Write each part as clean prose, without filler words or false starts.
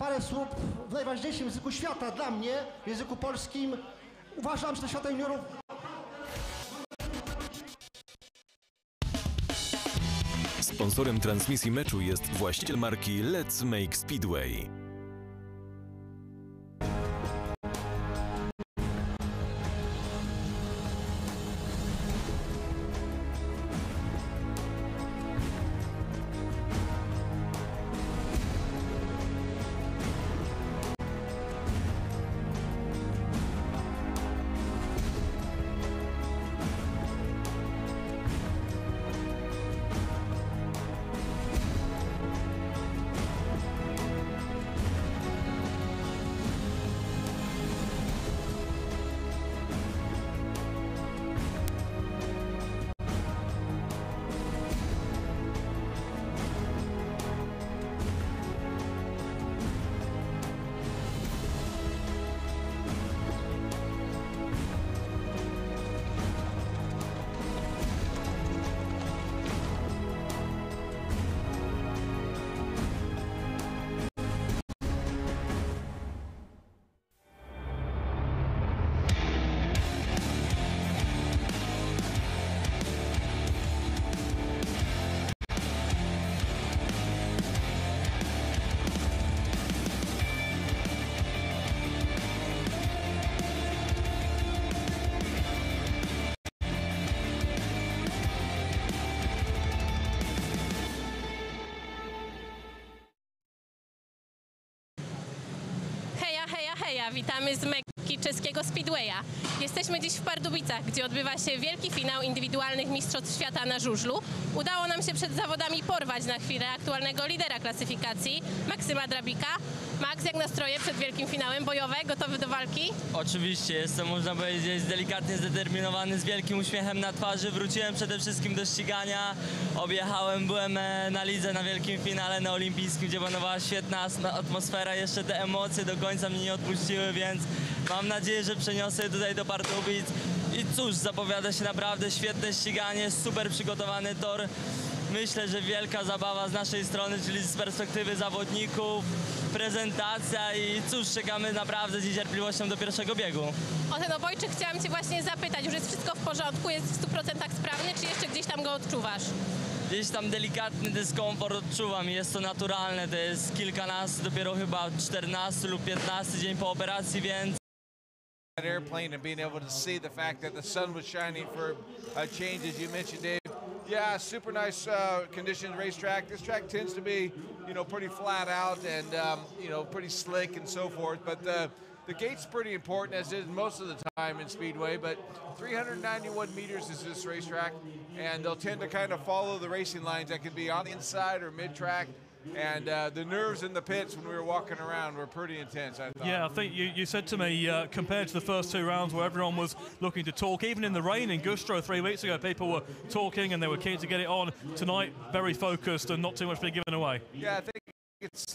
parę słów w najważniejszym języku świata dla mnie, w języku polskim. Uważam, że to świata juniorów. Sponsorem transmisji meczu jest właściciel marki Let's Make Speedway. Heja, witamy z Mekki czeskiego Speedwaya. Jesteśmy dziś w Pardubicach, gdzie odbywa się wielki finał indywidualnych mistrzostw świata na żużlu. Udało nam się przed zawodami porwać na chwilę aktualnego lidera klasyfikacji, Maksyma Drabika. Max, jak nastroje przed wielkim finałem? Bojowe? Gotowy do walki? Oczywiście, jestem, można powiedzieć, delikatnie zdeterminowany, z wielkim uśmiechem na twarzy. Wróciłem przede wszystkim do ścigania, objechałem, byłem na lidze na wielkim finale na olimpijskim, gdzie panowała świetna atmosfera, jeszcze te emocje do końca mnie nie odpuściły, więc mam nadzieję, że przeniosę je tutaj do Pardubic. I cóż, zapowiada się naprawdę świetne ściganie, super przygotowany tor. Myślę, że wielka zabawa z naszej strony, czyli z perspektywy zawodników, prezentacja i cóż, czekamy naprawdę z niecierpliwością do pierwszego biegu. O ten obojczyk chciałam Cię właśnie zapytać, już jest wszystko w porządku, jest w 100% sprawny, czy jeszcze gdzieś tam go odczuwasz? Gdzieś tam delikatny dyskomfort odczuwam i jest to naturalne, to jest kilkanaście, dopiero chyba 14 lub 15 dzień po operacji, więc... Airplane and being able to see the fact that the sun was shining for a change, as you mentioned, Dave. Yeah, super nice conditioned racetrack. This track tends to be, you know, pretty flat out and, you know, pretty slick and so forth. But the gate's pretty important, as is most of the time in Speedway. But 391 meters is this racetrack, and they'll tend to kind of follow the racing lines that can be on the inside or mid-track. And the nerves in the pits when we were walking around were pretty intense, I thought. Yeah, I think you said to me, compared to the first two rounds where everyone was looking to talk, even in the rain in Gustro 3 weeks ago, people were talking and they were keen to get it on. Tonight, very focused and not too much being given away. Yeah, I think it's,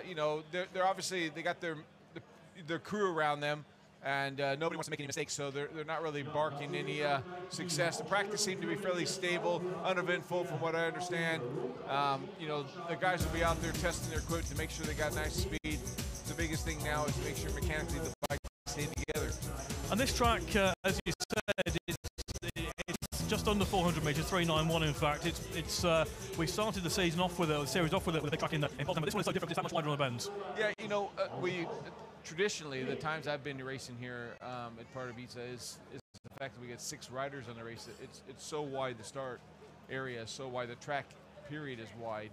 you know, they're obviously, they got their crew around them. And nobody wants to make any mistakes, so they're not really barking any success. The practice seemed to be fairly stable, uneventful from what I understand. You know, the guys will be out there testing their equipment to make sure they got nice speed. The biggest thing now is to make sure mechanically the bikes stay together. And this track, as you said, it's just under 400 metres, 391 in fact. It's we started the season off with it, the series off with it with a big track in Potsdam, but this one is so different, it's that much wider on the bends. Yeah, you know, traditionally, the times I've been racing here at Pardubice is the fact that we get 6 riders on the race. It's so wide, the start area is so wide, the track period is wide.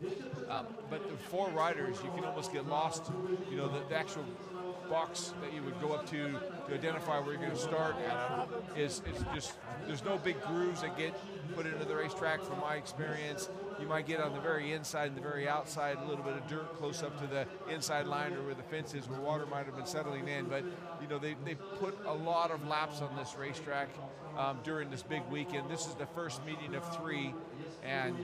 But the 4 riders, you can almost get lost. You know, the actual box that you would go up to identify where you're going to start is just, there's no big grooves that get put into the racetrack from my experience. You might get on the very inside and the very outside, a little bit of dirt close up to the inside line or where the fence is, where water might have been settling in. But, you know, they put a lot of laps on this racetrack during this big weekend. This is the first meeting of 3, and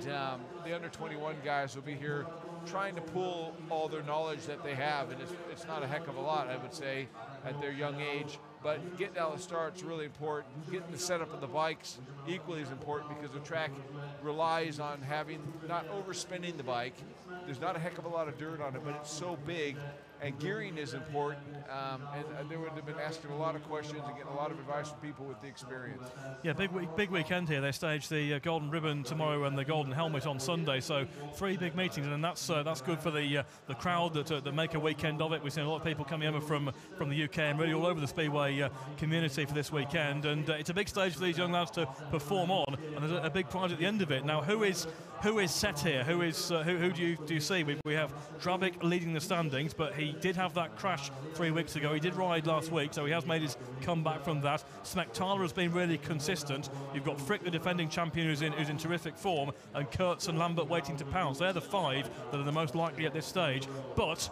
the under-21 guys will be here trying to pull all their knowledge that they have, and it's not a heck of a lot, I would say, at their young age. But getting out of the start is really important. Getting the setup of the bikes equally is important because the track relies on not overspinning the bike. There's not a heck of a lot of dirt on it, but it's so big, and gearing is important. And they would have been asking a lot of questions and getting a lot of advice from people with the experience. Yeah, big weekend here. They stage the golden ribbon tomorrow and the golden helmet on Sunday. So 3 big meetings, and that's good for the crowd that make a weekend of it. We've seen a lot of people coming over from the UK and really all over the Speedway community for this weekend. And it's a big stage for these young lads to perform on, and there's a big prize at the end of it. Now, who is set here? Who do you see? We have Drabic leading the standings, but he did have that crash 3 weeks ago. He did ride last week, so he has made his comeback from that. Smektala has been really consistent. You've got Frick, the defending champion, who's in terrific form, and Kurtz and Lambert waiting to pounce. They're the 5 that are the most likely at this stage. But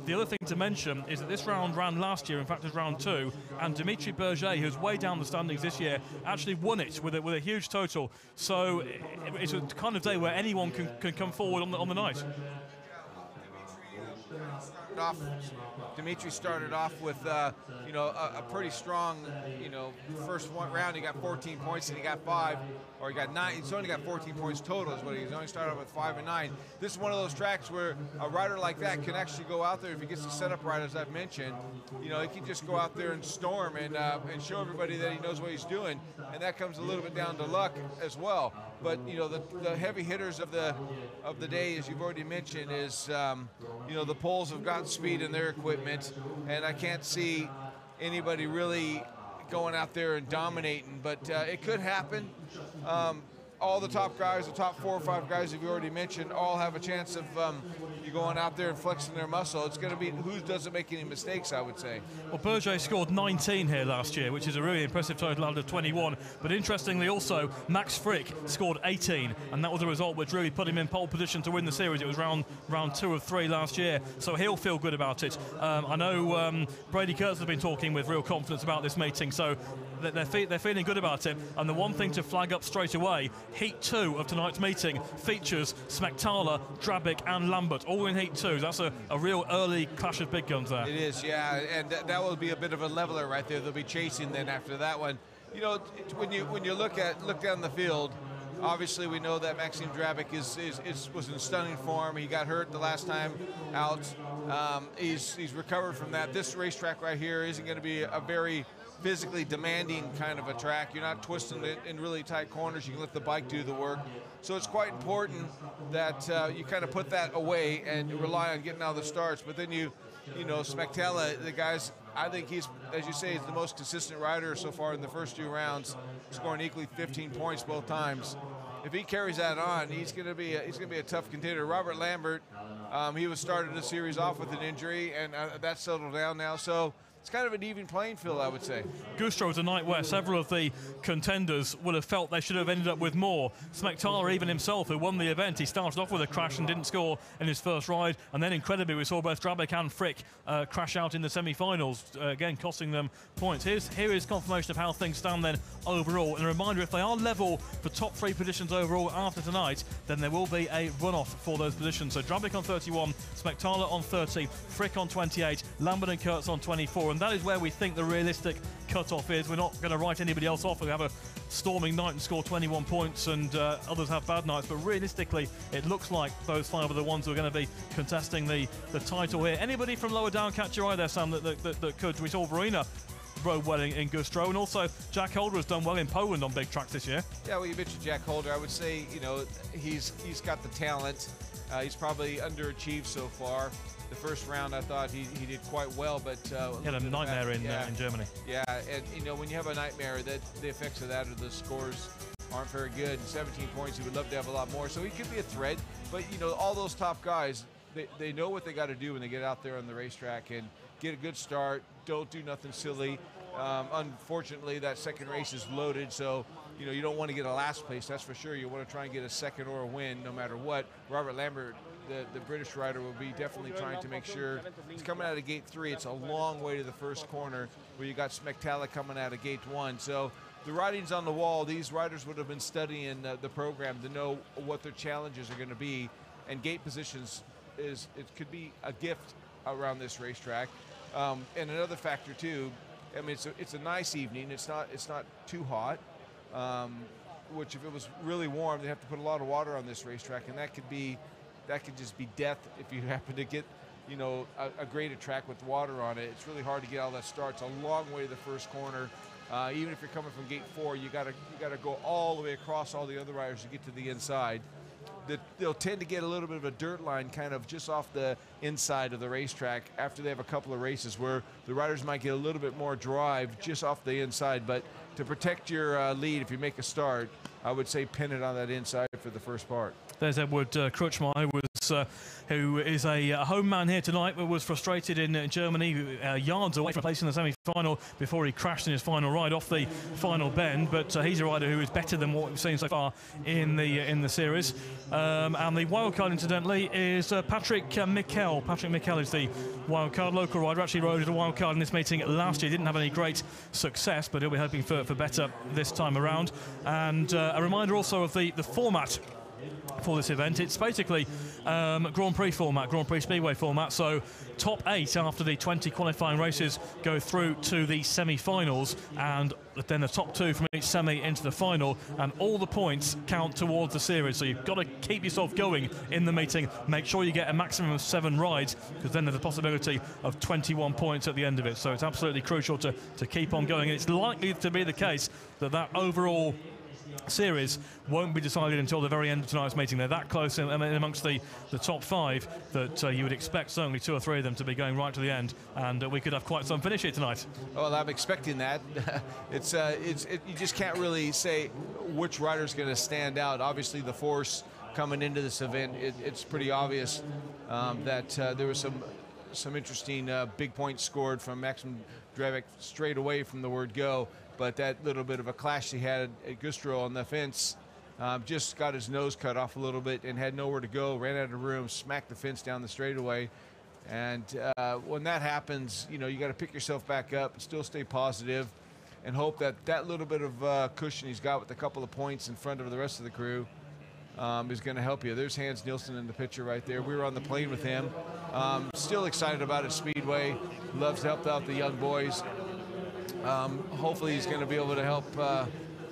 the other thing to mention is that this round ran last year, in fact, as round 2, and Dimitri Berger, who's way down the standings this year, actually won it with a huge total. So it's a kind of day where anyone can come forward on the night. Dimitri started off with a pretty strong first round. He got 14 points and he got 5, or he got 9. He's only got 14 points total is what he's only started off with 5 and 9. This is one of those tracks where a rider like that can actually go out there if he gets the setup right, as I've mentioned. He can just go out there and storm and show everybody that he knows what he's doing, and that comes a little bit down to luck as well. But the heavy hitters of the day, as you've already mentioned, is the Poles have got speed in their equipment, and I can't see anybody really going out there and dominating, but it could happen. All the top guys, the top 4 or 5 guys that you already mentioned, all have a chance of you going out there and flexing their muscle. It's going to be who doesn't make any mistakes, I would say. Well, Berger scored 19 here last year, which is a really impressive total out of 21. But interestingly also, Max Frick scored 18, and that was a result which really put him in pole position to win the series. It was round 2 of 3 last year, so he'll feel good about it. I know Brady Kurtz has been talking with real confidence about this meeting, so they're feeling good about it. And the one thing to flag up straight away, Heat 2 of tonight's meeting features Smektala, Drabic and Lambert, all in Heat 2. That's a real early clash of big guns there. It is, yeah, and that will be a bit of a leveler right there. They'll be chasing then after that one. When you look down the field, obviously we know that Maxime Drabic was in stunning form. He got hurt the last time out. He's recovered from that. This racetrack right here isn't going to be a very physically demanding kind of a track. You're not twisting it in really tight corners. You can let the bike do the work. So it's quite important that you kind of put that away and rely on getting out of the starts. But then Smektala, the guys, I think he's, as you say, he's the most consistent rider so far in the first 2 rounds, scoring equally 15 points both times. If he carries that on, he's going to be a tough contender. Robert Lambert, he was started the series off with an injury, and that's settled down now. So it's kind of an even playing field, I would say. Gustro was a night where several of the contenders would have felt they should have ended up with more. Smektala, even himself, who won the event, he started off with a crash and didn't score in his first ride, and then incredibly we saw both Drabic and Frick crash out in the semi-finals, again costing them points. Here is confirmation of how things stand then overall, and a reminder, if they are level for top 3 positions overall after tonight, then there will be a runoff for those positions. So Drabic on 31, Smektala on 30, Frick on 28, Lambert and Kurtz on 24, and that is where we think the realistic cut-off is. We're not going to write anybody else off. We have a storming night and score 21 points, and others have bad nights, but realistically it looks like those 5 are the ones who are going to be contesting the title here. Anybody from lower down catch your eye there, Sam, that could? We saw Verena rode well in Gustro, and also Jack Holder has done well in Poland on big tracks this year. Yeah, well, you mentioned Jack Holder. I would say, he's got the talent. He's probably underachieved so far. The first round, I thought he did quite well, but he had a nightmare in Germany. Yeah, and when you have a nightmare, the effects of that are the scores aren't very good. 17 points, he would love to have a lot more. So he could be a threat, but all those top guys, they know what they got to do when they get out there on the racetrack and get a good start. Don't do nothing silly. Unfortunately, that second race is loaded, so you don't want to get a last place, that's for sure. You want to try and get a second or a win no matter what. Robert Lambert, the British rider, will be definitely trying to make sure he's coming out of gate 3. It's a long way to the first corner where you got Smektala coming out of gate 1. So the writing's on the wall. These riders would have been studying the program to know what their challenges are going to be, and gate positions it could be a gift around this racetrack. And another factor too, I mean, it's a nice evening. It's not too hot. Which if it was really warm, they have to put a lot of water on this racetrack, and that could just be death if you happen to get, you know, a graded track with water on it. It's really hard to get all that start. It's a long way to the first corner. Even if you're coming from gate 4, you gotta go all the way across all the other riders to get to the inside. They'll tend to get a little bit of a dirt line kind of just off the inside of the racetrack after they have a couple of races where the riders might get a little bit more drive just off the inside. But to protect your lead, if you make a start, I would say pin it on that inside for the first part. There's Edward Crutchmar, who is a home man here tonight, but was frustrated in Germany, yards away from placing the semi-final before he crashed in his final ride off the final bend. But he's a rider who is better than what we've seen so far in the series. And the wildcard, incidentally, is Patrick Mikel. Patrick Mikel is the wildcard local rider. Actually rode at a wildcard in this meeting last year. Didn't have any great success, but he'll be hoping for better this time around. And a reminder also of the format for this event. It's basically Grand Prix format, Grand Prix Speedway format. So top 8 after the 20 qualifying races go through to the semi-finals, and then the top 2 from each semi into the final, and all the points count towards the series. So you've got to keep yourself going in the meeting. Make sure you get a maximum of 7 rides, because then there's a possibility of 21 points at the end of it. So it's absolutely crucial to keep on going. And it's likely to be the case that overall series won't be decided until the very end of tonight's meeting. They're that close in amongst the top 5 that you would expect certainly 2 or 3 of them to be going right to the end, and we could have quite some finish here tonight. Well, I'm expecting that. You just can't really say which rider's going to stand out. Obviously, the force coming into this event, it's pretty obvious that there was some interesting big points scored from Maxim Drevik straight away from the word go. But that little bit of a clash he had at Gustro on the fence just got his nose cut off a little bit and had nowhere to go, ran out of room, smacked the fence down the straightaway. And when that happens, you know, you got to pick yourself back up and still stay positive and hope that little bit of cushion he's got with a couple of points in front of the rest of the crew is going to help you. There's Hans Nielsen in the picture right there. We were on the plane with him. Still excited about it. Speedway, loves to help out the young boys. Hopefully he's going to be able to help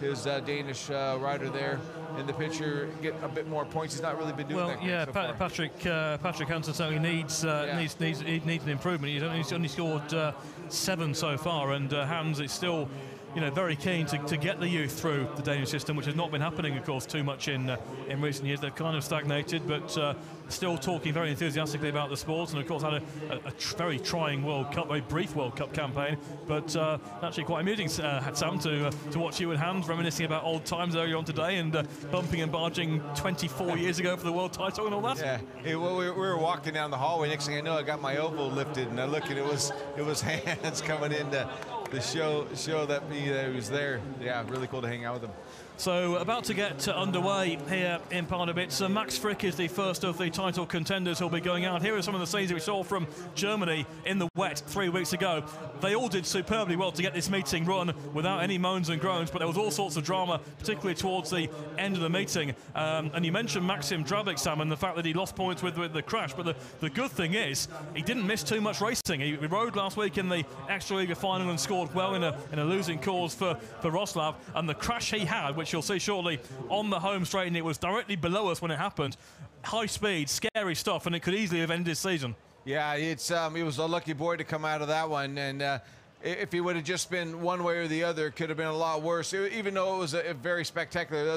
his Danish rider there in the picture get a bit more points. He's not really been doing that. Well, yeah, so Patrick Hansen certainly needs an improvement. He's only scored 7 so far, and Hans is still, you know, very keen to get the youth through the Danish system, which has not been happening, of course, too much in recent years. They've kind of stagnated, but still talking very enthusiastically about the sport, and of course had a very trying World Cup, very brief World Cup campaign, but actually quite amusing, Sam, to watch you and Hans reminiscing about old times earlier on today, and bumping and barging 24 years ago for the world title and all that. Yeah, well, we were walking down the hallway. Next thing I know, I got my elbow lifted, and I look, and it was Hans coming into the show that he was there. Yeah, really cool to hang out with him. So about to get underway here in Pardubice. Max Frick is the first of the title contenders who'll be going out. Here are some of the scenes that we saw from Germany in the wet 3 weeks ago. They all did superbly well to get this meeting run without any moans and groans, but there was all sorts of drama, particularly towards the end of the meeting. And you mentioned Maxim Drevik, Sam, and the fact that he lost points with the crash, but the good thing is he didn't miss too much racing. He rode last week in the Extraliga final and scored well in a losing cause for Roslav, and the crash he had, which you'll see shortly, on the home straight, and it was directly below us when it happened. High speed, scary stuff, and it could easily have ended his season. Yeah, he was a lucky boy to come out of that one, and if he would have just been one way or the other, it could have been a lot worse. Even though it was a very spectacular, that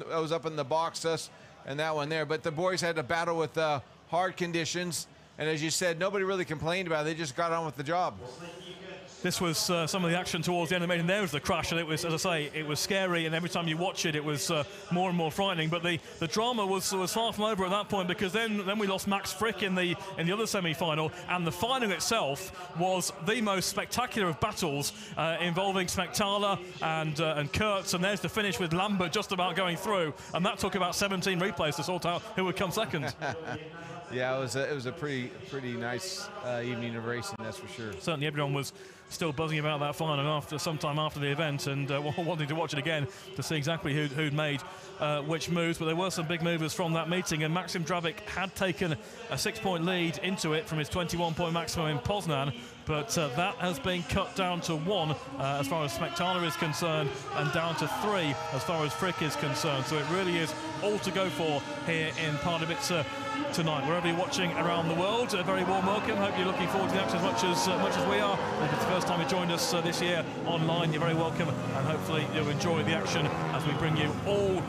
was up in the box, us and that one there. But the boys had to battle with hard conditions, and as you said, nobody really complained about it. They just got on with the job. This was some of the action towards the end of the meeting. There was the crash, and it was, as I say, it was scary, and every time you watch it, it was more and more frightening. But the drama was far from over at that point, because then we lost Max Frick in the other semi-final, and the final itself was the most spectacular of battles, involving Spectaler and Kurtz, and there's the finish with Lambert just about going through, and that took about 17 replays to sort out who would come second. Yeah, it was a pretty nice evening of racing, that's for sure. Certainly everyone was still buzzing about that final sometime after the event, and wanting to watch it again to see exactly who'd made which moves. But there were some big movers from that meeting, and Maxim Drevik had taken a 6-point lead into it from his 21-point maximum in Poznan, but that has been cut down to 1 as far as Smektala is concerned, and down to 3 as far as Frick is concerned. So it really is all to go for here in Pardubice tonight. Wherever you're watching around the world, a very warm welcome. Hope you're looking forward to the action as much as we are. If it's the first time you joined us this year online, you're very welcome, and hopefully you'll enjoy the action as we bring you all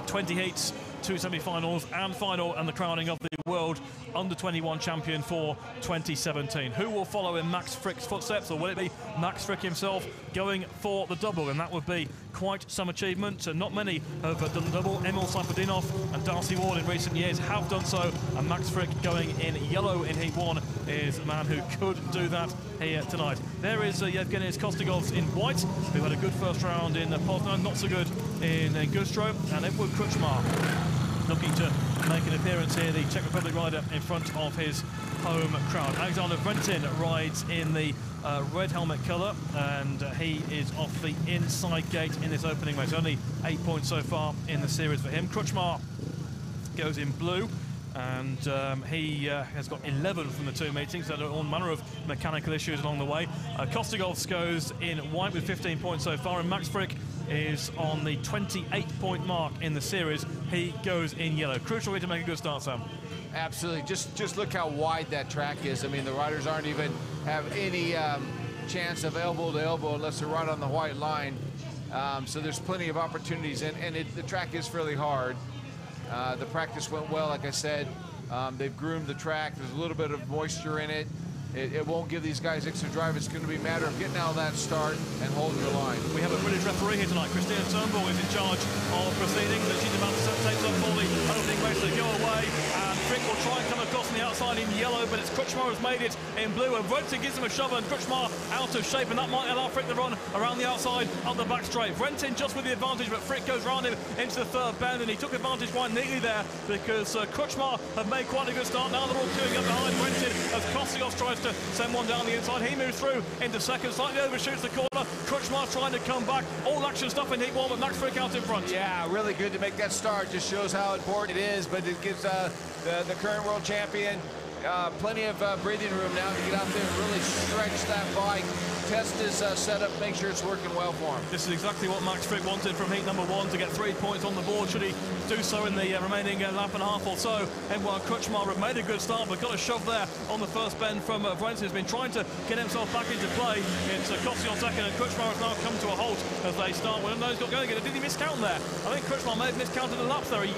20 heats, 2 semi-finals and final, and the crowning of the World Under-21 champion for 2017. Who will follow in Max Frick's footsteps, or will it be Max Frick himself going for the double? And that would be quite some achievement. Not many have done the double. Emil Saifedinov and Darcy Ward in recent years have done so, and Max Frick going in yellow in Heat 1 is a man who could do that here tonight. There is Yevgeny Kostigovs in white, who had a good first round in Poznan, not so good in Gustro, and Edward Kruchmar looking to make an appearance here, the Czech Republic rider in front of his home crowd. Alexander Vrentin rides in the red helmet colour, and he is off the inside gate in this opening race. Only 8 points so far in the series for him. Kruchmar goes in blue, and he has got 11 from the 2 meetings. There are all manner of mechanical issues along the way. Kostigovs goes in white with 15 points so far, and Max Frick is on the 28-point mark in the series. He goes in yellow. Crucial way to make a good start, Sam. Absolutely. Just look how wide that track is. I mean, the riders aren't even have any chance of elbow to elbow unless they're right on the white line. So there's plenty of opportunities, and the track is fairly hard. The practice went well, like I said. They've groomed the track. There's a little bit of moisture in it. It won't give these guys extra drive. It's going to be a matter of getting out of that start and holding your line. We have a British referee here tonight. Christina Turnbull is in charge of proceedings, and she's about to take up for the opening race to go away. And Frick will try and come across on the outside in yellow, but it's Kruchmar has made it in blue, and Vrentin gives him a shove, and Kruchmar out of shape, and that might allow Frick to run around the outside up the back straight. Vrentin just with the advantage, but Frick goes round him into the third bend, and he took advantage quite neatly there, because Kruchmar have made quite a good start. Now they're all queuing up behind Vrentin as Kostigovs tries to send one down the inside. He moves through into second, slightly overshoots the corner. Kruchmar trying to come back. All action stuff in Heat 1, but Max Frick out in front. Yeah, really good to make that start. Just shows how important it is, but it gives the current world champion plenty of breathing room now to get out there and really stretch that bike, test his setup, make sure it's working well for him. This is exactly what Max Frick wanted from heat number 1, to get 3 points on the board should he do so in the remaining lap and a half or so. And while Kruchmar have made a good start, but got a shove there on the first bend from Vrentin, who's been trying to get himself back into play. It's Kostigovs second, and Kruchmar has now come to a halt as they start. Well, no, he's got going again. Did he miscount there? I think Kruchmar may have miscounted the laps there. He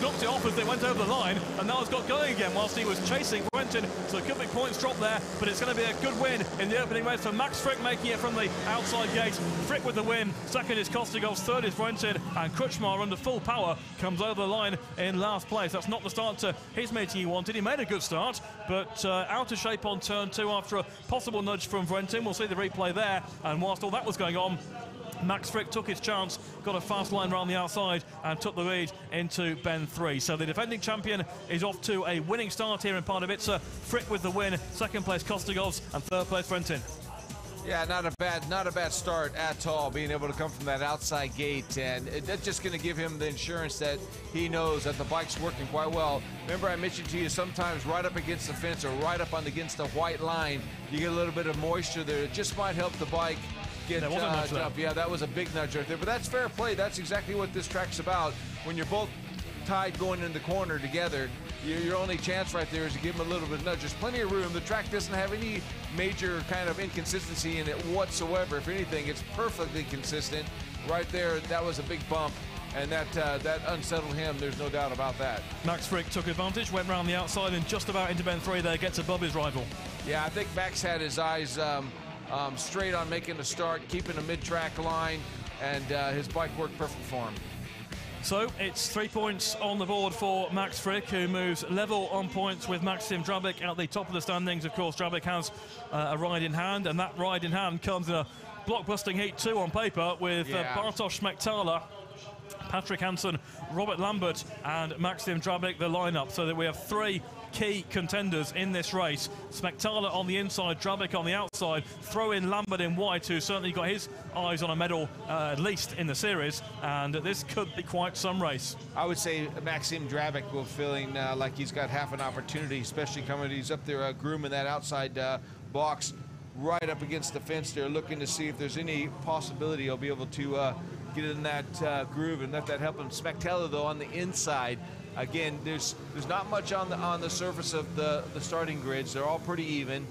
knocked it off as they went over the line, and now has got going again whilst he was chasing Vrentin. So a couple of points drop there, but it's going to be a good win in the opening race for Max Frick, making it from the outside gate. Frick with the win. Second is Kostigovs, third is Vrentin, and Kruchmar under full power comes over the line in last place. That's not the start to his meeting he wanted. He made a good start, but out of shape on turn 2 after a possible nudge from Vrentin. We'll see the replay there, and whilst all that was going on, Max Frick took his chance, got a fast line around the outside, and took the lead into bend 3. So the defending champion is off to a winning start here in Pardubice. Frick with the win, second place Kostigovs, and third place Vrentin. Yeah, not a bad start at all, being able to come from that outside gate, and that's just going to give him the insurance that he knows that the bike's working quite well. Remember, I mentioned to you, sometimes right up against the fence or right up against the white line, you get a little bit of moisture there. It just might help the bike get up. Yeah, that was a big nudge right there, but that's fair play. That's exactly what this track's about. When you're both tied going in the corner together, your only chance right there is to give him a little bit of nudge. There's plenty of room. The track doesn't have any major kind of inconsistency in it whatsoever. If anything, it's perfectly consistent. Right there, that was a big bump, and that unsettled him. There's no doubt about that. Max Frick took advantage, went round the outside, and just about into bend 3 there, gets above his rival. Yeah, I think Max had his eyes straight on making the start, keeping a mid-track line, and his bike worked perfect for him. So it's 3 points on the board for Max Frick, who moves level on points with Maxim Drabik at the top of the standings. Of course, Drabik has a ride in hand, and that ride in hand comes in a blockbusting Heat 2 on paper with Bartosz Smektala, Patrick Hansen, Robert Lambert, and Maxim Drabik, the lineup. So that we have 3 key contenders in this race. Smektala on the inside, Drabik on the outside. Throw in Lambert in white, who certainly got his eyes on a medal, at least in the series, and this could be quite some race. I would say Maxim Drabik will feeling like he's got half an opportunity, especially coming, he's up there grooming that outside box. right up against the fence there, looking to see if there's any possibility he'll be able to get in that groove and let that help him. Spectacular though on the inside. Again, there's not much on the surface of the starting grids. They're all pretty even.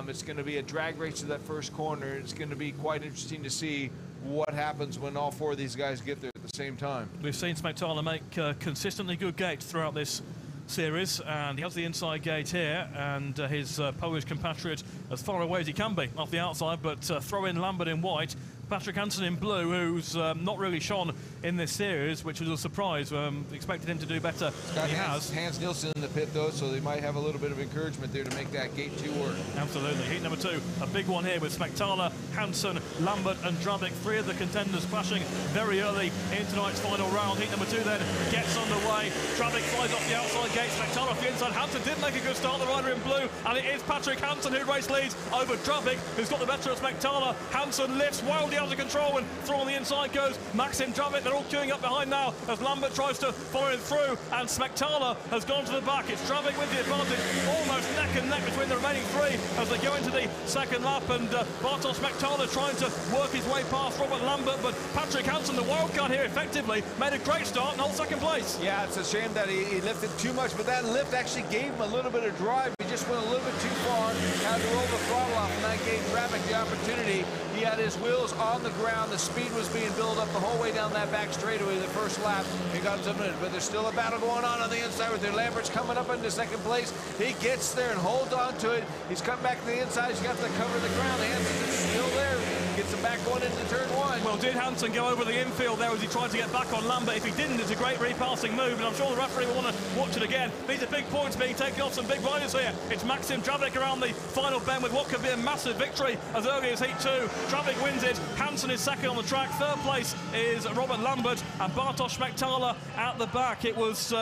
It's going to be a drag race to that first corner. It's going to be quite interesting to see what happens when all four of these guys get there at the same time. We've seen Spectacular make consistently good gates throughout this series, and he has the inside gate here, and his Polish compatriot as far away as he can be off the outside, but throw in Lambert in white, Patrick Hansen in blue, who's not really shone in this series, which was a surprise. Expected him to do better than he has. Hans Nielsen in the pit though, so they might have a little bit of encouragement there to make that gate 2 work. Absolutely. Heat number 2, a big one here with Spectacular, Hansen, Lambert and Drabik, 3 of the contenders clashing very early in tonight's final round. Heat number 2 then gets underway. Drabik flies off the outside gate, Spectacular off the inside. Hansen did make a good start, the rider in blue, and it is Patrick Hansen who race leads over Drabik, who's got the better of Spectacular. Hansen lifts wildly out of control, and through on the inside goes Maxim Drabik. They're all queuing up behind now as Lambert tries to follow him through, and Spectacular has gone to the back. It's Drabik with the advantage, almost neck and neck between the remaining 3 as they go into the second lap, and Bartosz Spectacular trying to work his way past Robert Lambert, but Patrick Hansen, the wildcard here, effectively made a great start and holds second place. Yeah, it's a shame that he lifted too much, but that lift actually gave him a little bit of drive. He just went a little bit too far, had to roll the throttle off, and that gave Drabik the opportunity. He had his wheels on the ground. The speed was being built up the whole way down that back straightaway the first lap. He got him in, but there's still a battle going on the inside with their Lambert's coming up into second place. He gets there and holds on to it. He's come back to the inside. He's got to cover the ground. Hansen is still there. Gets him back going into turn 1. Well, did Hansen go over the infield there as he tried to get back on Lambert? If he didn't, it's a great repassing move, and I'm sure the referee will want to watch it again. These are big points being taken off some big riders here. It's Maxim Drabik around the final bend with what could be a massive victory as early as heat 2. Drabik wins it. Hansen is second on the track. Third place is Robert Lambert, and Bartosz Spectacular at the back. It was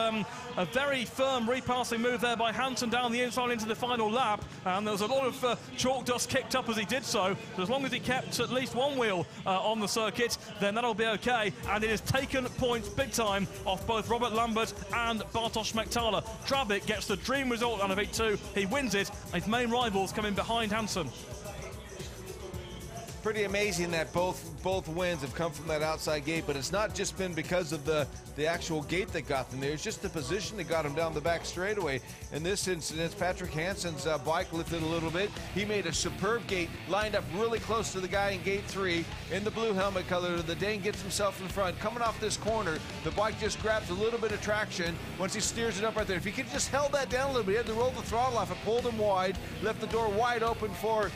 a very firm repassing move there by Hansen down the inside into the final lap, and there was a lot of chalk dust kicked up as he did so. But as long as he kept at least one wheel on the circuit, then that'll be okay, and it has taken points big time off both Robert Lambert and Bartosz Spectacular. Drabik gets the dream result out of heat 2. He wins it. His main rivals come in behind Hansen. Pretty amazing that both wins have come from that outside gate, but it's not just been because of the actual gate that got them there. It's just the position that got him down the back straightaway. In this instance, Patrick Hansen's bike lifted a little bit. He made a superb gate, lined up really close to the guy in gate 3 in the blue helmet color. The Dane gets himself in front. Coming off this corner, the bike just grabs a little bit of traction once he steers it up right there. If he could just held that down a little bit, he had to roll the throttle off. It pulled him wide, left the door wide open for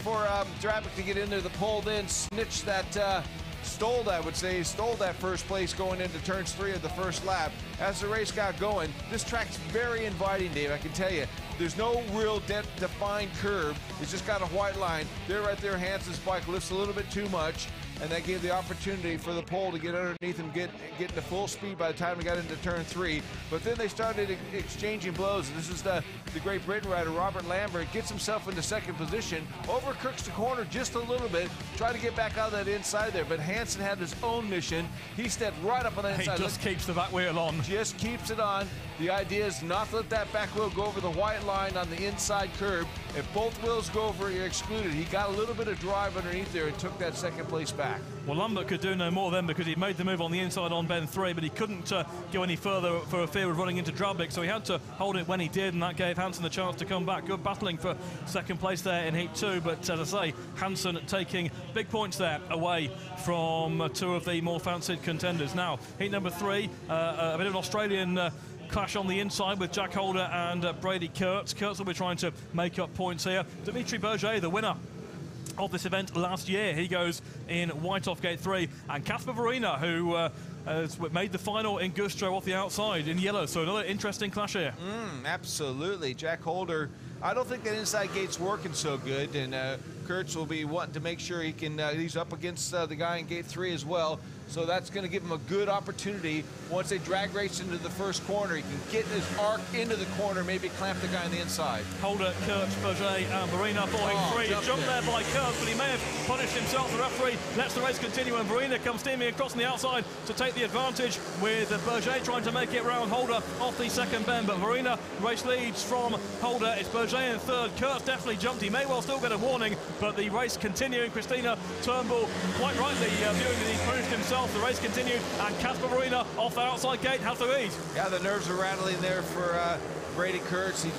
Drabik to get in there. The pole then snitched that, stole that first place going into turns 3 of the first lap. As the race got going, this track's very inviting, Dave, I can tell you. There's no real defined curve. It's just got a white line. There, right there, Hansen's bike lifts a little bit too much, and that gave the opportunity for the pole to get underneath him, get into full speed by the time we got into turn 3. But then they started exchanging blows. This is the Great Britain rider, Robert Lambert, gets himself into second position, overcooks the corner just a little bit, try to get back out of that inside there, but Hansen had his own mission. He stepped right up on the inside. He just keeps the back wheel on. Just keeps it on. The idea is not to let that back wheel go over the white line on the inside curb. If both wheels go over, you're excluded. He got a little bit of drive underneath there and took that second place back. Well, Lambert could do no more then because he made the move on the inside on bend 3, but he couldn't go any further for fear of running into Drabik, so he had to hold it when he did, and that gave Hansen the chance to come back. Good battling for second place there in heat 2, but as I say, Hansen taking big points there away from 2 of the more fancied contenders. Now, heat number 3, a bit of an Australian clash on the inside with Jack Holder and Brady Kurtz. Kurtz will be trying to make up points here. Dimitri Berger, the winner of this event last year, he goes in white off gate 3, and Casper Verina, who has made the final in Gustro off the outside in yellow, so another interesting clash here. Absolutely. Jack Holder, I don't think that inside gate's working so good, and Kurtz will be wanting to make sure he can, he's up against the guy in gate 3 as well. So that's going to give him a good opportunity. Once they drag race into the first corner, he can get his arc into the corner, maybe clamp the guy on the inside. Holder, Kurtz, Berger and Verina falling free. Jumped there by Kurtz, but he may have punished himself. The referee lets the race continue, and Verina comes steaming across on the outside to take the advantage, with Berger trying to make it round Holder off the second bend. But Verina race leads from Holder. It's Berger in third. Kurtz definitely jumped. He may well still get a warning, but the race continuing. Christina Turnbull quite rightly viewing that he punished himself. The race continued, and Casper Verina off the outside gate has the lead. Yeah, the nerves are rattling there for Brady Kurtz. He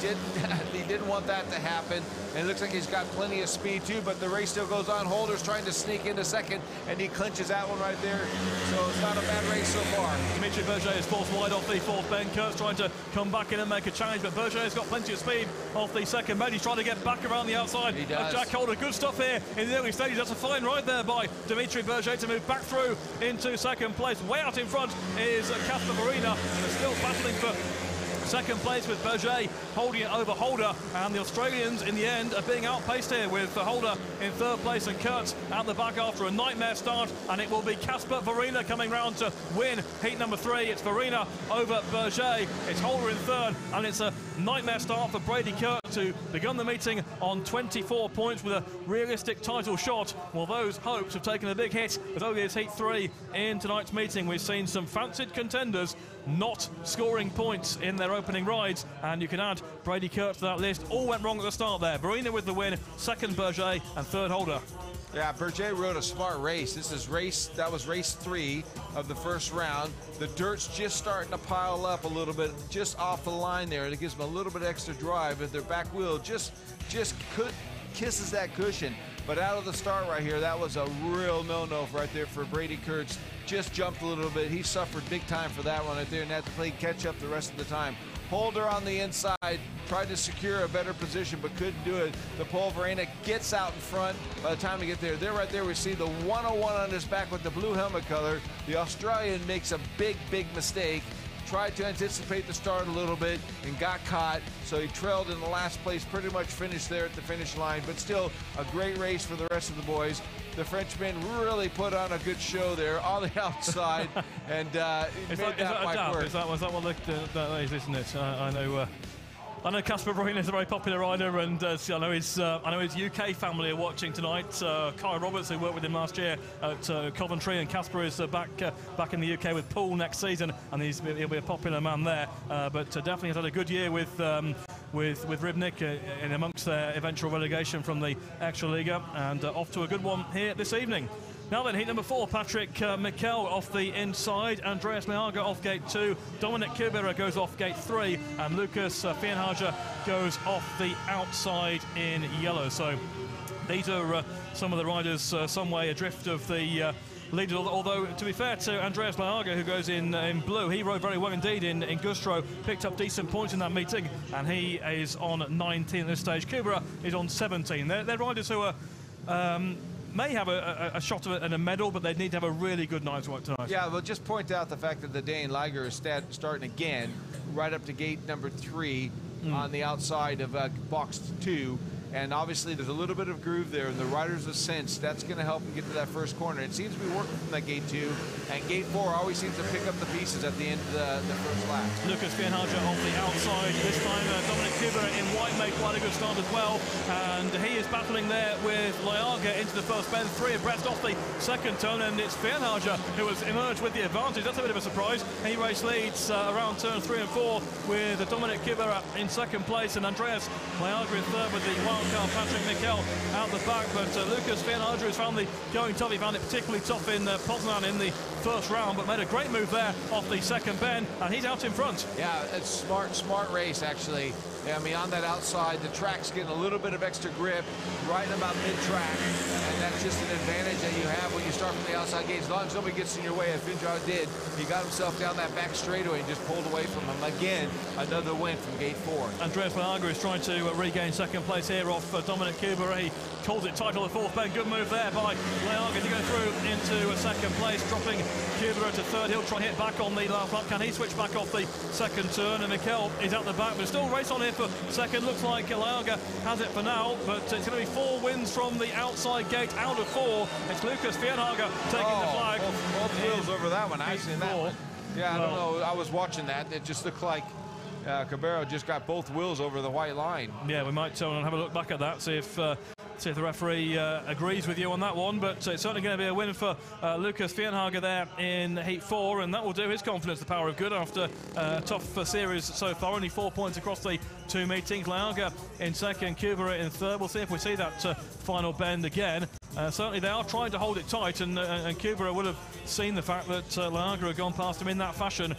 didn't want that to happen, and it looks like he's got plenty of speed too, but the race still goes on. Holder's trying to sneak into second, and he clinches that one right there, so it's not a bad race so far. Dimitri Berger is forced wide off the fourth bend. Kurtz trying to come back in and make a challenge, but Berger has got plenty of speed off the second bend. He's trying to get back around the outside. He does. Jack Holder, good stuff here in the early stages. That's a fine ride there by Dimitri Berger to move back through into second place. Way out in front is Casper Verina, and they're still battling for second place, with Berger holding it over Holder, and the Australians in the end are being outpaced here, with Holder in third place and Kurtz out the back after a nightmare start, and it will be Casper Verina coming round to win heat number 3. It's Verina over Berger, it's Holder in third, and it's a nightmare start for Brady Kurtz, who begun the meeting on 24 points with a realistic title shot. Well, those hopes have taken a big hit as only as heat 3 in tonight's meeting. We've seen some fancied contenders not scoring points in their opening rides, and you can add Brady Kurtz to that list. All went wrong at the start there. Verina with the win, second Berger, and third Holder. Yeah, Berger rode a smart race. That was race 3 of the first round. The dirt's just starting to pile up a little bit, just off the line there. It gives them a little bit extra drive, but their back wheel just kisses that cushion. But out of the start right here, that was a real no-no right there for Brady Kurtz. Just jumped a little bit. He suffered big time for that one right there, and had to play catch up the rest of the time. Holder on the inside, tried to secure a better position, but couldn't do it. The pole Verena gets out in front by the time we get there. There, right there, we see the 101 on his back with the blue helmet color. The Australian makes a big mistake. Tried to anticipate the start a little bit and got caught, so he trailed in the last place, pretty much finished there at the finish line, but still a great race for the rest of the boys. The Frenchman really put on a good show there on the outside, and Is that a dab? Is that what that is, isn't it? I know Casper Verina is a very popular rider, and I know his UK family are watching tonight. Kai Roberts, who worked with him last year at Coventry, and Casper is back in the UK with Poole next season, and he'll be a popular man there. But definitely has had a good year with Ribnick in amongst their eventual relegation from the Extraliga, and off to a good one here this evening. Now then, heat number 4, Patrick Mikel off the inside, Andreas Leaga off gate 2, Dominic Kubera goes off gate 3, and Lucas Fienhager goes off the outside in yellow. So these are some of the riders some way adrift of the leaders, although to be fair to Andreas Leaga, who goes in blue, he rode very well indeed in Gustro, picked up decent points in that meeting, and he is on 19 at this stage. Kubera is on 17. They're riders who are may have a shot at a medal, but they need to have a really good night's work tonight. Yeah, well, just point out the fact that the Dane Liger is starting again right up to gate number 3 on the outside of box 2. And obviously there's a little bit of groove there, and the riders have sensed that's going to help them get to that first corner. It seems to be working from that gate 2, and gate 4 always seems to pick up the pieces at the end of the first lap. Lucas Fienhager on the outside. This time Dominic Kubera in white made quite a good start as well, and he is battling there with Leaga into the first bend, 3 abreast off the second turn, and it's Fienhager who has emerged with the advantage. That's a bit of a surprise. He race leads around turn 3 and 4 with Dominic Kubera in second place, and Andreas Leaga in third with the Patrick Mikel out the back, but Lucas Fienhager has found the going tough. He found it particularly tough in Poznan in the first round, but made a great move there off the second bend, and he's out in front. Yeah, it's smart race actually. Yeah, I mean, on that outside, the track's getting a little bit of extra grip right about mid-track, and that's just an advantage that you have when you start from the outside gate. As long as nobody gets in your way, as Fienhager did, he got himself down that back straightaway and just pulled away from him. Again, another win from gate 4. Andreas Leaga is trying to regain second place here off Dominic Kubera. He calls it tight on the fourth bend. Good move there by Leaga to go through into second place, dropping Kubera to third. He'll try and hit back on the last lap. Can he switch back off the second turn? And Mikel is out the back, but still race on here clear for second. Looks like Liaga has it for now, but it's going to be 4 wins from the outside gate out of 4. It's Lucas Fienhager taking the flag. Both wheels over that one. I've seen that one. Yeah, I don't know. I was watching that. It just looked like Cabero just got both wheels over the white line. Yeah, we might have a look back at that, see if the referee agrees with you on that one, but it's certainly going to be a win for Lucas Fienhager there in Heat 4, and that will do his confidence the power of good after a tough series so far. Only 4 points across the 2 meetings. Liaga in second, Kubera in third. We'll see if we see that final bend again. Certainly they are trying to hold it tight, and Kubera would have seen the fact that Liaga had gone past him in that fashion,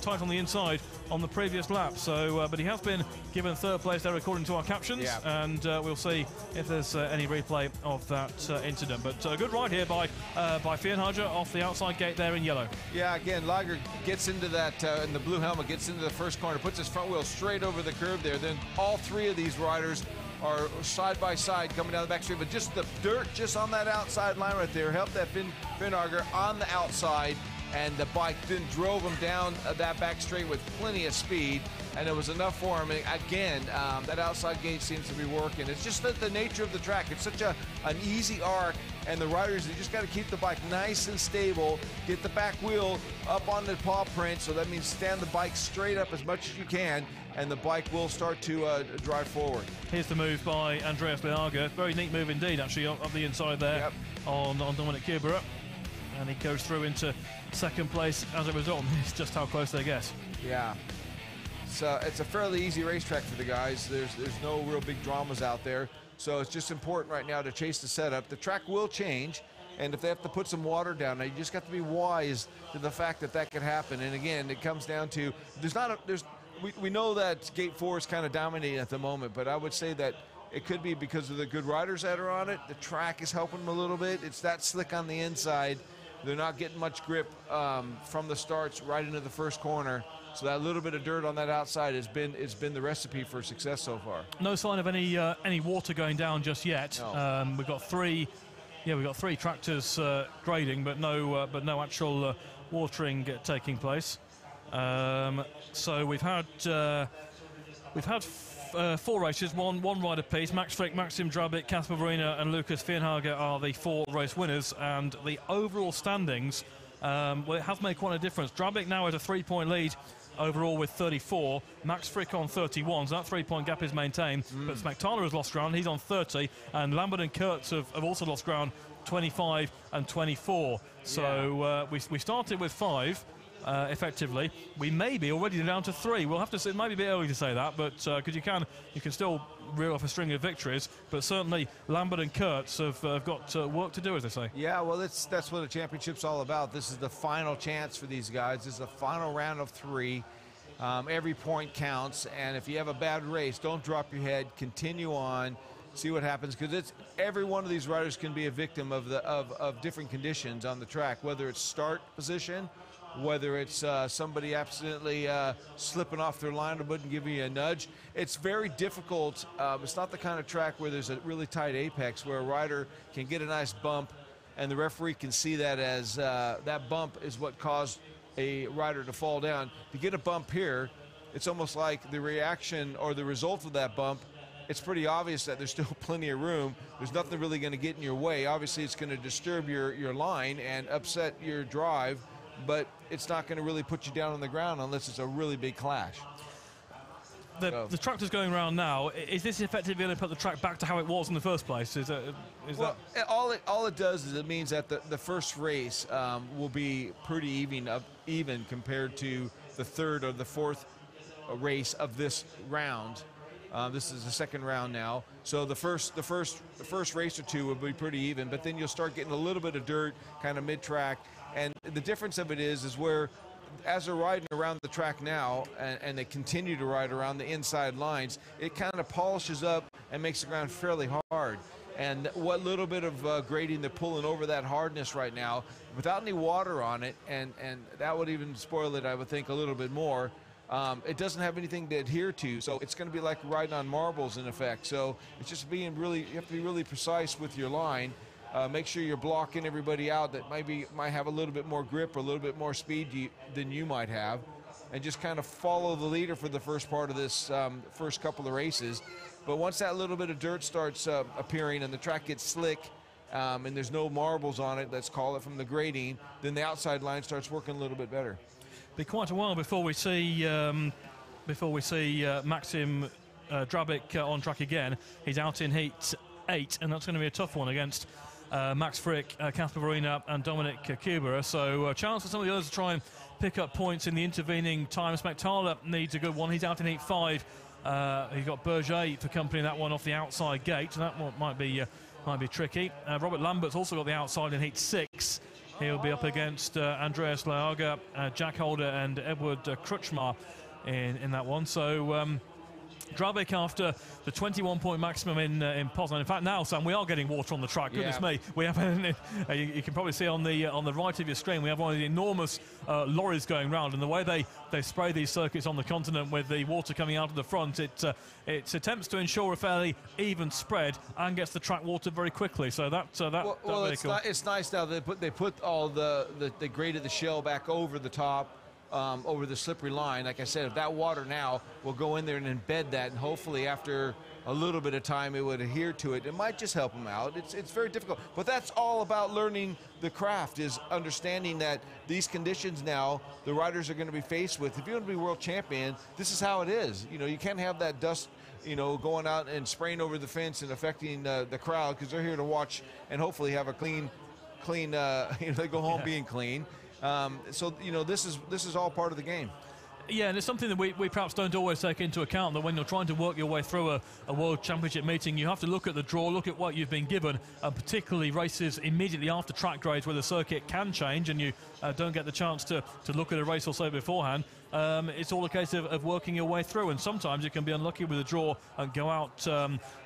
tight on the inside on the previous lap. So, but he has been given third place there according to our captions, and we'll see if there's any replay of that incident. But a good ride here by Fienhager off the outside gate there in yellow. Yeah, again, Liaga gets into that, in the blue helmet, gets into the first corner, puts his front wheel straight over the curb there. Then all 3 of these riders are side by side coming down the back straight, but just the dirt just on that outside line right there helped that Fienhager on the outside, and the bike then drove him down that back straight with plenty of speed, and it was enough for him. And again, that outside gate seems to be working. It's just the nature of the track. It's such an easy arc, and the riders, they just got to keep the bike nice and stable, get the back wheel up on the paw print, so that means stand the bike straight up as much as you can, and the bike will start to drive forward. Here's the move by Andreas Liaga. Very neat move indeed, actually, up the inside there on Dominic Kubera. And he goes through into second place as a result. It's just how close they get. Yeah. So it's a fairly easy racetrack for the guys. There's no real big dramas out there. So it's just important right now to chase the setup. The track will change, and if they have to put some water down there, you just got to be wise to the fact that that could happen. And again, it comes down to we know that Gate 4 is kind of dominating at the moment, but I would say that it could be because of the good riders that are on it. The track is helping them a little bit. It's that slick on the inside. They're not getting much grip from the starts right into the first corner. So that little bit of dirt on that outside has been the recipe for success so far. No sign of any water going down just yet. No. We've got 3 tractors grading, but no actual watering taking place. So we've had 4 races, one rider piece. Max Frick, Maxim Drabic, Kasper Verina and Lucas Fienhager are the 4 race winners, and the overall standings, well, it has made quite a difference. Drabic now has a 3-point lead overall with 34, Max Frick on 31, so that 3-point gap is maintained. But Smektala has lost ground, he's on 30, and Lambert and Kurtz have also lost ground, 25 and 24. So we started with 5. Effectively, we may be already down to 3. We'll have to see. It might be a bit early to say that, but because you can still reel off a string of victories. But certainly Lambert and Kurtz have got work to do, as they say. Yeah, well, that's what a championship's all about. This is the final chance for these guys. This is the final round of 3. Every point counts, and if you have a bad race, don't drop your head. Continue on. See what happens, because every one of these riders can be a victim of different conditions on the track, whether it's start position, whether it's somebody accidentally slipping off their line or wouldn't give you a nudge. It's very difficult. It's not the kind of track where there's a really tight apex where a rider can get a nice bump and the referee can see that as that bump is what caused a rider to fall down. To get a bump here, it's almost like the reaction or the result of that bump, it's pretty obvious that there's still plenty of room. There's nothing really going to get in your way. Obviously, it's going to disturb your line and upset your drive, but it's not going to really put you down on the ground unless it's a really big clash. The tractor's going around now. Is this effectively going to put the track back to how it was in the first place? All it does is it means that the first race will be pretty even compared to the third or the fourth race of this round. This is the second round now, so the first race or 2 will be pretty even, but then you'll start getting a little bit of dirt kind of mid-track. And the difference of it is where, as they're riding around the track now, and they continue to ride around the inside lines, it kind of polishes up and makes the ground fairly hard. And what little bit of grading they're pulling over that hardness right now, without any water on it, and that would even spoil it, I would think, a little bit more. It doesn't have anything to adhere to, so it's going to be like riding on marbles in effect. So it's just you have to be really precise with your line. Make sure you're blocking everybody out that might have a little bit more grip or a little bit more speed than you might have. and just kind of follow the leader for the first part of this first couple of races. But once that little bit of dirt starts appearing and the track gets slick, and there's no marbles on it, let's call it, from the grading, then the outside line starts working a little bit better. Be quite a while before we see Maxim Drabic on track again. He's out in heat 8, and that's going to be a tough one against Max Frick, Kasper Verina and Dominic Kuber. So a chance for some of the others to try and pick up points in the intervening time. Smectala needs a good one. He's out in heat 5. He's got Berger for company in that one off the outside gate. So that one might be tricky. Robert Lambert's also got the outside in heat 6. He'll be up against Andreas Leaga, Jack Holder and Edward Krutschmar in that one. So Drabic, after the 21-point maximum in Poznan. In fact, now, Sam, we are getting water on the track. Goodness me, we have. You can probably see on the right of your screen, we have one of the enormous lorries going round, and the way they spray these circuits on the continent with the water coming out of the front, it attempts to ensure a fairly even spread and gets the track water very quickly. So that's well, really cool. It's nice now they put all they graded the shell back over the top. Over the slippery line. Like I said, if that water now will go in there and embed that, and hopefully after a little bit of time it would adhere to it. It might just help them out. It's very difficult, but that's all about learning the craft, is understanding that these conditions now the riders are going to be faced with. If you want to be world champion, this is how it is. You know, you can't have that dust, you know, going out and spraying over the fence and affecting the crowd, because they're here to watch and hopefully have a clean you know, they go home being clean. So, you know, this is all part of the game. Yeah, and it's something that we perhaps don't always take into account, that when you're trying to work your way through a World Championship meeting, you have to look at the draw, look at what you've been given, and particularly races immediately after track grades where the circuit can change and you don't get the chance to look at a race or so beforehand. It's all a case of working your way through, and sometimes you can be unlucky with a draw and go out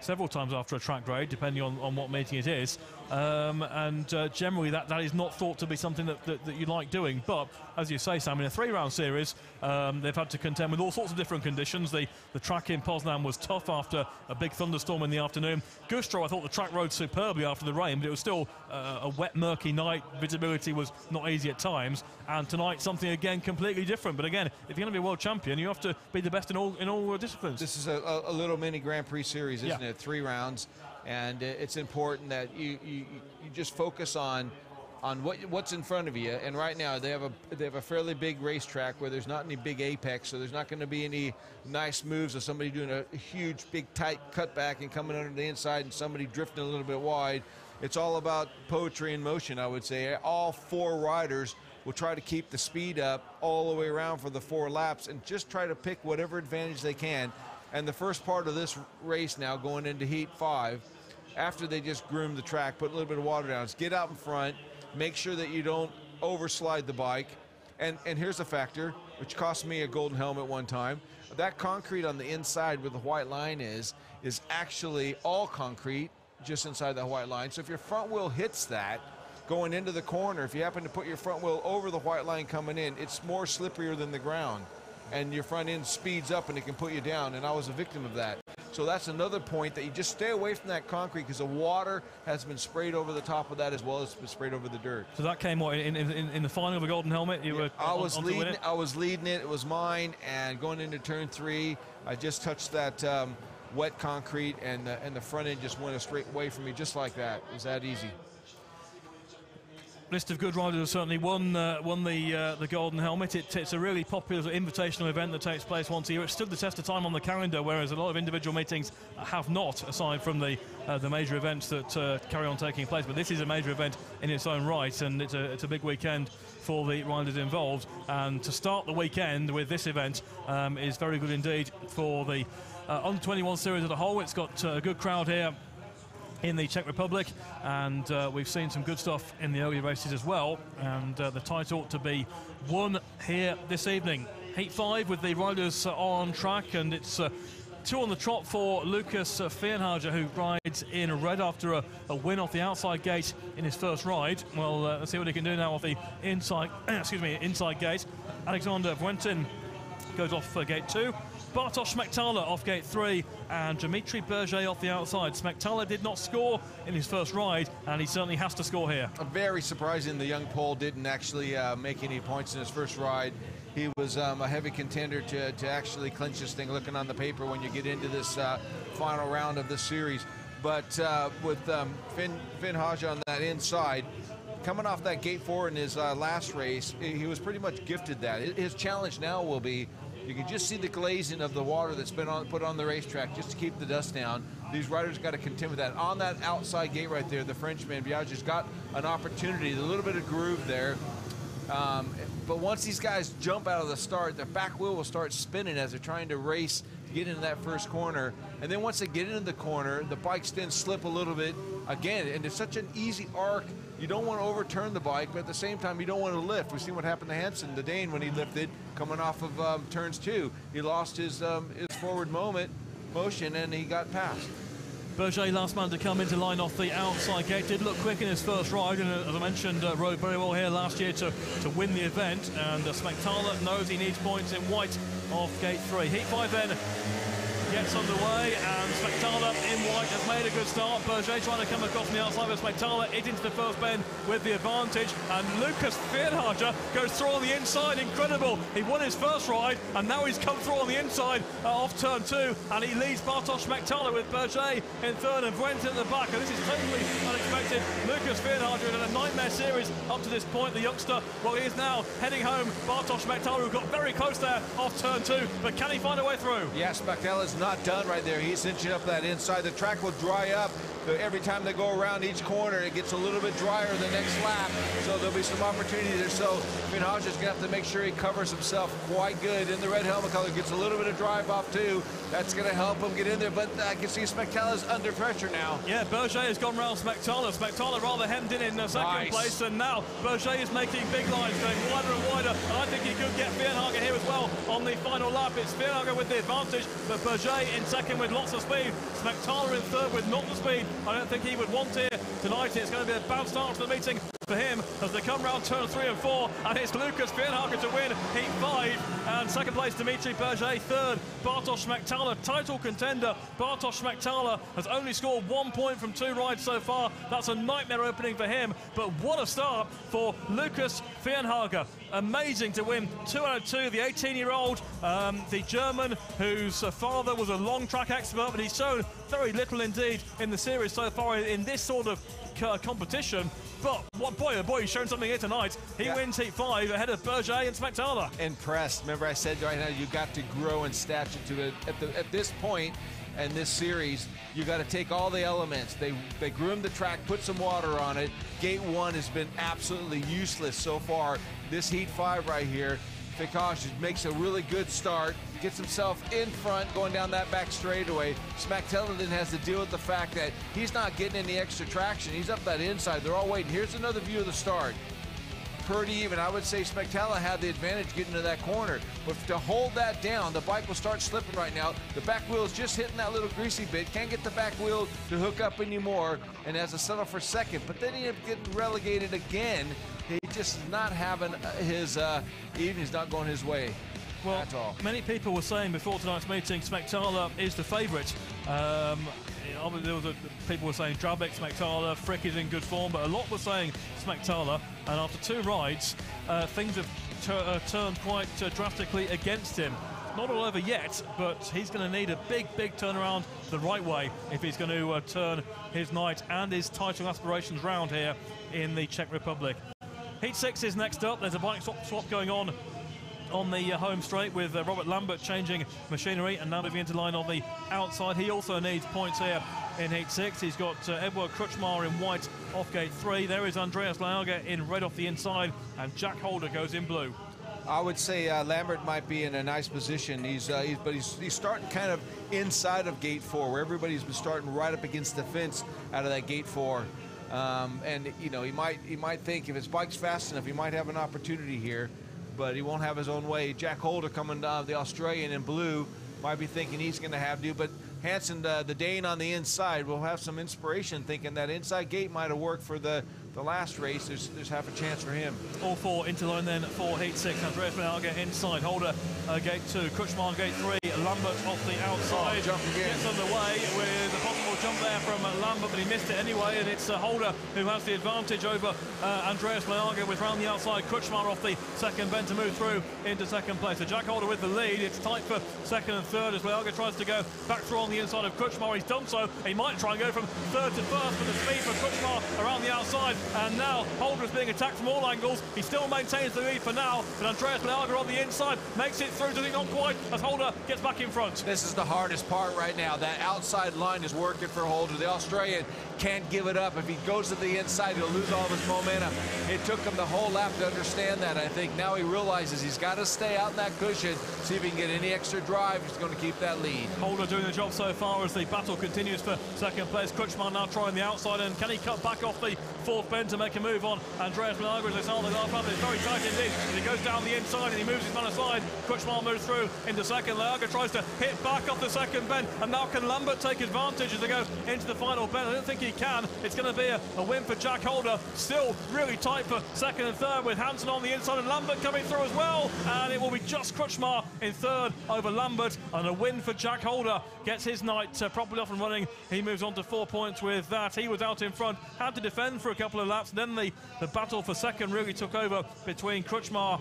several times after a track grade, depending on what meeting it is. Generally that is not thought to be something that you like doing. But as you say, Sam, in a 3-round series, they've had to contend with all sorts of different conditions. The track in Poznan was tough after a big thunderstorm in the afternoon. Güstrow, I thought the track rode superbly after the rain, but it was still a wet, murky night. Visibility was not easy at times. And tonight, something again completely different. But again, if you're going to be a world champion, you have to be the best in all disciplines. This is a little mini Grand Prix series, isn't it? 3 rounds, and it's important that you just focus on what's in front of you. And right now they have a fairly big racetrack where there's not any big apex, so there's not going to be any nice moves of somebody doing a huge, big, tight cutback and coming under the inside and somebody drifting a little bit wide. It's all about poetry in motion, I would say. All 4 riders will try to keep the speed up all the way around for the 4 laps and just try to pick whatever advantage they can. And the first part of this race now, going into heat 5, after they just groom the track, put a little bit of water down, is get out in front, make sure that you don't overslide the bike. And here's a factor, which cost me a golden helmet one time. That concrete on the inside where the white line is actually all concrete just inside that white line. So if your front wheel hits that, going into the corner, if you happen to put your front wheel over the white line coming in, it's more slipperier than the ground, and your front end speeds up and it can put you down, and I was a victim of that. So that's another point, that you just stay away from that concrete, because the water has been sprayed over the top of that as well as been sprayed over the dirt. So that came in the final of the golden helmet? I was leading it. It was mine, and going into turn 3, I just touched that wet concrete, and the front end just went straight away from me, just like that. It was that easy. List of good riders have certainly won the golden helmet. It's a really popular invitational event that takes place once a year. It stood the test of time on the calendar, whereas a lot of individual meetings have not, aside from the major events that carry on taking place. But this is a major event in its own right, and it's a big weekend for the riders involved. And to start the weekend with this event is very good indeed for the Under-21 series as a whole. It's got a good crowd here in the Czech Republic, and we've seen some good stuff in the early races as well, and the title to be won here this evening. Heat 5 with the riders on track, and it's 2 on the trot for Lucas Fernhager, who rides in red after a win off the outside gate in his first ride. Well, let's see what he can do now off the inside inside gate. Alexander Vuentin goes off gate 2. Bartosz Smectala off gate 3, and Dimitri Berger off the outside. Smectala did not score in his first ride, and he certainly has to score here. Very surprising the young Pole didn't actually make any points in his first ride. he was a heavy contender to actually clinch this thing, looking on the paper when you get into this final round of this series. But with Finn Haja on that inside, coming off that gate 4 in his last race, he was pretty much gifted that. His challenge now will be, you can just see the glazing of the water that's been put on the racetrack just to keep the dust down. These riders got to contend with that. On that outside gate right there, the Frenchman, Biaggi's got an opportunity, a little bit of groove there. But once these guys jump out of the start, their back wheel will start spinning as they're trying to race to get into that first corner. And then once they get into the corner, the bikes then slip a little bit again. And it's such an easy arc. You don't want to overturn the bike, but at the same time, you don't want to lift. We've seen what happened to Hansen, the Dane, when he lifted coming off of turns 2. He lost his forward motion, and he got past. Berger, last man to come in to line off the outside gate, did look quick in his first ride, and as I mentioned, rode very well here last year to win the event. And Smectala knows he needs points in white off gate 3. Heat 5 then gets underway, and Smectala in white has made a good start. Berger trying to come across from the outside, but Smectala is into the first bend with the advantage, and Lucas Fernhager goes through on the inside. Incredible. He won his first ride, and now he's come through on the inside off turn 2, and he leads Bartosz Smectala with Berger in third and Brent at the back, and this is totally unexpected. Lucas Fernhager in a nightmare series up to this point, the youngster. Well, he is now heading home. Bartosz Smectala, who got very close there off turn 2, but can he find a way through? Yeah, Smectala's not done right there. He's cinching up that inside. The track will dry up. Every time they go around each corner, it gets a little bit drier the next lap. So there'll be some opportunity there. So Fernhager's going to have to make sure he covers himself quite good in the red helmet color. Gets a little bit of drive off too. That's going to help him get in there. But I can see Smectala's under pressure now. Yeah, Berger has gone round Smectala. Smectala rather hemmed in second place. And now Berger is making big lines, going wider and wider. And I think he could get Fernhager here as well on the final lap. It's Fernhager with the advantage, but Berger in second with lots of speed. Smectala in third with not the speed I don't think he would want here tonight. It's going to be a bad start to the meeting for him as they come round turn 3 and 4, and it's Lucas Fernhager to win heat 5, and second place Dimitri Berger, third Bartosz Smectala, title contender. Bartosz Smectala has only scored 1 point from 2 rides so far. That's a nightmare opening for him, but what a start for Lucas Fernhager. Amazing to win 2 out of 2. The 18-year-old, the German, whose father was a long track expert, but he's shown very little indeed in the series so far in this sort of competition. But what boy, he's shown something here tonight. He wins heat 5 ahead of Berger and Smectala. Impressed. Remember, I said right now you got to grow in stature to it. At this point in this series, you got to take all the elements. They groomed the track, put some water on it. Gate 1 has been absolutely useless so far. This heat 5 right here, Fernhager makes a really good start, gets himself in front going down that back straightaway. Smectala then has to deal with the fact that he's not getting any extra traction. He's up that inside. They're all waiting. Here's another view of the start. Pretty even. I would say Smectala had the advantage getting to that corner, but to hold that down, the bike will start slipping right now. The back wheel is just hitting that little greasy bit. Can't get the back wheel to hook up anymore, and has to settle for second. But then he ends up getting relegated again. He just is not having his evening's not going his way. Well, at all. Many people were saying before tonight's meeting Smectala is the favourite. People were saying Drabek, Smectala, Frick is in good form, but a lot were saying Smectala. And after 2 rides, things have turned quite drastically against him. Not all over yet, but he's going to need a big turnaround the right way if he's going to turn his night and his title aspirations round here in the Czech Republic. Heat 6 is next up. There's a bike swap going on the home straight with Robert Lambert changing machinery and now moving into line on the outside. He also needs points here in heat 6. He's got Edward Kruchmar in white off gate 3. There is Andreas Lauger in red off the inside, and Jack Holder goes in blue. I would say Lambert might be in a nice position. He's starting kind of inside of gate 4, where everybody's been starting right up against the fence out of that gate 4. And you know, he might think if his bike's fast enough, he might have an opportunity here, but he won't have his own way. Jack Holder coming down, the Australian in blue, might be thinking he's going to have to, but Hansen, the Dane on the inside, will have some inspiration, thinking that inside gate might have worked for the last race. There's half a chance for him. All 4 into line then for heat 6. Andreas Lauger inside, Holder gate 2, Kruchmar gate 3, Lambert off the outside. Jump again. Gets underway with a possible jump there from Lambert, but he missed it anyway, and it's Holder who has the advantage over Andreas Leaga with round the outside. Kruchmar off the second bend to move through into second place. So Jack Holder with the lead. It's tight for second and third as Leaga tries to go back through on the inside of Kruchmar. He's done so. He might try and go from third to first, but the speed for Kruchmar around the outside, and now Holder is being attacked from all angles. He still maintains the lead for now, but Andreas Leaga on the inside makes it through, does he not quite, as Holder gets back in front. This is the hardest part right now. That outside line is working for Holder. The Australian can't give it up. If he goes to the inside, he'll lose all of his momentum. It took him the whole lap to understand that. I think now he realizes he's got to stay out in that cushion, see if he can get any extra drive. He's going to keep that lead. Holder doing the job so far as the battle continues for second place. Kruchmar now trying the outside, and can he cut back off the fourth bend to make a move on Andreas Leaga as they start the lap? It's very tight indeed. As he goes down the inside and he moves his man aside, Kruchmar moves through into second. Leaga tries to hit back off the second bend, and now can Lambert take advantage as they go into the final bend? I don't think he can. It's going to be a win for Jack Holder. Still really tight for second and third with Hansen on the inside and Lambert coming through as well, and it will be just Kruchmar in third over Lambert, and a win for Jack Holder. Gets his night properly off and running. He moves on to 4 points with that. He was out in front, had to defend for a couple of laps, then the battle for second really took over between Kruchmar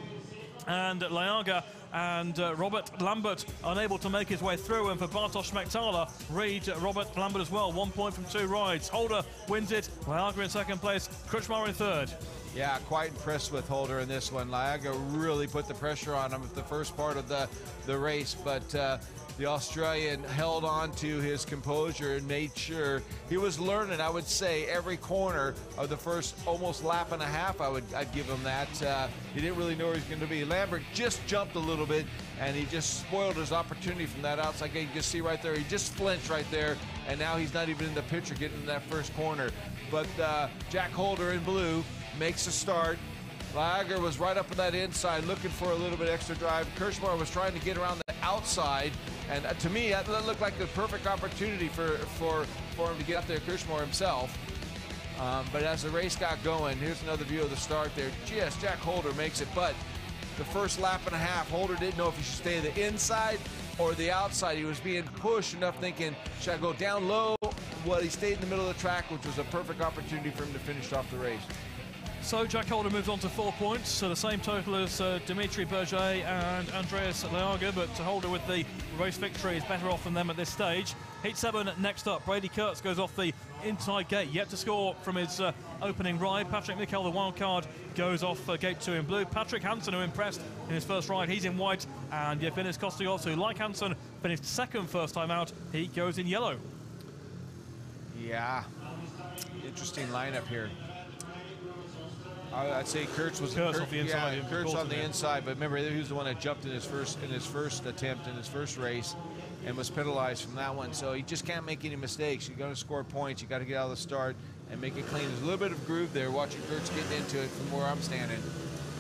and Leaga, and Robert Lambert unable to make his way through, and for Bartosz Schmechtala, Reed Robert Lambert as well, 1 point from 2 rides. Holder wins it, Leaga in second place, Kruchmar in third. Yeah, quite impressed with Holder in this one. Leaga really put the pressure on him at the first part of the race, but the Australian held on to his composure and made sure he was learning, I would say, every corner of the first almost lap and a half. I'd give him that. He didn't really know where he was going to be. Lambert just jumped a little bit, and he just spoiled his opportunity from that outside gate. You can see right there, he just flinched right there, and now he's not even in the picture getting in that first corner. But Jack Holder in blue makes a start. Leaga was right up on that inside looking for a little bit extra drive. Kruchmar was trying to get around the outside, and to me that looked like the perfect opportunity for him to get up there, Kruchmar himself. But as the race got going, here's another view of the start there. Just Jack Holder makes it, but the first lap and a half, Holder didn't know if he should stay the inside or the outside. He was being pushed enough, thinking, should I go down low? Well, he stayed in the middle of the track, which was a perfect opportunity for him to finish off the race. So Jack Holder moves on to 4 points, so the same total as Dimitri Berger and Andreas Leaga, but Holder with the race victory is better off than them at this stage. Heat 7 next up. Brady Kurtz goes off the inside gate, yet to score from his opening ride. Patrick Mikel, the wild card, goes off gate 2 in blue. Patrick Hansen, who impressed in his first ride, he's in white, and Yevgenis Kostigov, who, like Hansen, finished second first time out, he goes in yellow. Yeah, interesting lineup here. I'd say Kurtz was off the inside. Yeah, Kurtz on the inside, but remember he was the one that jumped in his first attempt in his first race, and was penalized from that one. So he just can't make any mistakes. You're going to score points. You got to get out of the start and make it clean. There's a little bit of groove there. Watching Kurtz getting into it from where I'm standing.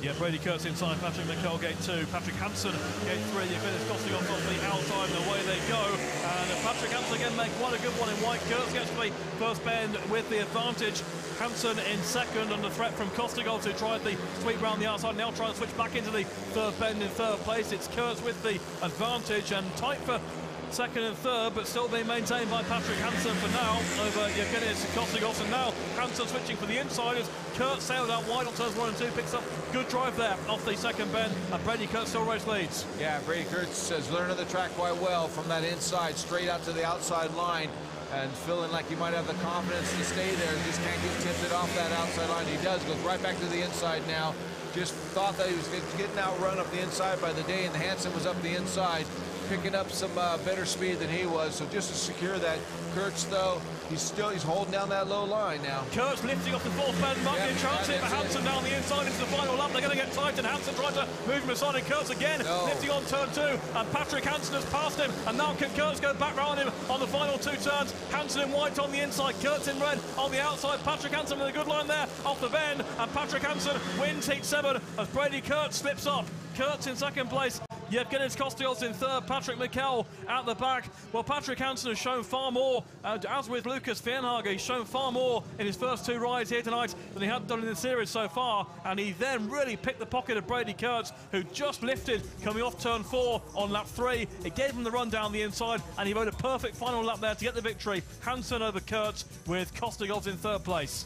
Yeah, Brady Kurtz inside, Patrick Mikel gate 2, Patrick Hansen gate 3, Yevgenis Kostigov off the outside, and away they go. And Patrick Hansen again make quite a good one in white. Kurtz gets to the first bend with the advantage. Hansen in second under threat from Kostigov, who tried the sweep round the outside, now trying to switch back into the third bend in third place. It's Kurtz with the advantage, and tight for second and third, but still being maintained by Patrick Hansen for now over Yevgenis Kostigov. And now Hansen switching for the inside as Kurtz sailed out wide on turns 1 and 2, picks up good drive there off the second bend, and Brady Kurtz still race leads. Yeah, Brady Kurtz has learned the track quite well from that inside, straight out to the outside line, and feeling like he might have the confidence to stay there, just can't get tempted off that outside line. He does, goes right back to the inside now. Just thought that he was getting outrun up the inside by the day, and Hansen was up the inside, picking up some better speed than he was. So just to secure that, Kurtz though, he's holding down that low line now. Kurtz lifting off the fourth bend, might be a chance here for Hansen down the inside into the final lap. They're going to get tight, and Hansen trying to move him aside, and Kurtz again lifting on turn 2, and Patrick Hansen has passed him, and now can Kurtz go back round him on the final 2 turns. Hansen in white on the inside, Kurtz in red on the outside. Patrick Hansen with a good line there off the bend, and Patrick Hansen wins heat 7 as Brady Kurtz slips up. Kurtz in second place, Yevgenis Kostyos in third, Patrick Mikel at the back. Well, Patrick Hansen has shown far more, as with Lucas Fernhager, he's shown far more in his first two rides here tonight than he had done in the series so far, and he then really picked the pocket of Brady Kurtz, who just lifted coming off turn 4 on lap 3. It gave him the run down the inside, and he rode a perfect final lap there to get the victory. Hansen over Kurtz with Kostyos in third place.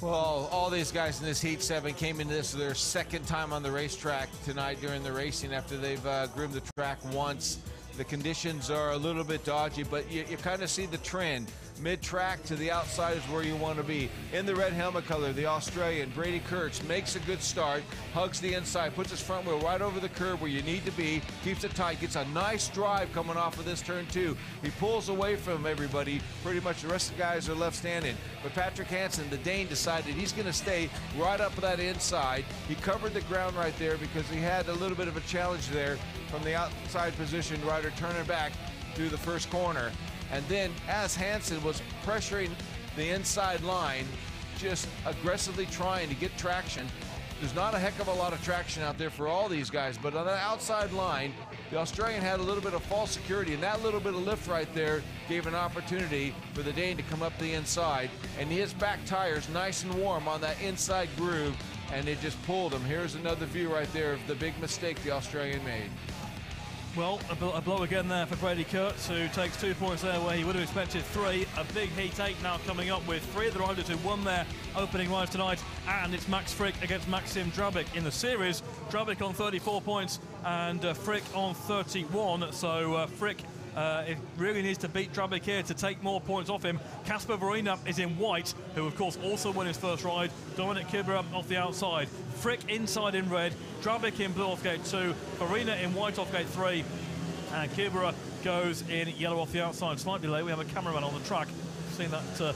Well, all these guys in this Heat 7 came into this for their second time on the racetrack tonight during the racing after they've groomed the track once. The conditions are a little bit dodgy, but you kind of see the trend. Mid-track to the outside is where you want to be. In the red helmet color, the Australian, Brady Kurtz, makes a good start, hugs the inside, puts his front wheel right over the curb where you need to be, keeps it tight, gets a nice drive coming off of this turn 2. He pulls away from everybody. Pretty much the rest of the guys are left standing. But Patrick Hansen, the Dane, decided he's going to stay right up that inside. He covered the ground right there because he had a little bit of a challenge there from the outside position rider turning back through the first corner. And then as Hansen was pressuring the inside line, just aggressively trying to get traction, there's not a heck of a lot of traction out there for all these guys, but on the outside line, the Australian had a little bit of false security, and that little bit of lift right there gave an opportunity for the Dane to come up the inside, and his back tires nice and warm on that inside groove, and it just pulled him. Here's another view right there of the big mistake the Australian made. Well, a blow again there for Brady Kurtz, who takes 2 points there where he would have expected 3. A big Heat 8 now coming up with 3 of the riders who won their opening rides tonight, and it's Max Frick against Maxim Drabik in the series. Drabik on 34 points and Frick on 31, so Frick it really needs to beat Drabik here to take more points off him. Kasper Verina is in white, who of course also won his first ride. Dominic Kibera off the outside. Frick inside in red, Drabik in blue off gate 2, Verina in white off gate 3, and Kibera goes in yellow off the outside. Slight delay, we have a cameraman on the track. Seen that a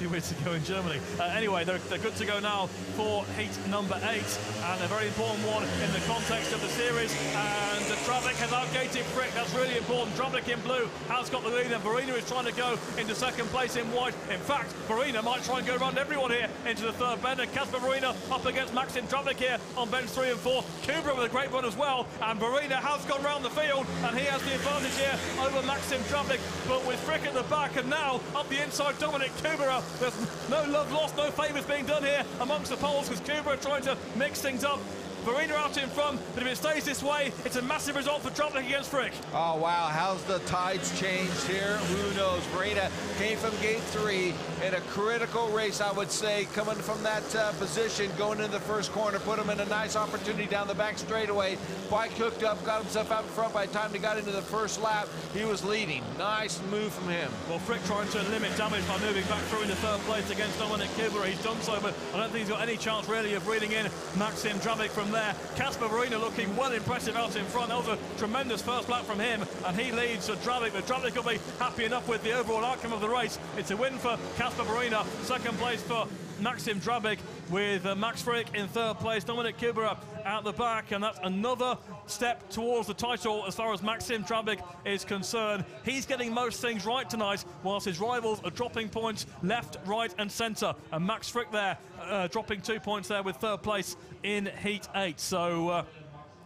few weeks ago in Germany. Anyway, they're good to go now for heat number 8, and a very important one in the context of the series. And Drabik has outgated Frick. That's really important. Drabik in blue has got the lead, and Verina is trying to go into second place in white. In fact, Verina might try and go around everyone here into the third bend, and Kasper Verina up against Maxim Drabik here on bends 3 and 4. Kubra with a great run as well, and Verina has gone round the field, and he has the advantage here over Maxim Drabik, but with Frick at the back, and now up the inside Dominic Kubera. There's no love lost, no favours being done here amongst the poles, because Kubera trying to mix things up. Verina out in front, but if it stays this way, it's a massive result for Drabik against Frick. Oh, wow, how's the tides changed here? Who knows? Verina came from gate 3 in a critical race, I would say, coming from that position, going into the first corner, put him in a nice opportunity down the back straightaway. Bike hooked up, got himself out in front. By the time he got into the first lap, he was leading. Nice move from him. Well, Frick trying to limit damage by moving back through into third place against Dominic Kubera. He's done so, but I don't think he's got any chance really of reeling in Maxim Drabik from there. Kasper Verina looking well impressive out in front. That was a tremendous first lap from him, and he leads to Drabik, but Drabik will be happy enough with the overall outcome of the race. It's a win for Kasper Verina, second place for Maxim Drabik, with Max Frick in third place, Dominic Kubera at the back, and that's another step towards the title as far as Maxim Drabik is concerned. He's getting most things right tonight, whilst his rivals are dropping points left, right and centre, and Max Frick there dropping 2 points there with third place in Heat 8. So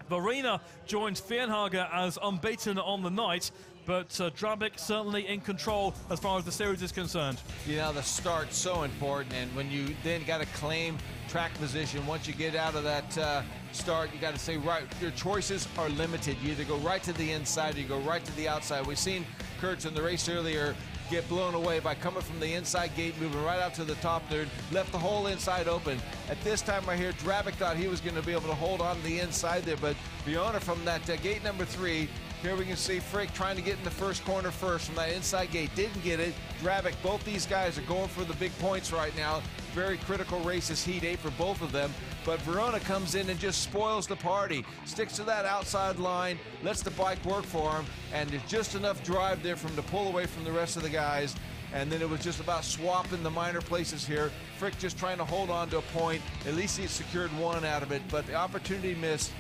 Verina joins Fernhager as unbeaten on the night, but Drabik certainly in control as far as the series is concerned. You know, the start's so important, and when you then got to claim track position, once you get out of that start, you got to say, right, your choices are limited. You either go right to the inside or you go right to the outside. We've seen Kurtz in the race earlier get blown away by coming from the inside gate, moving right out to the top third, left the whole inside open. At this time right here, Drabik thought he was going to be able to hold on to the inside there, but Fiona from that gate number 3, here we can see Frick trying to get in the first corner first from that inside gate. Didn't get it. Drabik, both these guys are going for the big points right now. Very critical race is Heat 8 for both of them. But Verona comes in and just spoils the party. Sticks to that outside line, lets the bike work for him, and there's just enough drive there for him to pull away from the rest of the guys. And then it was just about swapping the minor places here. Frick just trying to hold on to a point. At least he secured one out of it, but the opportunity missed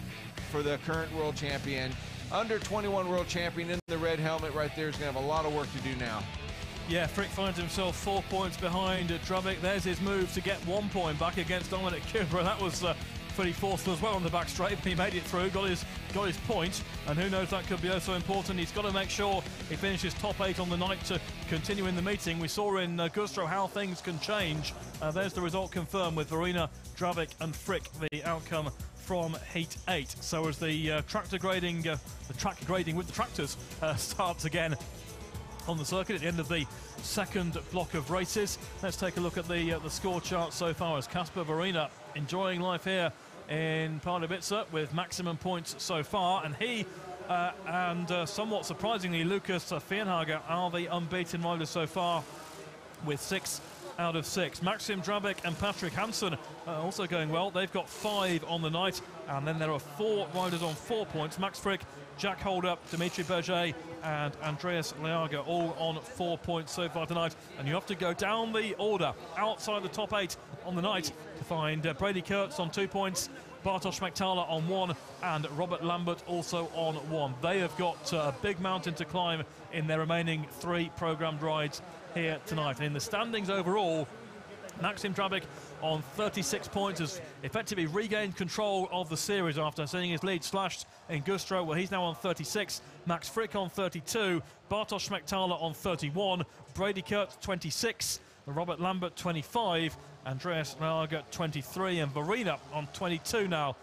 for the current world champion. Under 21 world champion in the red helmet right there is going to have a lot of work to do now. Yeah, Frick finds himself 4 points behind Drabik. There's his move to get 1 point back against Dominic Kubera. That was Pretty forceful as well on the back straight. He made it through, got his point, and who knows, that could be also important. He's got to make sure he finishes top 8 on the night to continue in the meeting. We saw in Güstrow how things can change. There's the result confirmed with Verena, Drabic and Frick, the outcome from Heat 8. So as the track grading with the tractors starts again on the circuit at the end of the second block of races. Let's take a look at the score chart so far as Kasper Verena enjoying life here in Pardubice with maximum points so far, and he and somewhat surprisingly Lucas Fienhager are the unbeaten riders so far with 6 out of 6. Maxim Drabic and Patrick Hansen also going well. They've got 5 on the night, and then there are 4 riders on 4 points. Max Frick, Jack Holder, Dimitri Berger and Andreas Leaga all on 4 points so far tonight. And you have to go down the order outside the top 8 on the night to find Brady Kurtz on 2 points, Bartosz Schmechtala on 1 and Robert Lambert also on 1. They have got a big mountain to climb in their remaining 3 programmed rides here tonight. And in the standings overall, Maxim Drabic on 36 points has effectively regained control of the series after seeing his lead slashed in Güstrow, where he's now on 36. Max Frick on 32, Bartosz Schmechtala on 31, Brady Kurtz 26, Robert Lambert 25, Andreas Leaga 23, and Verena on 22 now,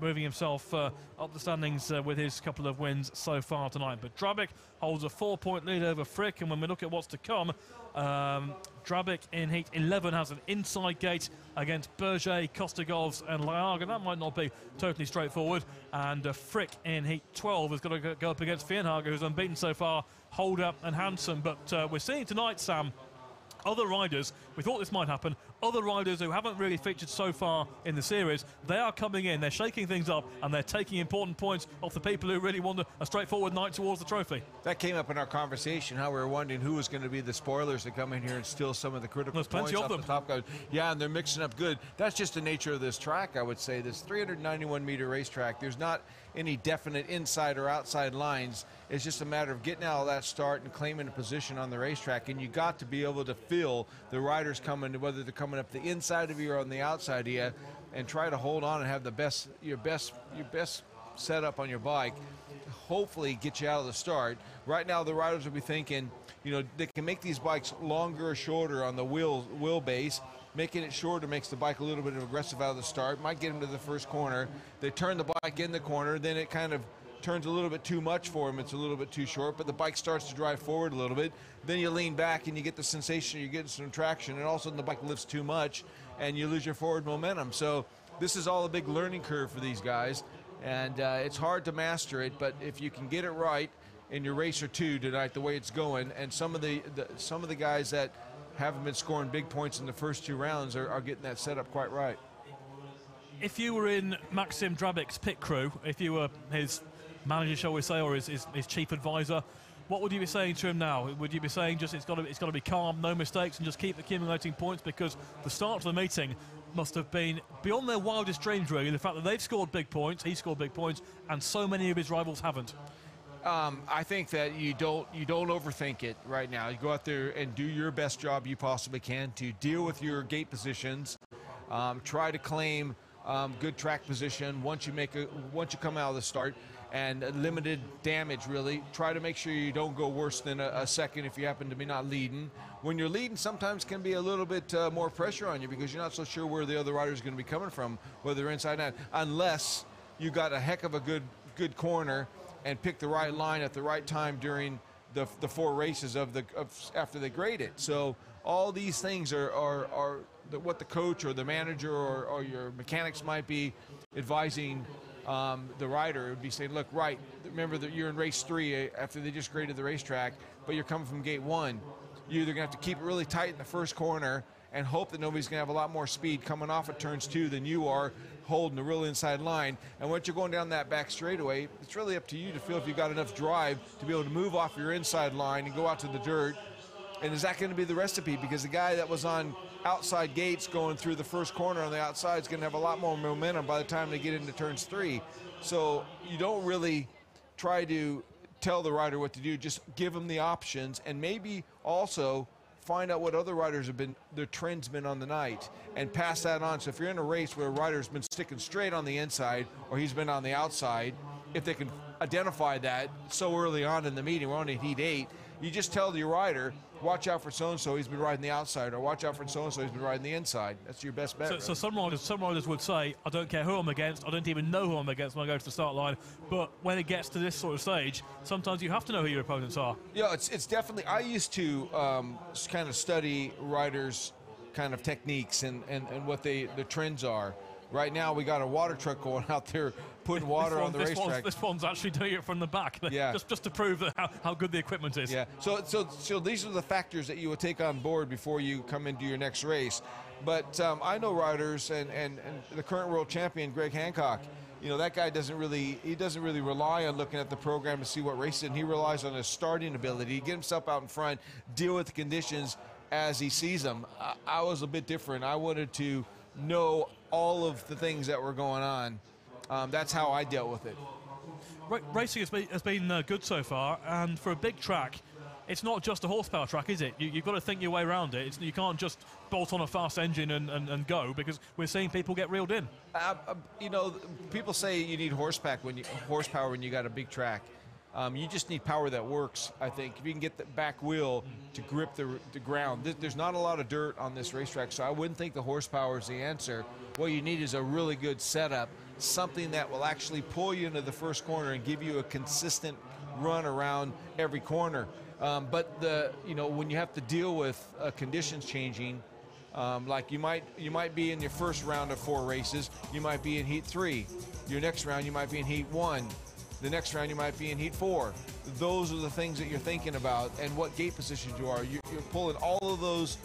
moving himself up the standings with his couple of wins so far tonight. But Drabic holds a 4-point lead over Frick, and when we look at what's to come, Drabic in Heat 11 has an inside gate against Berger, Kostegovs and Leaga. That might not be totally straightforward. And Frick in Heat 12 has got to go up against Fienhager, who's unbeaten so far, Holder and Hansen. But we're seeing tonight, Sam, other riders, we thought this might happen, other riders who haven't really featured so far in the series, they are coming in, they're shaking things up, and they're taking important points off the people who really want a straightforward night towards the trophy. That came up in our conversation, how we were wondering who was going to be the spoilers that come in here and steal some of the critical There's plenty points of off them. the top guys. Yeah, and they're mixing up good. That's just the nature of this track, I would say. This 391-meter racetrack, there's not any definite inside or outside lines. It's just a matter of getting out of that start and claiming a position on the racetrack, and you got to be able to feel the riders coming, whether they're coming up the inside of you or on the outside of you, and try to hold on and have the your best setup on your bike, hopefully get you out of the start. Right now the riders will be thinking, you know, they can make these bikes longer or shorter on the wheelbase. Making it shorter makes the bike a little bit aggressive out of the start, might get them to the first corner. They turn the bike in the corner, then it kind of turns a little bit too much for them. It's a little bit too short, but the bike starts to drive forward a little bit. Then you lean back and you get the sensation you're getting some traction, and all of a sudden the bike lifts too much and you lose your forward momentum. So this is all a big learning curve for these guys, and it's hard to master it, but if you can get it right in your race or two tonight, the way it's going, and some of the guys that haven't been scoring big points in the first 2 rounds are getting that setup quite right. If you were in Maxim Drabic's pit crew, if you were his manager, shall we say, or his chief advisor, what would you be saying to him now? Would you be saying just it's got to be calm, no mistakes, and just keep accumulating points? Because the start of the meeting must have been beyond their wildest dreams, really. The fact that they've scored big points, he scored big points, and so many of his rivals haven't. I think that you don't overthink it right now. You go out there and do your best job you possibly can to deal with your gate positions. Try to claim good track position once you come out of the start, and limited damage, really. Try to make sure you don't go worse than a second if you happen to be not leading. When you're leading, sometimes can be a little bit more pressure on you because you're not so sure where the other rider is going to be coming from, whether they're inside or out, unless you got a heck of a good corner and pick the right line at the right time during the 4 races after they grade it. So all these things are what the coach or the manager or your mechanics might be advising the rider. Would be saying, look, right, remember that you're in race 3 after they just graded the racetrack, but you're coming from gate 1. You're either going to have to keep it really tight in the first corner and hope that nobody's going to have a lot more speed coming off at turns 2 than you are holding the real inside line. And once you're going down that back straightaway, it's really up to you to feel if you've got enough drive to be able to move off your inside line and go out to the dirt. And is that going to be the recipe? Because the guy that was on outside gates going through the first corner on the outside is going to have a lot more momentum by the time they get into turns 3. So you don't really try to tell the rider what to do, just give them the options, and maybe also find out what other riders have been, their trend's been on the night, and pass that on. So if you're in a race where a rider's been sticking straight on the inside or he's been on the outside, if they can identify that so early on in the meeting, we're only in heat 8, you just tell your rider, watch out for so-and-so, he's been riding the outside, or watch out for so-and-so, he's been riding the inside. That's your best bet. So some riders would say, I don't care who I'm against, I don't even know who I'm against when I go to the start line, but when it gets to this sort of stage, sometimes you have to know who your opponents are. Yeah, it's definitely, I used to kind of study riders' kind of techniques and what the trends are. Right now, we got a water truck going out there putting water on the racetrack. This one's actually doing it from the back, yeah. just to prove that how good the equipment is. Yeah. So these are the factors that you would take on board before you come into your next race. But I know riders and the current world champion, Greg Hancock. You know, that guy doesn't really rely on looking at the program to see what races, and he relies on his starting ability, get himself out in front, deal with the conditions as he sees them. I was a bit different. I wanted to know all of the things that were going on. That's how I dealt with it. Racing has been good so far, and for a big track, it's not just a horsepower track, is it? You've got to think your way around it. You can't just bolt on a fast engine and go, because we're seeing people get reeled in. You know, people say you need horsepower when you got a big track. You just need power that works, I think. If you can get the back wheel to grip the ground. There's not a lot of dirt on this racetrack, so I wouldn't think the horsepower is the answer. What you need is a really good setup, something that will actually pull you into the first corner and give you a consistent run around every corner. But when you have to deal with conditions changing, like you might be in your first round of 4 races, you might be in heat 3. Your next round, you might be in heat 1. The next round, you might be in heat 4. Those are the things that you're thinking about, and what gate positions you are. You're pulling all of those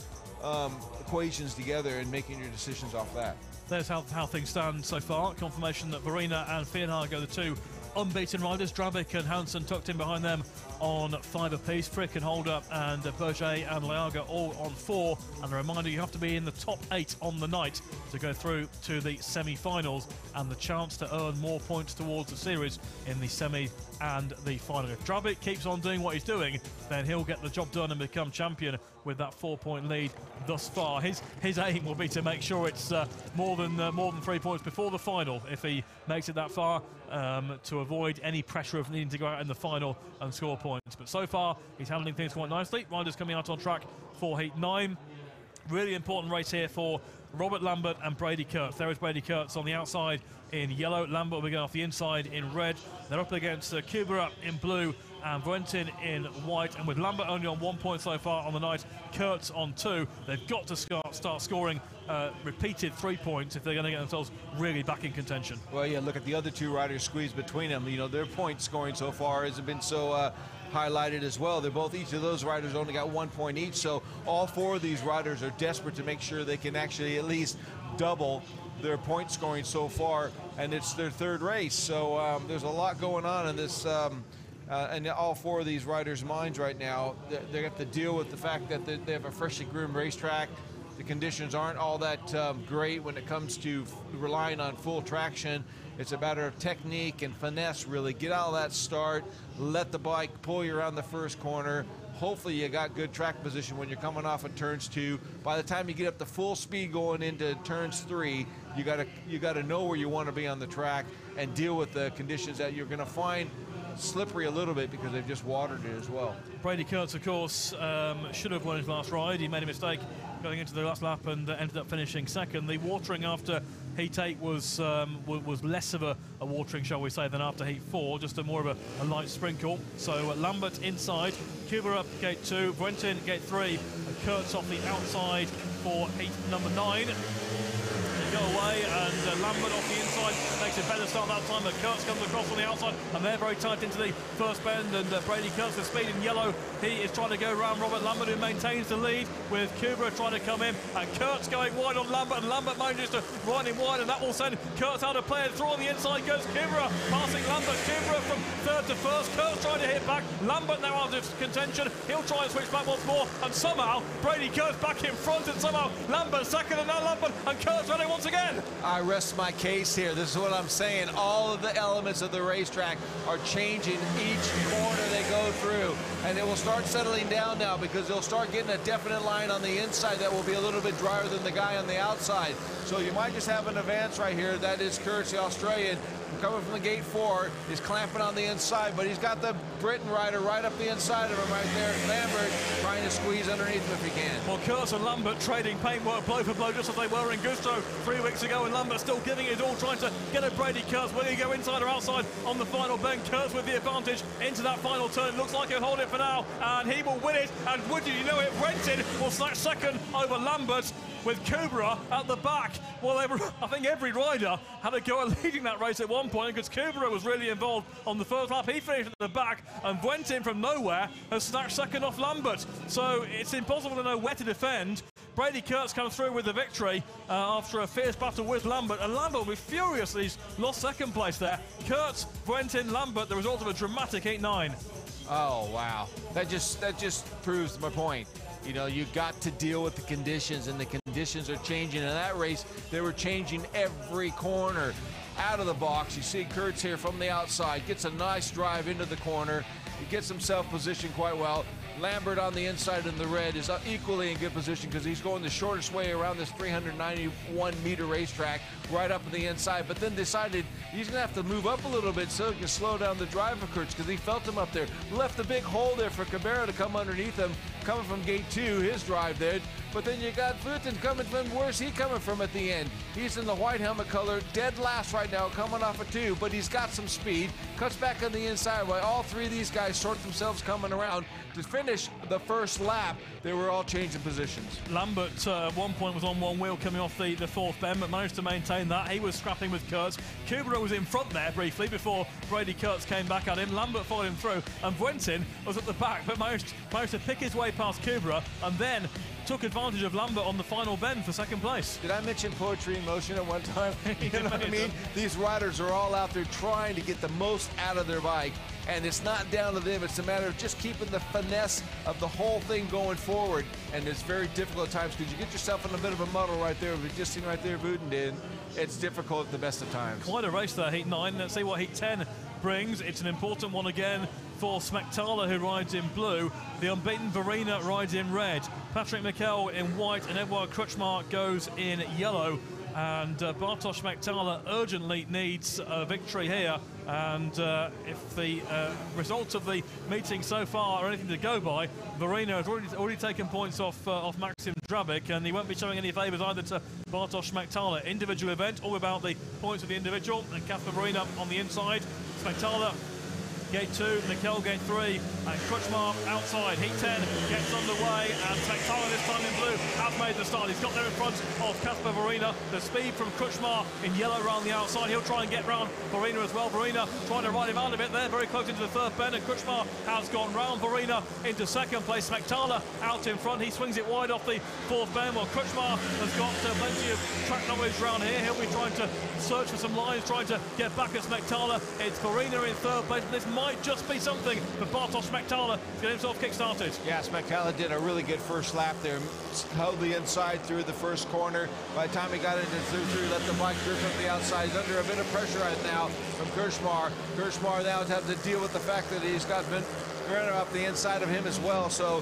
equations together and making your decisions off that. There's how things stand so far. Confirmation that Verena and Fienhagen are the 2 unbeaten riders. Drabik and Hansen tucked in behind them on 5 apiece. Frick and Holder and Berger and Leaga all on 4. And a reminder, you have to be in the top 8 on the night to go through to the semi-finals, and the chance to earn more points towards the series in the semi and the final. If Drabik keeps on doing what he's doing, then he'll get the job done and become champion with that 4-point lead thus far. His aim will be to make sure it's more than 3 points before the final, if he makes it that far, to avoid any pressure of needing to go out in the final and score points. But so far, he's handling things quite nicely. Riders coming out on track for heat 9. Really important race here for Robert Lambert and Brady Kurtz. There is Brady Kurtz on the outside in yellow. Lambert will be going off the inside in red. They're up against Kubera in blue and Brenton in white. And with Lambert only on 1 point so far on the night, Kurtz on 2, they've got to start scoring repeated 3 points if they're going to get themselves really back in contention. Well, yeah, look at the other 2 riders squeezed between them. You know, their point scoring so far hasn't been so highlighted as well. Each of those riders only got 1 point each, so all 4 of these riders are desperate to make sure they can actually at least double their point scoring so far, and it's their 3rd race. So there's a lot going on in this, and all 4 of these riders' minds right now. They have to deal with the fact that they have a freshly groomed racetrack. The conditions aren't all that great when it comes to relying on full traction. It's a matter of technique and finesse, really. Get out of that start, let the bike pull you around the first corner. Hopefully you got good track position when you're coming off of turns 2. By the time you get up to full speed going into turns 3, you gotta know where you want to be on the track and deal with the conditions that you're going to find slippery a little bit because they've just watered it as well. Brady Kurtz, of course, should have won his last ride. He made a mistake going into the last lap and ended up finishing 2nd. The watering after heat 8 was less of a watering, shall we say, than after heat 4, just more of a light sprinkle. So Lambert inside, Kuber up gate 2, Brenton gate 3, and Kurtz off the outside for heat number 9. Go away, and Lambert off the inside makes a better start that time, but Kurtz comes across on the outside, and they're very tight into the first bend, and Brady Kurtz with speed in yellow. He is trying to go around Robert Lambert, who maintains the lead, with Kubera trying to come in, and Kurtz going wide on Lambert, and Lambert manages to run him wide, and that will send Kurtz out of play, and through on the inside goes Kubera, passing Lambert. Kubera from 3rd to 1st, Kurtz trying to hit back, Lambert now out of contention, he'll try and switch back once more, and somehow Brady Kurtz back in front, and somehow Lambert 2nd, and now Lambert and Kurtz running once again. I rest my case here. This is what I'm saying. All of the elements of the racetrack are changing each corner they go through. And it will start settling down now because they'll start getting a definite line on the inside that will be a little bit drier than the guy on the outside. So you might just have an advance right here. That is Kurtz, the Australian, coming from the gate 4. He's clamping on the inside, but he's got the Britain rider right up the inside of him right there. Lambert trying to squeeze underneath him if he can. Well, Kurtz and Lambert trading paintwork blow for blow just as they were in Gusto 3 weeks ago, and Lambert still giving it all, trying to get a Brady Kurtz. Will he go inside or outside on the final bend? Kurtz with the advantage into that final turn. Looks like he'll hold it for now, and he will win it. And would you know it, Renton will snatch second over Lambert with Kubera at the back. Well, I think every rider had a go at leading that race at one point because Kubera was really involved on the first lap. He finished at the back and went in from nowhere and snatched second off Lambert. So it's impossible to know where to defend. Brady Kurtz comes through with the victory after a fierce battle with Lambert, and Lambert will be furious that he's lost second place there. Kurtz, Brenton, Lambert, the result of a dramatic 8-9. Oh, wow. That just proves my point. You know, you got to deal with the conditions, and the conditions are changing. In that race, they were changing every corner. Out of the box, you see Kurtz here from the outside, gets a nice drive into the corner. He gets himself positioned quite well. Lambert on the inside in the red is equally in good position because he's going the shortest way around this 391-meter racetrack, right up on the inside, but then decided he's going to have to move up a little bit so he can slow down the drive of Kurtz because he felt him up there. Left a big hole there for Cabrera to come underneath him, coming from gate 2, his drive there. But then you got Futin coming from, where's he coming from at the end? He's in the white helmet color, dead last right now, coming off a 2, but he's got some speed, cuts back on the inside while all three of these guys sort themselves coming around. To finish the first lap, they were all changing positions. Lambert at one point was on one wheel coming off the fourth bend, but managed to maintain that. He was scrapping with Kurtz. Kubera was in front there briefly before Brady Kurtz came back at him. Lambert followed him through, and Brenton was at the back, but managed to pick his way past Kubera, and then took advantage of Lambert on the final bend for second place. Did I mention poetry in motion at one time? You know what I mean? These riders are all out there trying to get the most out of their bike, and it's not down to them. It's a matter of just keeping the finesse of the whole thing going forward, and it's very difficult at times because you get yourself in a bit of a muddle right there. We've just seen right there Wooten did. It's difficult at the best of times. Quite a race there, Heat 9. Let's see what Heat 10 brings. It's an important one again for Smektala, who rides in blue. The unbeaten Verena rides in red. Patrick Mikel in white, and Edouard Crutchmar goes in yellow. And Bartosz Smektala urgently needs a victory here. And if the results of the meeting so far are anything to go by, Verena has already taken points off Maxim Drabic, and he won't be showing any favours either to Bartosz Smektala. Individual event, all about the points of the individual, and Kasper Verena on the inside. Smektala gate 2, Mikel gate 3, and Crutchmar outside. Heat 10 gets underway, and Smektala this time in blue has made the start. He's got there in front of Kasper Verena. The speed from Crutchmar in yellow around the outside. He'll try and get round Verena as well. Verena trying to ride him out a bit there, very close into the third bend, and Crutchmar has gone round Verena into second place. Smektala out in front. He swings it wide off the fourth bend, while Crutchmar has got plenty of track knowledge around here. He'll be trying to search for some lines, trying to get back at Smektala. It's Verena in third place, but this might just be something for Bartosz Smektala to get himself kick-started. Yeah, Smektala did a really good first lap there. Held the inside through the first corner. By the time he got into through, let the bike grip from the outside. He's under a bit of pressure right now from Crutchmar. Crutchmar now has to deal with the fact that he's got Verena up the inside of him as well, so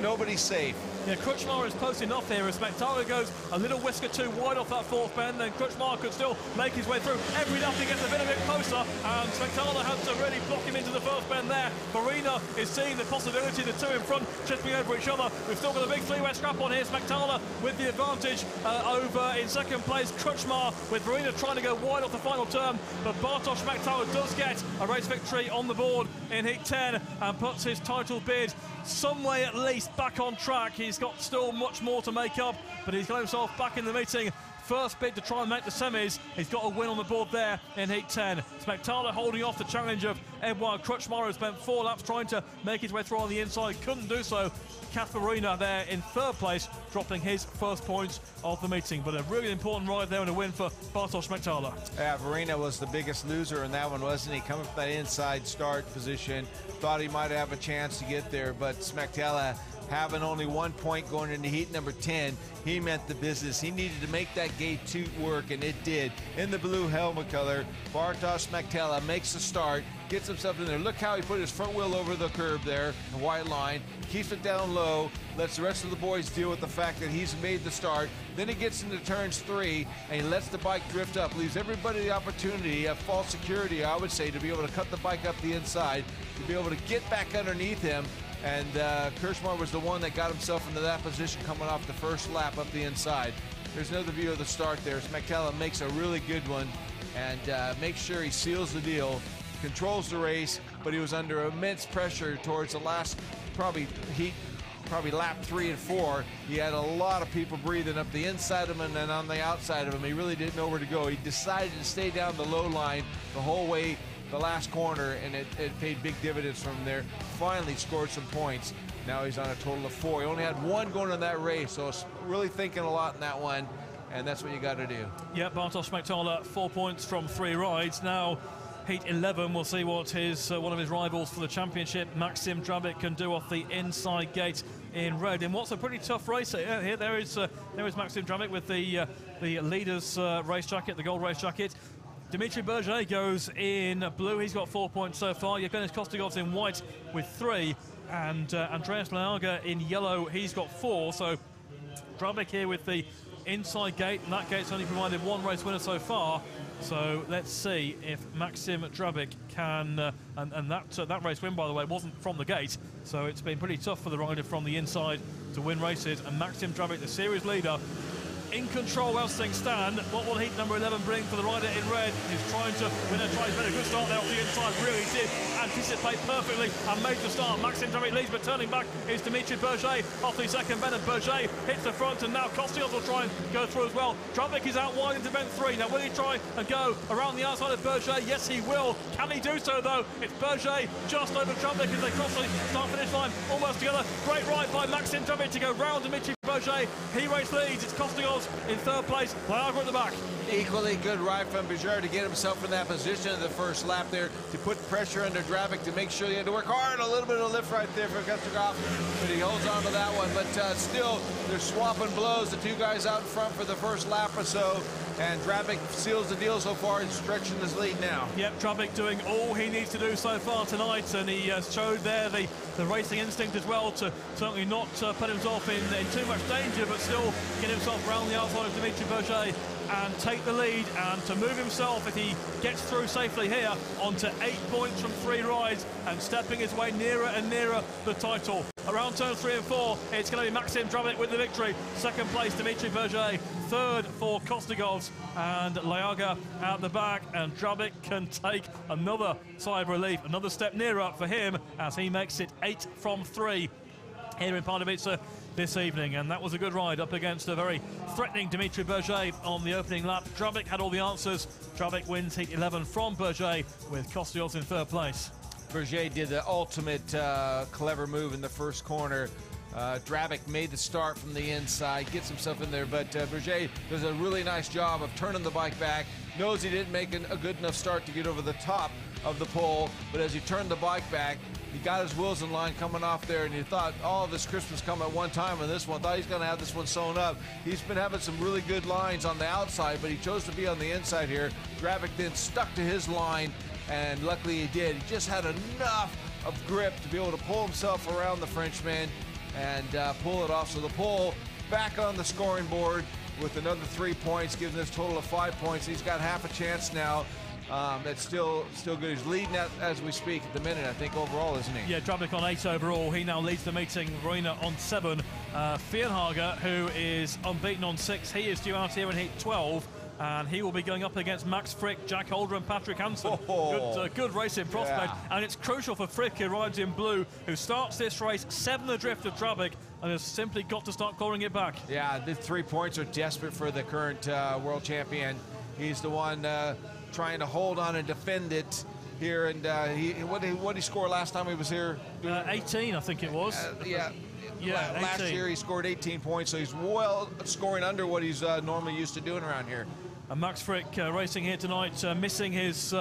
nobody's safe. Yeah, Crutchmar is close enough here as Smektala goes a little whisker too wide off that fourth bend, then Crutchmar could still make his way through. Every lap he gets a bit closer, and Smektala has to really block him into the first bend there. Verena is seeing the possibility, the two in front tripping over each other. We've still got a big three-way scrap on here. Smektala with the advantage over in second place. Crutchmar with Verena trying to go wide off the final turn, but Bartosz Smektala does get a race victory on the board in Heat 10 and puts his title bid some way at least back on track. He's got still much more to make up, but he's got himself back in the meeting. First bid to try and make the semis. He's got a win on the board there in Heat 10. Smektala holding off the challenge of Edouard Crutchmar, who spent 4 laps trying to make his way through on the inside. Couldn't do so. Kasper Verena there in third place, dropping his first points of the meeting. But a really important ride there and a win for Bartosz Smektala. Yeah, Verena was the biggest loser in that one, wasn't he? Coming from that inside start position. Thought he might have a chance to get there, but Smektala having only 1 point going into heat number 10, he meant the business. He needed to make that gate 2 work, and it did. In the blue helmet color, Bartosz Smaktela makes the start, gets himself in there. Look how he put his front wheel over the curb there, the white line, keeps it down low, lets the rest of the boys deal with the fact that he's made the start. Then he gets into turns 3, and he lets the bike drift up, leaves everybody the opportunity of false security, I would say, to be able to cut the bike up the inside, to be able to get back underneath him. And Kirschmar was the one that got himself into that position coming off the first lap up the inside. There's another view of the start there. Smaktela makes a really good one and makes sure he seals the deal, controls the race, but he was under immense pressure towards the last probably lap 3 and 4. He had a lot of people breathing up the inside of him and then on the outside of him. He really didn't know where to go. He decided to stay down the low line the whole way the last corner, and it paid big dividends from there. Finally scored some points. Now he's on a total of 4. He only had 1 going in that race, so really thinking a lot in that one, and that's what you got to do. Yeah, Bartosz Smaktela, 4 points from 3 rides. Now heat 11, we'll see what his one of his rivals for the championship, Maxim Drabik, can do off the inside gate in red. In what's a pretty tough race here, there is Maxim Drabik with the leader's race jacket, the gold race jacket. Dimitri Berger goes in blue. He's got 4 points so far. Yevgenis Kostygov's in white with 3. And Andreas Lajaga in yellow. He's got 4. So Drabik here with the inside gate. And that gate's only provided 1 race winner so far. So let's see if Maxim Drabik can... and that race win, by the way, wasn't from the gate. So it's been pretty tough for the rider from the inside to win races. And Maxim Drabik, the series leader, in control as things stand. What will heat number 11 bring for the rider in red? He's trying to win a try. He's made a good start there off the inside. Really did anticipate perfectly and made the start. Maxim Drabik leads, but turning back is Dimitri Berger off the second bend. Berger hits the front, and now Kostyov will try and go through as well. Drabik is out wide into bend 3. Now will he try and go around the outside of Berger? Yes, he will. Can he do so though? It's Berger just over Drabik as they cross the start-finish line almost together. Great ride by Maxim Drabik to go round Dimitri Berger. He race leads. It's Kostyov in 3rd place. Lajaga at the back. Equally good ride from Berger to get himself in that position in the first lap there, to put pressure under Drabik, to make sure he had to work hard. A little bit of lift right there for Kostyov, but he holds on to that one. But still, they're swapping blows, the 2 guys out in front for the first lap or so, and Drabik seals the deal so far and stretching his lead now. Yep, Drabik doing all he needs to do so far tonight, and he showed there the racing instinct as well to certainly not put himself in too much danger, but still get himself around the outside of Dimitri Berger and take the lead, and to move himself, if he gets through safely here, onto 8 points from 3 rides and stepping his way nearer and nearer the title. Around turns 3 and 4, it's going to be Maxim Drabik with the victory. 2nd place, Dimitri Berger. 3rd for Kostygovs, and Lajaga out the back, and Drabik can take another sigh of relief, another step nearer for him as he makes it 8 from 3 here in Pardubice this evening. And that was a good ride up against a very threatening Dimitri Berger on the opening lap. Drabik had all the answers. Drabik wins heat 11 from Berger with Kostyovs in 3rd place. Berger did the ultimate clever move in the first corner. Drabik made the start from the inside, gets himself in there, but Berger does a really nice job of turning the bike back. Knows he didn't make a good enough start to get over the top of the pole, but as he turned the bike back, he got his wheels in line coming off there, and he thought all of his Christmas come at one time, and this one, thought he's going to have this one sewn up. He's been having some really good lines on the outside, but he chose to be on the inside here. Drabik then stuck to his line, and luckily he did. He just had enough of grip to be able to pull himself around the Frenchman and pull it off. So the pole back on the scoring board with another 3 points, giving this total of 5 points. He's got half a chance now. That's still good. He's leading as we speak at the minute, I think, overall, isn't he? Yeah, Drabik on 8 overall. He now leads the meeting. Roina on 7. Fienhager, who is unbeaten on 6. He is due out here in heat 12. And he will be going up against Max Frick, Jack Holder and Patrick Hansen. Good racing prospect. Yeah. And it's crucial for Frick, who rides in blue, who starts this race 7 adrift of Drabik and has simply got to start clawing it back. Yeah, the 3 points are desperate for the current world champion. He's the one trying to hold on and defend it here. And what did he score last time he was here? 18, I think it was. Yeah, last year he scored 18 points, so he's well scoring under what he's normally used to doing around here. And Max Frick racing here tonight, missing his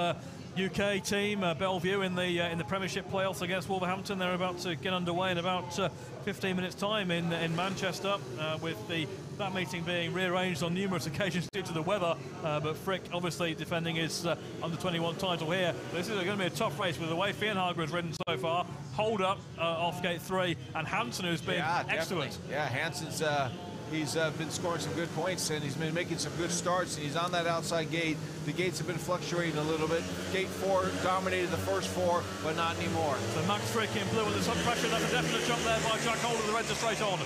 UK team, Bellevue, in the Premiership playoffs against Wolverhampton. They're about to get underway in about 15 minutes' time in Manchester, with that meeting being rearranged on numerous occasions due to the weather. But Frick obviously defending his under-21 title here. This is going to be a tough race with the way Fienhager has ridden so far. Hold up off gate 3, and Hansen, who's been excellent. Yeah, Hansen's he's been scoring some good points, and he's been making some good starts, and he's on that outside gate. The gates have been fluctuating a little bit. Gate 4 dominated the first 4, but not anymore. So Max Frick in blue with some pressure. That's a definite jump there by Jack Holder. The Reds are straight on.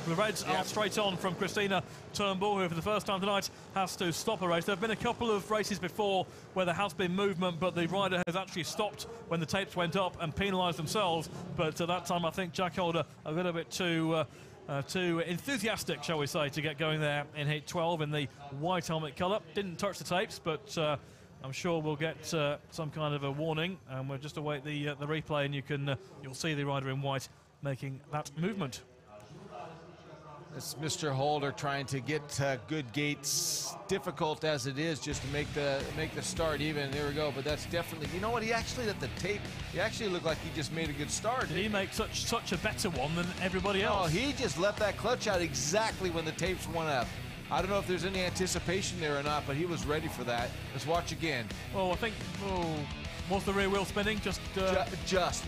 The Reds are straight on from Christina Turnbull, who for the first time tonight has to stop a race. There have been a couple of races before where there has been movement, but the rider has actually stopped when the tapes went up and penalised themselves. But that time I think Jack Holder a little bit too enthusiastic, shall we say, to get going there in heat 12 in the white helmet colour. Didn't touch the tapes, but I'm sure we'll get some kind of a warning, and we'll just await the replay, and you'll see the rider in white making that movement. It's Mr. Holder trying to get good gates, difficult as it is, just to make the start even. There we go. But that's definitely, you know what? He actually at the tape, he actually looked like he just made a good start. Did he make such a better one than everybody else? Oh, he just let that clutch out exactly when the tapes went up. I don't know if there's any anticipation there or not, but he was ready for that. Let's watch again. Well, I think, was the rear wheel spinning? Just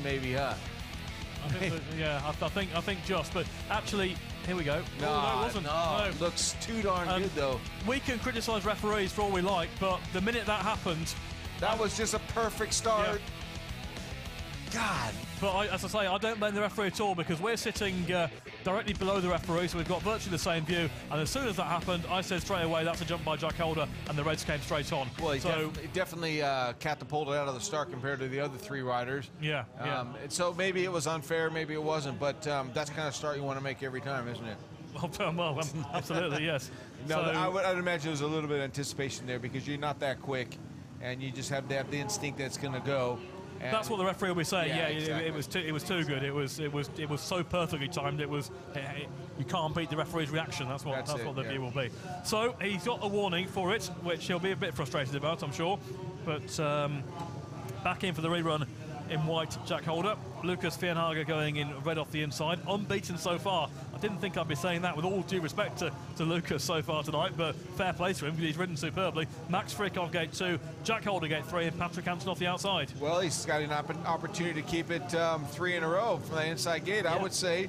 maybe, huh? I think just, but actually, here we go. No, it wasn't. No, looks too darn good though. We can criticise referees for all we like, but the minute that happened, that was just a perfect start. Yeah. God. But as I say, I don't blame the referee at all, because we're sitting directly below the referee, so we've got virtually the same view. And as soon as that happened, I said straight away, that's a jump by Jack Holder, and the Reds came straight on. Well, he definitely catapulted out of the start compared to the other 3 riders. Yeah. And so maybe it was unfair, maybe it wasn't, but that's the kind of start you want to make every time, isn't it? Well, absolutely, yes. No, so, I'd imagine there's a little bit of anticipation there, because you're not that quick, and you just have to have the instinct that it's going to go. And that's what the referee will be saying. Yeah, exactly. it was too good. It was so perfectly timed. You can't beat the referee's reaction. That's what the view will be. So he's got a warning for it, which he'll be a bit frustrated about, I'm sure. But back in for the rerun in white, Jack Holder. Lucas Fienhager going in red off the inside, unbeaten so far. I didn't think I'd be saying that, with all due respect to Lucas so far tonight, but fair play to him because he's ridden superbly. Max Frick on gate 2, Jack Holder gate 3, and Patrick Hansen off the outside. Well, he's got an opportunity to keep it 3 in a row from the inside gate. I would say,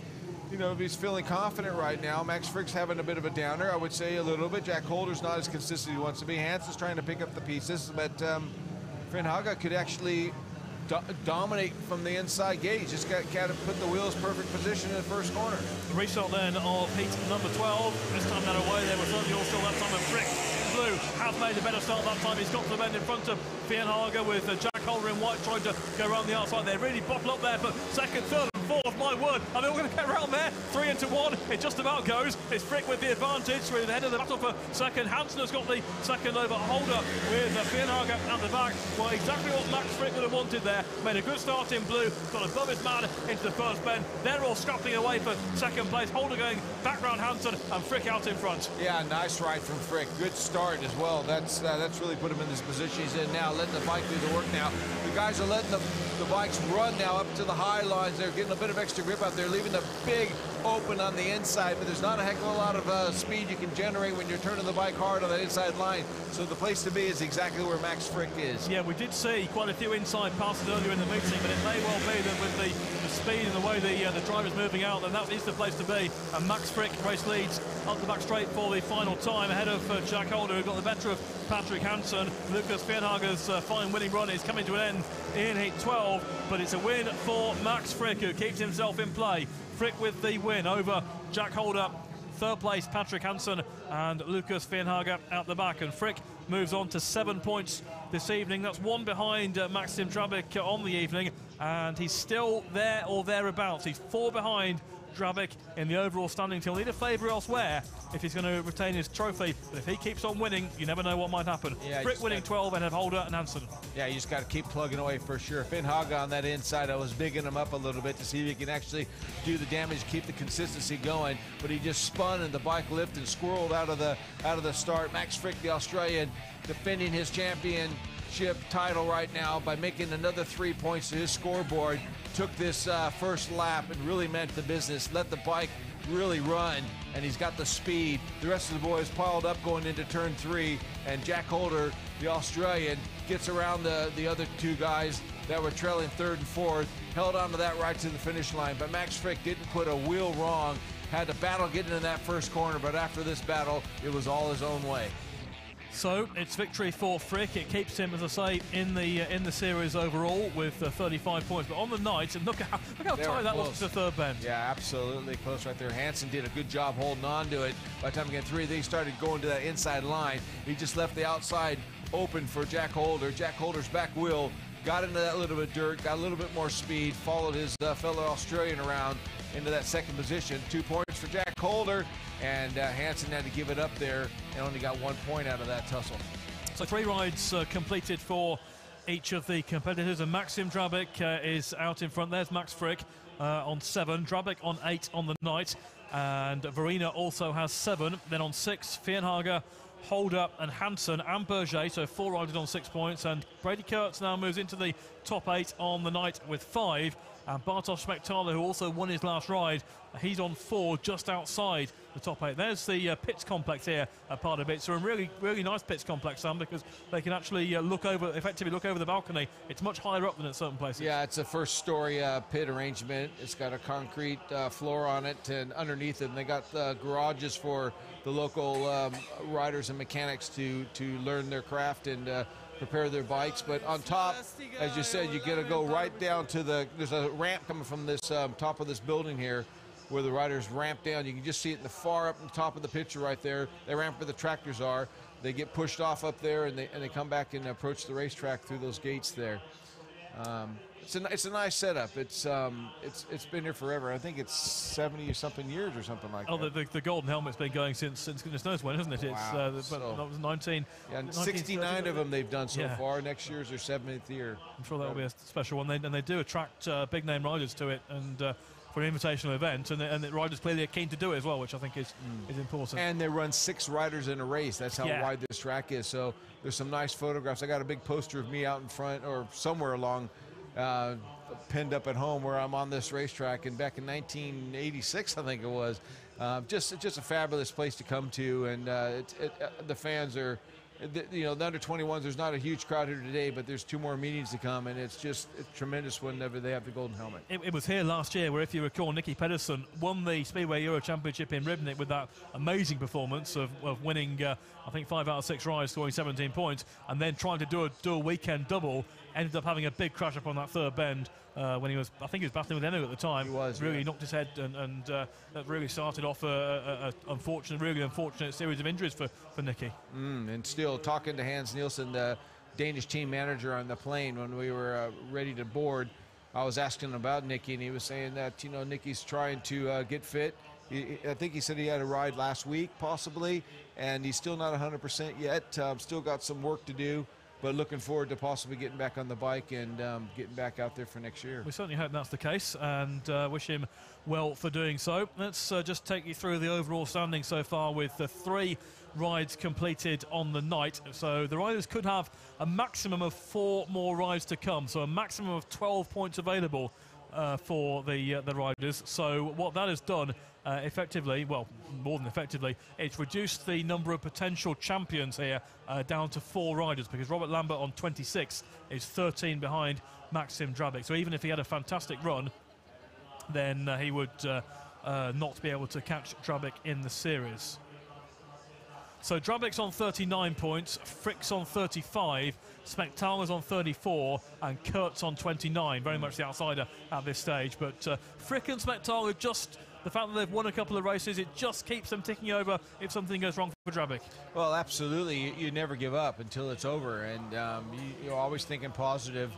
you know, if he's feeling confident right now. Max Frick's having a bit of a downer, I would say, a little bit. Jack Holder's not as consistent as he wants to be. Hansen's trying to pick up the pieces, but Fienhager could actually dominate from the inside gate. He's just got to put the wheels perfect position in the first corner. Restart then of heat number 12. This time that away, there was certainly also that time of Frick. Blue has made a better start that time. He's got to the bend in front of Fienhager with Jack Holder in white trying to go around the outside. They really bottle up there, but second, third and fourth, my word, are they all going to get around there? 3 into 1, it just about goes. It's Frick with the advantage through the head of the battle for second. Hansen has got the second over Holder with Fienhager at the back. Well, exactly what Max Frick would have wanted there. Made a good start in blue, got above his man into the first bend. They're all scrapping away for second place. Holder going back round Hansen, and Frick out in front. Yeah, nice ride from Frick. Good start as well. That's really put him in this position he's in now, letting the bike do the work now. The guys are letting the bikes run now up to the high lines. They're getting a bit of extra grip out there, leaving the big open on the inside, but there's not a heck of a lot of speed you can generate when you're turning the bike hard on that inside line. So the place to be is exactly where Max Frick is. Yeah, we did see quite a few inside passes earlier in the meeting, but it may well be that with the speed and the way the driver's moving out, then that is the place to be. And Max Frick race leads up the back straight for the final time, ahead of Jack Holder, who got the better of Patrick Hansen. Lucas Fienhager's fine winning run is coming to an end in heat 12, but it's a win for Max Frick, who keeps himself in play. Frick with the win over Jack Holder. Third place, Patrick Hansen, and Lucas Fienhager out the back. And Frick moves on to 7 points this evening. That's 1 behind Maxim Drabik on the evening, and he's still there or thereabouts. He's 4 behind Drabik in the overall standings. He'll need a favour elsewhere if he's going to retain his trophy, but if he keeps on winning, you never know what might happen. Yeah, Frick winning 12 and have Holder and Hansen. Yeah, you just got to keep plugging away for sure. Fienhager on that inside, I was bigging him up a little bit to see if he can actually do the damage, keep the consistency going, but he just spun and the bike lifted and squirreled out of the start. Max Frick, the Australian, defending his champion championship title right now by making another 3 points to his scoreboard. Took this first lap and really meant the business. Let the bike really run, and he's got the speed. The rest of the boys piled up going into turn 3, and Jack Holder, the Australian, gets around the other two guys that were trailing 3rd and 4th, held on to that right to the finish line. But Max Frick didn't put a wheel wrong, had to battle getting in that first corner, but after this battle, it was all his own way. So it's victory for Frick. It keeps him, as I say, in the series overall with 35 points. But on the night, and look how tight that was to the third bend. Yeah, absolutely close right there. Hansen did a good job holding on to it. By the time we get 3, they started going to that inside line. He just left the outside open for Jack Holder. Jack Holder's back wheel got into that little bit of dirt, got a little bit more speed, followed his fellow Australian around into that second position. 2 points for Jack Holder, and Hansen had to give it up there and only got 1 point out of that tussle. So 3 rides completed for each of the competitors, and Maxim Drabik is out in front. There's Max Frick on 7, Drabik on 8 on the night, and Verena also has 7. Then on 6, Fienhager, Holder and Hansen and Berger, so 4 riders on 6 points, and Brady Kurtz now moves into the top 8 on the night with 5, and Bartosz Smektala, who also won his last ride, he's on 4, just outside the top 8. There's the pits complex here at Pardubice. So a really nice pits complex, Sam, because they can actually effectively look over the balcony. It's much higher up than at certain places. Yeah, it's a first-story pit arrangement. It's got a concrete floor on it, and underneath it, they got garages for the local riders and mechanics to learn their craft and prepare their bikes. But on top, as you said, you got to go right down to there's a ramp coming from this top of this building here where the riders ramp down. You can just see it in the far up on the top of the picture right there. They ramp where the tractors are. They get pushed off up there, and they come back and approach the racetrack through those gates there. It's a nice setup. It's been here forever. I think it's 70 or something years or something like that. The golden helmet's been going since goodness knows when, hasn't it? Wow. That was 19. Yeah, 69 of them they've done so far. Next year's their 7th year. I'm sure that'll be a special one. And they do attract big name riders to it, and for an invitational event, and the riders clearly are keen to do it as well, which I think is important. And they run 6 riders in a race. That's how wide this track is. So there's some nice photographs. I got a big poster of me out in front or somewhere along, pinned up at home where I'm on this racetrack, and back in 1986 I think it was. Just a fabulous place to come to, and the fans are, the under 21s, there's not a huge crowd here today, but there's 2 more meetings to come, and it's tremendous whenever they have the golden helmet. It was here last year where, if you recall, Nicky Pedersen won the Speedway Euro Championship in Ribnik with that amazing performance of winning, I think, 5 out of 6 rides, scoring 17 points, and then trying to do a weekend double. Ended up having a big crash up on that third bend when I think he was battling with Enu at the time. He was, really knocked his head, and that really started off a really unfortunate series of injuries for Nicky. And still talking to Hans Nielsen, the Danish team manager, on the plane when we were ready to board, I was asking him about Nicky, and he was saying that Nicky's trying to get fit. I think he said he had a ride last week, possibly, and he's still not 100% yet. Still got some work to do, but looking forward to possibly getting back on the bike and getting back out there for next year. We certainly hope that's the case, and wish him well for doing so. Let's just take you through the overall standing so far with the 3 rides completed on the night. So the riders could have a maximum of 4 more rides to come, so a maximum of 12 points available for the riders. So what that has done effectively, well, more than effectively, it's reduced the number of potential champions here down to 4 riders, because Robert Lambert on 26 is 13 behind Maxim Drabik. So even if he had a fantastic run, then he would not be able to catch Drabik in the series. So Drabik's on 39 points, Frick's on 35, Smektala's on 34, and Kurtz on 29. Very much the outsider at this stage. But Frick and Smektala, just the fact that they've won a couple of races, it just keeps them ticking over if something goes wrong for Drabik. Well, absolutely. You never give up until it's over, and you're always thinking positive.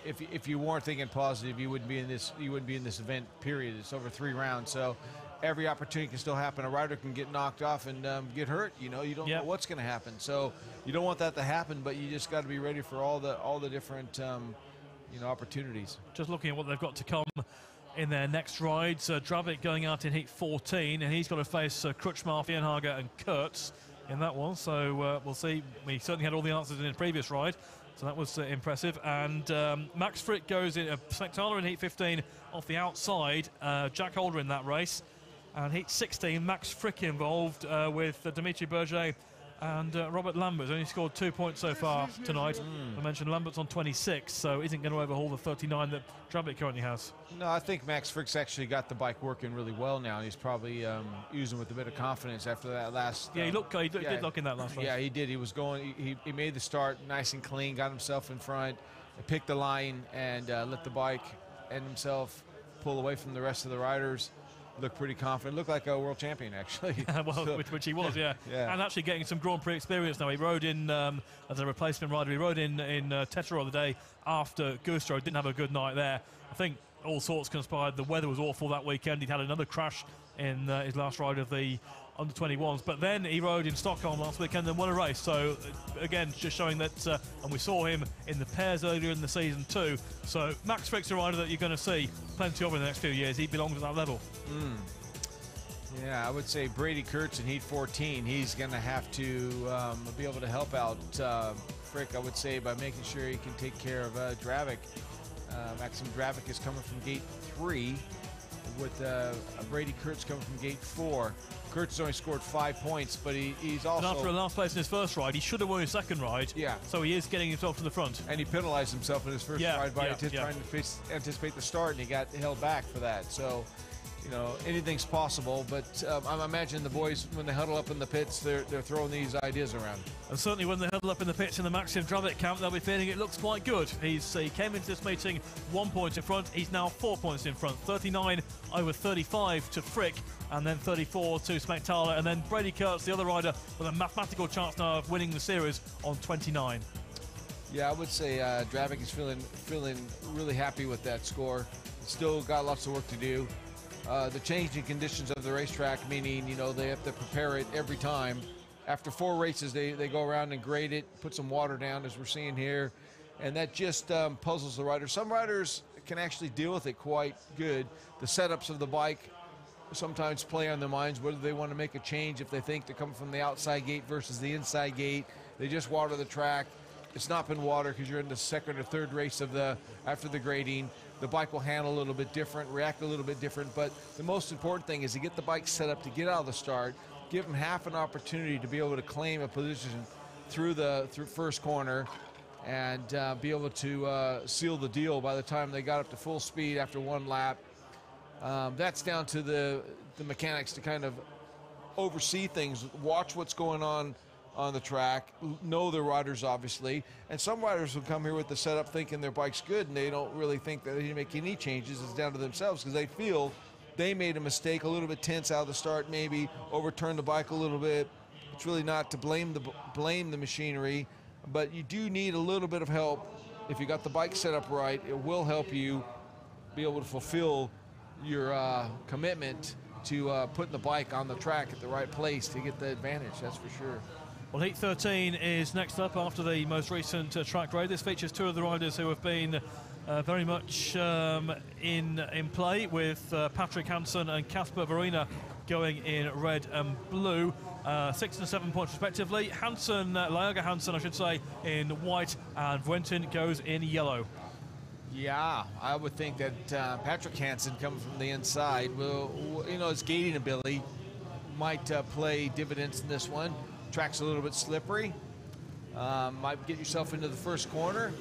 If you weren't thinking positive, you wouldn't be in this event. Period. It's over 3 rounds, so every opportunity can still happen. A rider can get knocked off and get hurt. You don't know what's going to happen. So you don't want that to happen, but you just got to be ready for all the different opportunities. Just looking at what they've got to come in their next rides, Drabik going out in heat 14, and he's got to face Krutschmar, Fienhager and Kurtz in that one. So we'll see. We certainly had all the answers in the previous ride. So that was impressive. And Max Frick goes in, Smektala in heat 15 off the outside, Jack Holder in that race. And heat 16, Max Frick involved with Dimitri Berger and Robert Lambert's only scored 2 points so far tonight. I mentioned Lambert's on 26, so isn't going to overhaul the 39 that Drabic currently has. No, I think Max Frick's actually got the bike working really well now. He's probably using with a bit of confidence after that last. Yeah, he did look in that last race. Yeah, he did. He was going. He made the start nice and clean, got himself in front, picked the line, and let the bike and himself pull away from the rest of the riders. Looked pretty confident. Looked like a world champion, actually. Well, so, which he was, yeah. Yeah. And actually getting some Grand Prix experience now. He rode in as a replacement rider. He rode in Teterow the day after Gustro. Didn't have a good night there. I think all sorts conspired. The weather was awful that weekend. He'd had another crash in his last ride of the under-21s. But then he rode in Stockholm last weekend and won a race. So, again, just showing that, and we saw him in the pairs earlier in the season too. So, Max Frick's a rider that you're going to see plenty of in the next few years. He belongs at that level. Yeah, I would say Brady Kurtz in heat 14. He's going to have to be able to help out Frick, I would say, by making sure he can take care of Drabic. Maxim Drabic is coming from gate 3 with Brady Kurtz coming from gate 4. Kurtz only scored 5 points, but he's also... And after a last place in his first ride, he should have won his second ride. Yeah. So he is getting himself to the front. And he penalized himself in his first ride by trying to anticipate the start, and he got held back for that. So, you know, anything's possible. But I imagine the boys, when they huddle up in the pits, they're throwing these ideas around. And certainly when they huddle up in the pits in the Maxim Drabic camp, they'll be feeling it looks quite good. He came into this meeting 1 point in front. He's now 4 points in front. 39 over 35 to Frick, and then 34 to Smektala, and then Brady Kurtz, the other rider, with a mathematical chance now of winning the series on 29. Yeah, I would say Drabic is feeling really happy with that score. Still got lots of work to do. The changing conditions of the racetrack, meaning, you know, they have to prepare it every time. After 4 races, they go around and grade it, put some water down, as we're seeing here, and that just puzzles the riders. Some riders can actually deal with it quite good. The setups of the bike sometimes play on their minds, whether they want to make a change if they think they're coming from the outside gate versus the inside gate. They just water the track. It's not been water because you're in the second or third race of after the grading. The bike will handle a little bit different, react a little bit different, but the most important thing is to get the bike set up to get out of the start, give them half an opportunity to be able to claim a position through first corner, and be able to seal the deal by the time they got up to full speed after 1 lap. That's down to the mechanics to kind of oversee things, watch what's going on the track, know their riders, obviously. And some riders will come here with the setup thinking their bike's good, and they don't really think that they need to make any changes. It's down to themselves because they feel they made a mistake, a little bit tense out of the start, maybe overturned the bike a little bit. It's really not to blame the machinery, but you do need a little bit of help. If you got the bike set up right, it will help you be able to fulfill your commitment to putting the bike on the track at the right place to get the advantage, that's for sure. Well, Heat 13 is next up after the most recent track grade. This features 2 of the riders who have been very much in play, with Patrick Hansen and Kasper Verena going in red and blue. 6 and 7 points respectively. Laoga Hansen, I should say, in white, and Vuentin goes in yellow. Yeah, I would think that Patrick Hansen coming from the inside will, you know, his gating ability might play dividends in this one. Track's a little bit slippery. Might get yourself into the first corner.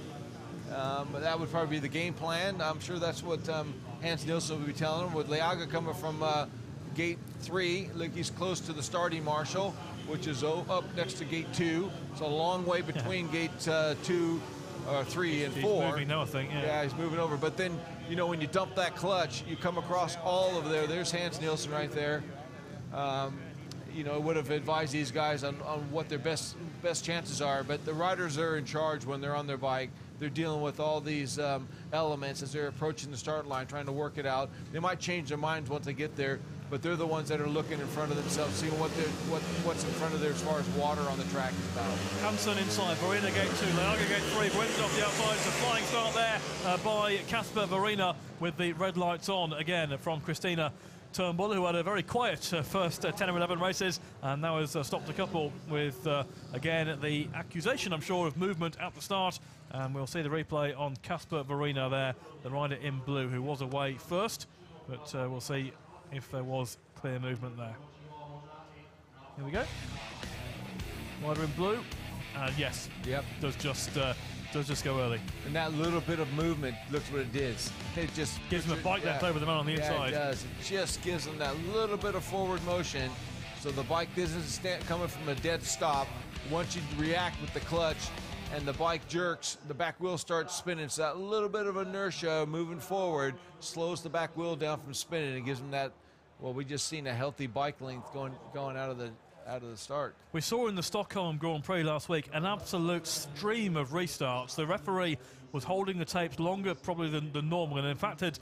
But that would probably be the game plan. I'm sure that's what Hans Nielsen will be telling him. With Laoga coming from gate 3, look, he's close to the starting marshal, which is up next to gate 2. It's a long way between gate 2, 3, and 4. He's moving now, I think. Yeah, he's moving over. But then, you know, when you dump that clutch, you come across all of there. There's Hans Nielsen right there. You know, would have advised these guys on what their best chances are. But the riders are in charge when they're on their bike. They're dealing with all these elements as they're approaching the start line, trying to work it out. They might change their minds once they get there, but they're the ones that are looking in front of themselves, seeing what's in front of there as far as water on the track is about. Hansen inside, Verena gate 2, Laoga gate 3, Vuentin off the outside. It's a flying start there by Kasper Verena with the red lights on again from Christina Turnbull, who had a very quiet first 10 or 11 races, and now has stopped a couple with, again, the accusation, I'm sure, of movement at the start. And we'll see the replay on Casper Verina there, the rider in blue, who was away first. But we'll see if there was clear movement there. Here we go. Rider in blue, and yes, Yep. does just go early. And that little bit of movement, look what it did. It just Gives him a bike left over the man on the inside. It does. It just gives him that little bit of forward motion, so the bike doesn't stand coming from a dead stop. Once you react with the clutch and the bike jerks, the back wheel starts spinning. So that little bit of inertia moving forward slows the back wheel down from spinning and gives him that. Well, we just seen a healthy bike length going out of the start. We saw in the Stockholm Grand Prix last week an absolute stream of restarts. The referee was holding the tapes longer probably than normal, and in fact had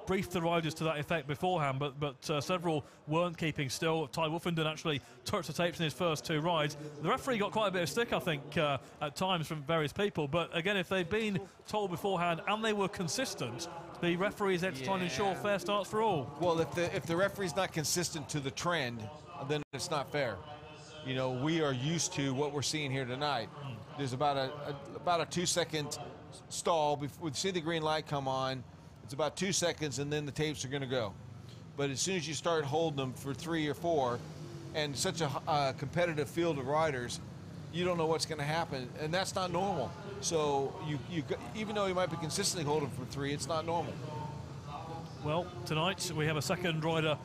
briefed the riders to that effect beforehand, but several weren't keeping still. Ty Wolfenden actually touched the tapes in his first 2 rides. The referee got quite a bit of stick, I think, at times from various people, but again, if they'd been told beforehand and they were consistent, the referees had to try and ensure fair starts for all. Well, if the referee's not consistent to the trend, then it's not fair. You know, we are used to what we're seeing here tonight. There's about a 2-second stall before we see the green light come on. It's about 2 seconds, and then the tapes are going to go. But as soon as you start holding them for 3 or 4, and such a competitive field of riders, you don't know what's going to happen, and that's not normal. So even though you might be consistently holding for 3, it's not normal. Well, tonight we have a second rider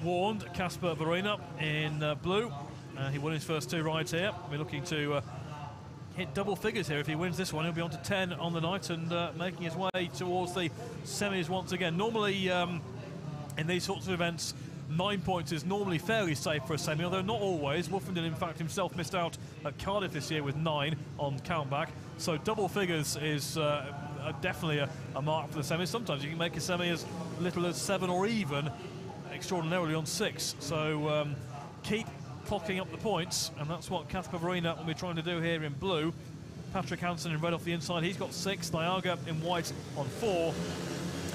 warned, Casper Verina in blue. He won his first 2 rides here. We're looking to hit double figures here. If he wins this one, he'll be on to 10 on the night and making his way towards the semis once again. Normally, in these sorts of events, 9 points is normally fairly safe for a semi, although not always. Wolfenden, in fact, himself missed out at Cardiff this year with 9 on countback. So double figures is definitely a mark for the semis. Sometimes you can make a semi as little as 7 or even extraordinarily on 6. So keep clocking up the points, and that's what Casper Verina will be trying to do here in blue. Patrick Hansen in red off the inside, he's got 6. Niaga in white on 4,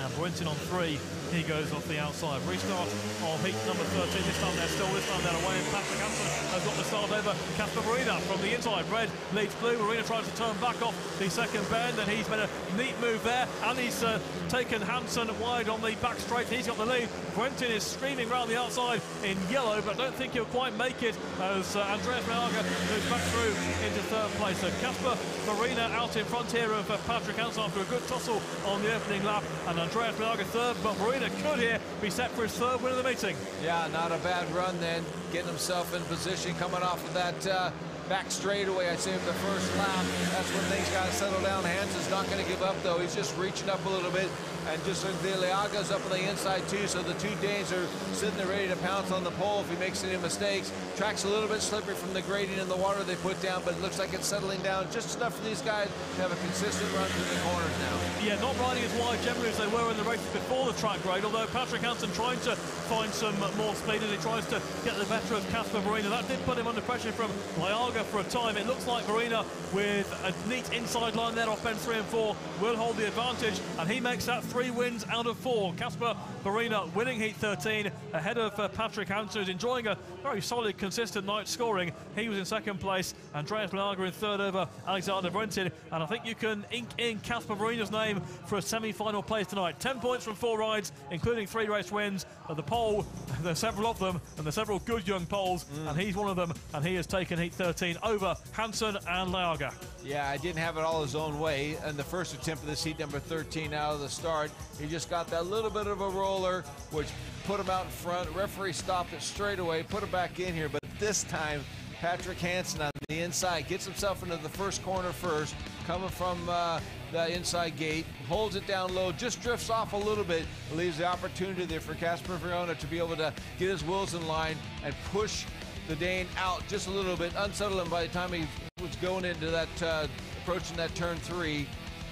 and Brenton on 3. He goes off the outside. Restart of heat number 13. This time they're still, this time they're away, and Patrick Hansen has got the start over Casper Verina from the inside. Red leads blue. Verina tries to turn back off the second bend, and he's made a neat move there, and he's taken Hansen wide on the back straight. He's got the lead. Brenton is streaming around the outside in yellow, but I don't think he'll quite make it as Andreas Niaga moves back through into 3rd place. So Casper Verina out in front here of Patrick Hansen after a good tussle on the opening lap, and Andreas Niaga 3rd, but Verina could here be set for his 3rd win of the meeting. Yeah, not a bad run then, getting himself in position, coming off of that back straightaway, I say, the first lap. That's when things got to settle down. Hansen's not going to give up, though. He's just reaching up a little bit, and just the Niaga's up on the inside, too, so the 2 Danes are sitting there ready to pounce on the pole if he makes any mistakes. Track's a little bit slippery from the grading in the water they put down, but it looks like it's settling down just enough for these guys to have a consistent run through the corners now. Yeah, not riding as wide generally as they were in the races before the track grade, although Patrick Hansen trying to find some more speed as he tries to get the better of Casper Verina. That did put him under pressure from Niaga for a time. It looks like Verina, with a neat inside line there off bend 3 and 4, will hold the advantage, and he makes that 3 wins out of 4. Casper Verina winning heat 13 ahead of Patrick Hansen, who's enjoying a very solid, consistent night scoring. He was in 2nd place, Andreas Niaga in 3rd over Alexander Brenton, and I think you can ink in Casper Verina's name for a semi-final place tonight. 10 points from 4 rides, including 3 race wins. At the pole, there's several of them, and there's several good young poles, and he's one of them, and he has taken heat 13 over Hansen and Niaga. Yeah, I didn't have it all his own way. And the first attempt of this heat number 13 out of the start, he just got that little bit of a roller, which put him out in front. Referee stopped it straight away, put him back in here. But this time, Patrick Hansen on the inside gets himself into the first corner first, coming from the inside gate, holds it down low, just drifts off a little bit, leaves the opportunity there for Casper Verina to be able to get his wheels in line and push the Dane out just a little bit, unsettle him by the time he was going into that, approaching that turn 3,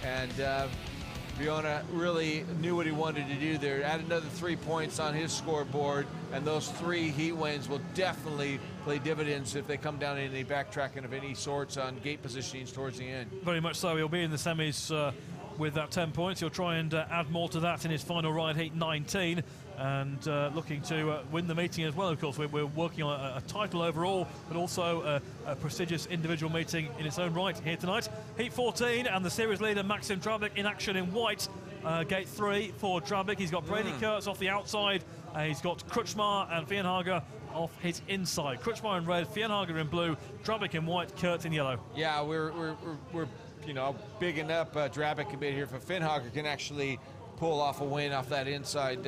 and Verina really knew what he wanted to do there. Add another 3 points on his scoreboard, and those 3 heat wins will definitely play dividends if they come down in any backtracking of any sorts on gate positionings towards the end. Very much so. He'll be in the semis with that 10 points. He'll try and add more to that in his final ride, heat 19. and looking to win the meeting as well. Of course, we're working on a title overall, but also a prestigious individual meeting in its own right here tonight. Heat 14, and the series leader Maxim Drabik in action in white. Gate 3 for Drabik. He's got Brady Kurtz off the outside. He's got Krutschmar and Fienhager off his inside. Krutschmar in red, Fienhager in blue, Drabik in white, Kurtz in yellow. Yeah, we're you know, bigging up Drabik a bit here. If Fienhager can actually pull off a win off that inside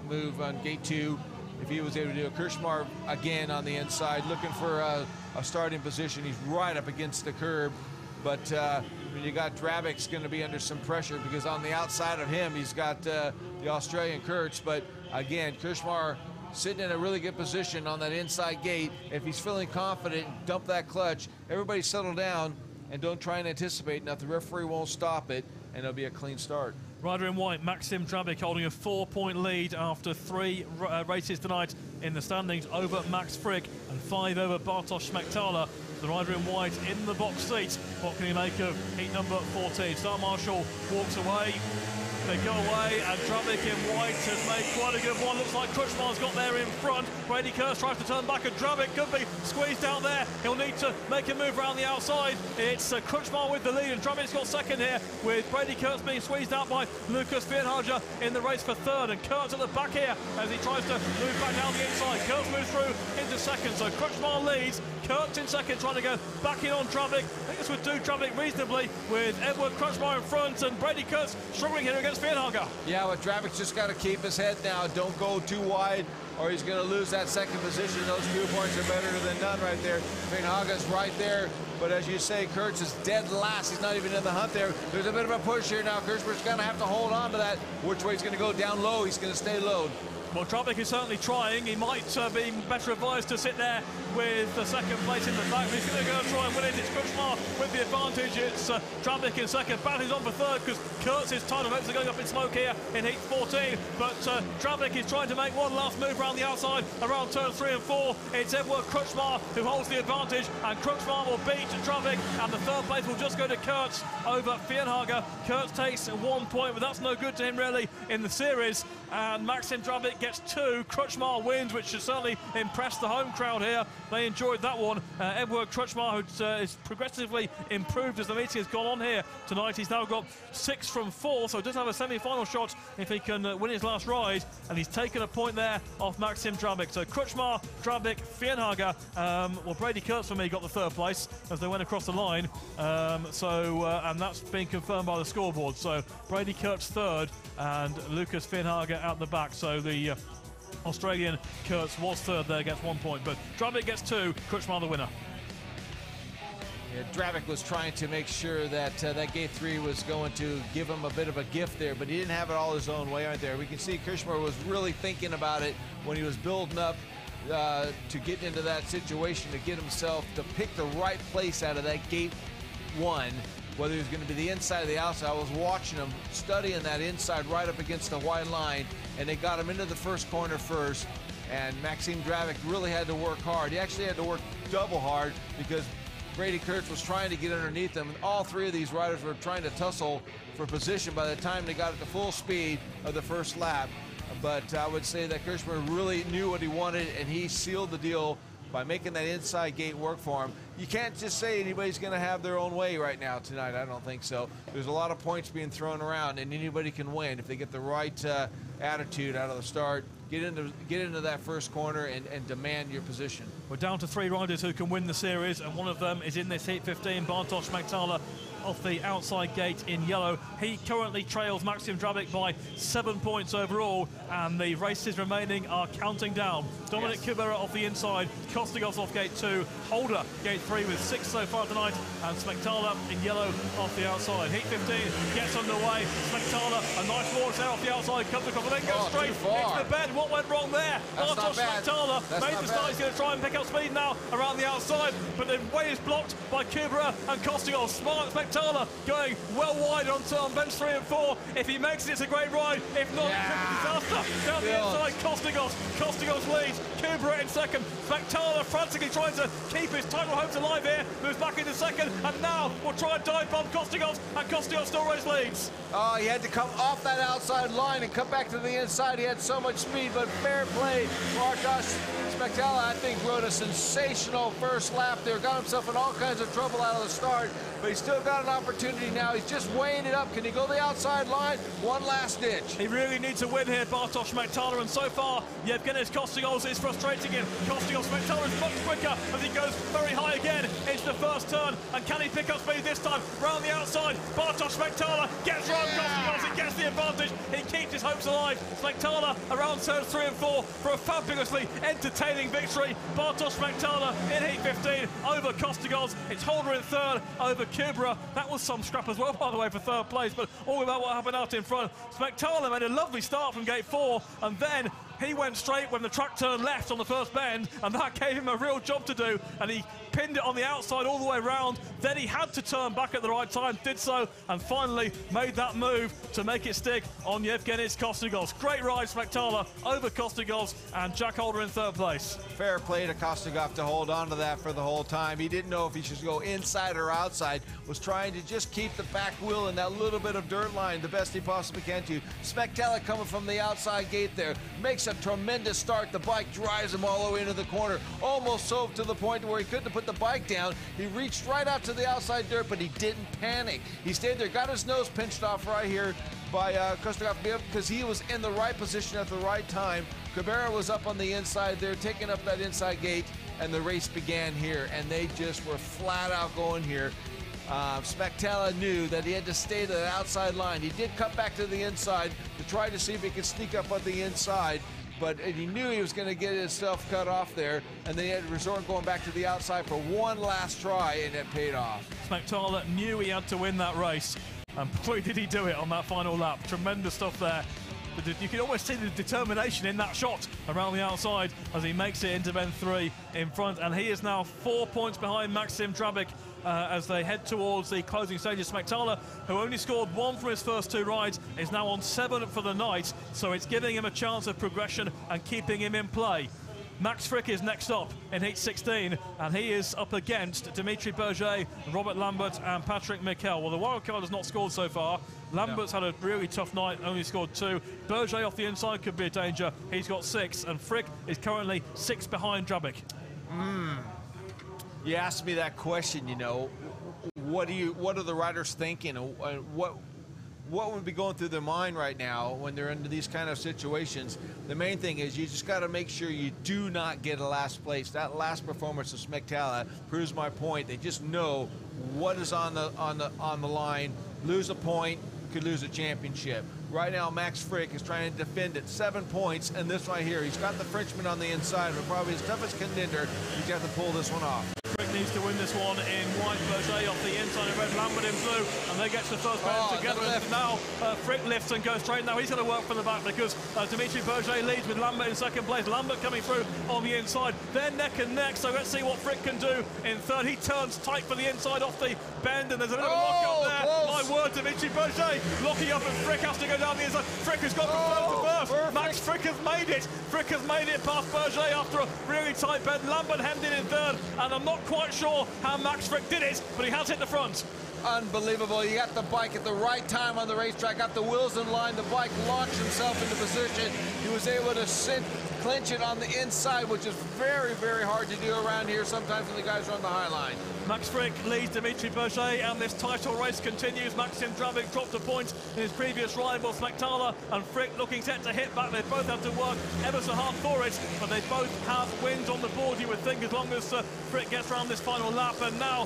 move on gate 2, if he was able to do it. Krutschmar again on the inside, looking for a starting position. He's right up against the curb, but when you got Drabik's going to be under some pressure, because on the outside of him he's got the Australian Kurtz. But again, Krutschmar sitting in a really good position on that inside gate. If he's feeling confident, dump that clutch. Everybody settle down and don't try and anticipate. Now the referee won't stop it, and it'll be a clean start. Rider in white, Maxim Drabik, holding a 4-point lead after 3 races tonight in the standings over Max Frick and 5 over Bartosz Schmechtala. The rider in white in the box seat. What can he make of heat number 14? Star Marshall walks away. They go away, and Drabik in white has made quite a good one. Looks like Krutschmar's got there in front. Brady Kurtz tries to turn back, and Drabik could be squeezed out there. He'll need to make a move around the outside. It's Krutschmar with the lead, and Drabik's got second here, with Brady Kurtz being squeezed out by Lucas Fienhager in the race for third, and Kurtz at the back here as he tries to move back down the inside. Kurtz moves through into second, so Krutschmar leads. Kurtz in second, trying to go back in on Drabik. I think this would do Drabik reasonably, with Edward Krutschmar in front and Brady Kurtz struggling here against Fienhager. Yeah, but Drabik's just got to keep his head down. Don't go too wide, or he's going to lose that second position. Those 2 points are better than none right there. Fienhager's right there, but as you say, Kurtz is dead last. He's not even in the hunt there. There's a bit of a push here now. Krutschmar's going to have to hold on to that. Which way he's going to go? Down low. He's going to stay low. Well, Drabik is certainly trying. He might be better advised to sit there with the second place in the back. He's going to go and try and win it. It's Krutschmar with the advantage. It's Drabik in second. Battles on for third, because Kurtz's title hopes are going up in smoke here in heat 14. But Drabik is trying to make one last move around the outside, around turns 3 and 4. It's Edward Krutschmar who holds the advantage, and Krutschmar will beat Drabik, and the third place will just go to Kurtz over Fienhager. Kurtz takes 1 point, but that's no good to him really in the series. And Maxim Drabik gets 2. Krutschmar wins, which should certainly impress the home crowd here. They enjoyed that one. Edward Krutschmar, who is progressively improved as the meeting has gone on here tonight. He's now got 6 from 4, so does have a semi-final shot if he can win his last ride. And he's taken a point there off Maxim Drabik. So Krutschmar, Drabik, Fienhager. Well, Brady Kurtz for me got the third place as they went across the line. And that's been confirmed by the scoreboard. So Brady Kurtz third, and Lucas Fienhager out the back. So the Australian Kurtz was third there, gets 1 point, but Drabik gets 2, Krutschmar the winner. Yeah, Drabik was trying to make sure that that gate 3 was going to give him a bit of a gift there, but he didn't have it all his own way right there. We can see Krutschmar was really thinking about it when he was building up to get into that situation, to get himself to pick the right place out of that gate 1. Whether he was going to be the inside or the outside. I was watching him studying that inside right up against the white line, and they got him into the first corner first, and Maxim Drabik really had to work hard. He actually had to work double hard, because Brady Kurtz was trying to get underneath him. All 3 of these riders were trying to tussle for position by the time they got at the full speed of the first lap. But I would say that Krutschmar really knew what he wanted, and he sealed the deal by making that inside gate work for him. You can't just say anybody's going to have their own way right now tonight. I don't think so. There's a lot of points being thrown around, and anybody can win if they get the right attitude out of the start. Get into that first corner and demand your position. We're down to 3 riders who can win the series, and one of them is in this heat 15, Bartosz Schmechtala, off the outside gate in yellow. He currently trails Maxim Drabik by 7 points overall, and the races remaining are counting down. Dominic Kubera off the inside, Kostigos off gate 2, Holder gate 3 with 6 so far tonight, and Schmechtala in yellow off the outside. Heat 15 gets underway. Schmechtala, a nice launch there off the outside, comes across and then goes straight into the bed. What went wrong there? Bartosz Schmechtala made the start. He's going to try and pick up up speed now around the outside, but the way is blocked by Kubera and Kostigov. Smart Spectator going well wide on turn bench 3 and 4. If he makes it, it's a great ride. If not, it's a disaster. Down the inside, Kostigov leads. Kubera in second. Spectator frantically trying to keep his title hopes alive here. Moves back into second, and now will try and dive bomb Kostigov, and Kostigov still race leads. Oh, he had to come off that outside line and come back to the inside. He had so much speed, but fair play. Bartosz Spectator, I think, rode a sensational first lap there. Got himself in all kinds of trouble out of the start, but he's still got an opportunity now. He's just weighing it up. Can he go the outside line? One last ditch. He really needs to win here, Bartosz Spectator, and so far, Yevgenis Kostigov is frustrating him. Kostigov Spectator is much quicker as he goes very high again into the first turn. And can he pick up speed this time? Round the outside, Bartosz Spectator gets round Kostigov and gets the advantage. He keeps his hopes alive. Spectator around turns 3 and 4 for a fabulously entertaining victory. Bartosz Spectator in heat 15 over Kostigov. It's Holder in third over Kubera. That was some scrap as well, by the way, for third place, but all about what happened out in front. Spectator made a lovely start from gate 4, and then he went straight when the track turned left on the first bend, and that gave him a real job to do, and he pinned it on the outside all the way around. Then he had to turn back at the right time, did so, and finally made that move to make it stick on Yevgenis Kostigov. Great ride, Spectator, over Kostigov, and Jack Holder in third place. Fair play to Kostigov to hold on to that for the whole time. He didn't know if he should go inside or outside, was trying to just keep the back wheel in that little bit of dirt line the best he possibly can to. Spectator coming from the outside gate there, makes a tremendous start. The bike drives him all the way into the corner, almost so to the point where he couldn't have put the bike down. He reached right out to the outside dirt, but he didn't panic. He stayed there, got his nose pinched off right here by Kostigov because he was in the right position at the right time. Kubera was up on the inside there, taking up that inside gate, and the race began here, and they just were flat out going here. Spectator knew that he had to stay to the outside line. He did cut back to the inside to try to see if he could sneak up on the inside, but he knew he was going to get himself cut off there, and then he had to resort going back to the outside for one last try, and it paid off. Spectator knew he had to win that race, and boy did he do it on that final lap. Tremendous stuff there. But you can almost see the determination in that shot around the outside as he makes it into bend 3 in front, and he is now 4 points behind Maxim Drabik as they head towards the closing stages. Spectator, who only scored 1 from his first 2 rides, is now on 7 for the night, so it's giving him a chance of progression and keeping him in play. Max Frick is next up in heat 16, and he is up against Dimitri Berger, Robert Lambert and Patrick Mikel. Well, the wild card has not scored so far. Lambert's had a really tough night, only scored 2. Berger off the inside could be a danger. He's got 6, and Frick is currently 6 behind Drabik. You asked me that question, you know, what are the riders thinking, and what would be going through their mind right now when they're into these kind of situations? The main thing is you just got to make sure you do not get a last place. That last performance of Spectator proves my point. They just know what is on the line. Lose a point, could lose a championship. Right now, Max Frick is trying to defend it. 7 points, and this right here, he's got the Frenchman on the inside, but probably his toughest contender. He's got to pull this one off. Frick needs to win this one in white. Berger off the inside of red, Lambert in blue, and they get to the first bend together. And now Frick lifts and goes straight. Now he's going to work from the back because Dimitri Berger leads with Lambert in second place. Lambert coming through on the inside. They're neck and neck, so let's see what Frick can do in third. He turns tight for the inside off the bend, and there's a little lock up there. Close. My word, Dimitri Berger locking up, and Frick has to go down the inside. Frick has got from first to first. Perfect. Max Frick has made it. Frick has made it past Berger after a really tight bend. Lambert hemmed in third, and I'm not quite sure how Max Frick did it, but he has hit the front. Unbelievable. He got the bike at the right time on the racetrack, got the wheels in line, the bike launched himself into position. He was able to clinch it on the inside, which is very, very hard to do around here sometimes when the guys are on the high line. Max Frick leads Dimitri Berger, and this title race continues. Maxim Drabik dropped a point in his previous rival, Spectator, and Frick looking set to hit back. They both have to work ever so hard for it, but they both have wins on the board, you would think, as long as Frick gets around this final lap. And now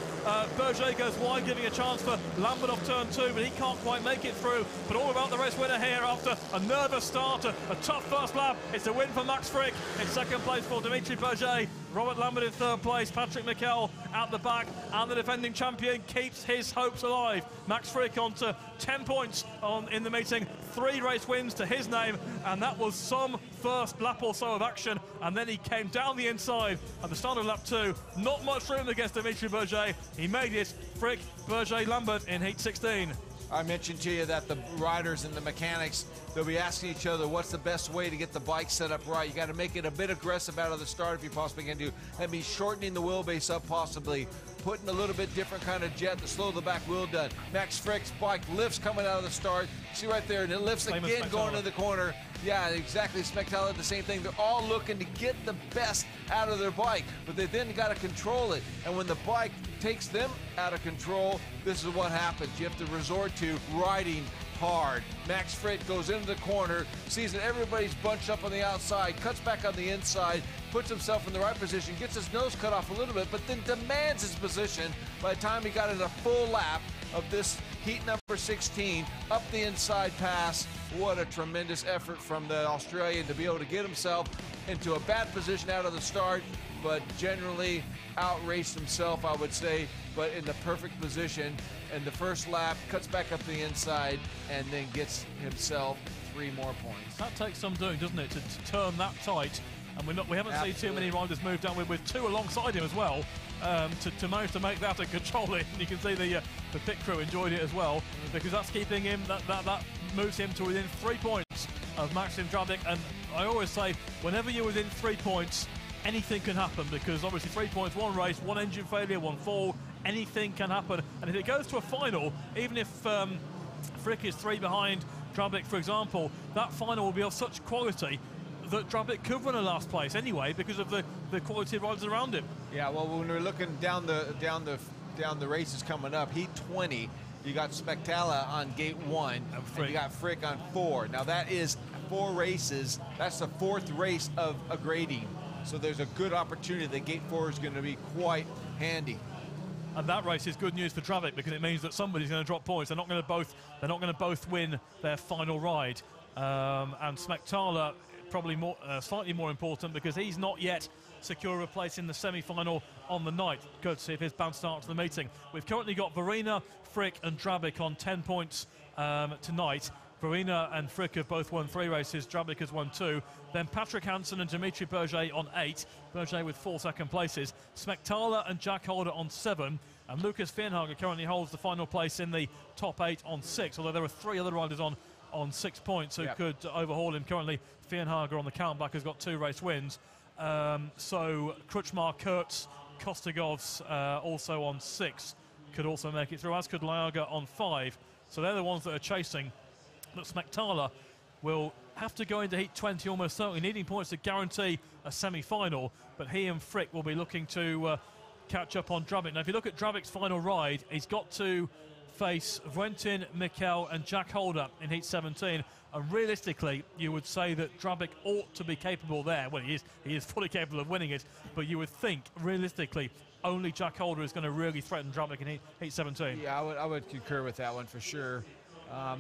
Berger goes wide, giving a chance for Lambert off turn 2, but he can't quite make it through. But all about the race winner here after a nervous start, a tough first lap. It's a win for Max Frick. In second place for Dimitri Berger. Robert Lambert in third place, Patrick Mikel at the back, and the defending champion keeps his hopes alive. Max Frick on to 10 points in the meeting, 3 race wins to his name, and that was some first lap or so of action, and then he came down the inside at the start of lap 2. Not much room against Dimitri Berger. He made it. Frick, Berger, Lambert in heat 16. I mentioned to you that the riders and the mechanics, they'll be asking each other what's the best way to get the bike set up right. You got to make it a bit aggressive out of the start if you possibly can do. That means shortening the wheelbase up possibly, putting a little bit different kind of jet to slow the back wheel down. Max Frick's bike lifts coming out of the start. See right there, and it lifts again going to the corner. Yeah, exactly. Spectacular, the same thing. They're all looking to get the best out of their bike, but they then got to control it. And when the bike takes them out of control, this is what happens. You have to resort to riding hard. Max Frick goes into the corner, sees that everybody's bunched up on the outside, cuts back on the inside, puts himself in the right position, gets his nose cut off a little bit, but then demands his position. By the time he got in a full lap of this heat number 16, up the inside pass, what a tremendous effort from the Australian to be able to get himself into a bad position out of the start, but generally outraced himself, I would say, but in the perfect position. And the first lap, cuts back up the inside, and then gets himself 3 more points. That takes some doing, doesn't it, to turn that tight? And we haven't seen too many riders move down with 2 alongside him as well, to manage to make that and control it. And you can see the pit crew enjoyed it as well, because that's keeping him, that moves him to within 3 points of Maxim Drabic. And I always say, whenever you're within 3 points, anything can happen, because obviously 3 points, 1 race, 1 engine failure, 1 fall, anything can happen. And if it goes to a final, even if Frick is 3 behind Drabic, for example, that final will be of such quality that Drabic could run a last place anyway, because of the quality of riders around him. Yeah, well, when we're looking down the races coming up, heat 20, you got Spectala on gate 1, and you got Frick on 4. Now that is 4 races. That's the 4th race of a grading. So there's a good opportunity that gate 4 is going to be quite handy. And that race is good news for Drabic, because it means that somebody's going to drop points. They're not going to both win their final ride. And Smektala probably slightly more important, because he's not yet secure a place in the semi-final on the night, courtesy of his bad start to the meeting. We've currently got Verina, Frick and Drabic on 10 points tonight. Verina and Frick have both won 3 races, Drabic has won 2. Then Patrick Hansen and Dimitri Berger on 8, Berger with 4 second places. Smektala and Jack Holder on 7, and Lucas Fienhager currently holds the final place in the top 8 on 6, although there are 3 other riders on 6 points who could overhaul him. Currently Fienhager on the countback has got 2 race wins. So Krutschmar, Kurtz, Kostigovs also on 6 could also make it through, as could Liaga on 5. So they're the ones that are chasing. But Smektala will have to go into heat 20 almost certainly, needing points to guarantee a semi-final, but he and Frick will be looking to catch up on Drabic. Now if you look at Drabic's final ride, he's got to face Vrentin, Mikel and Jack Holder in heat 17, and realistically you would say that Drabic ought to be capable there. Well, he is fully capable of winning it, but you would think realistically only Jack Holder is going to really threaten Drabic in heat 17. Yeah, I would concur with that one for sure.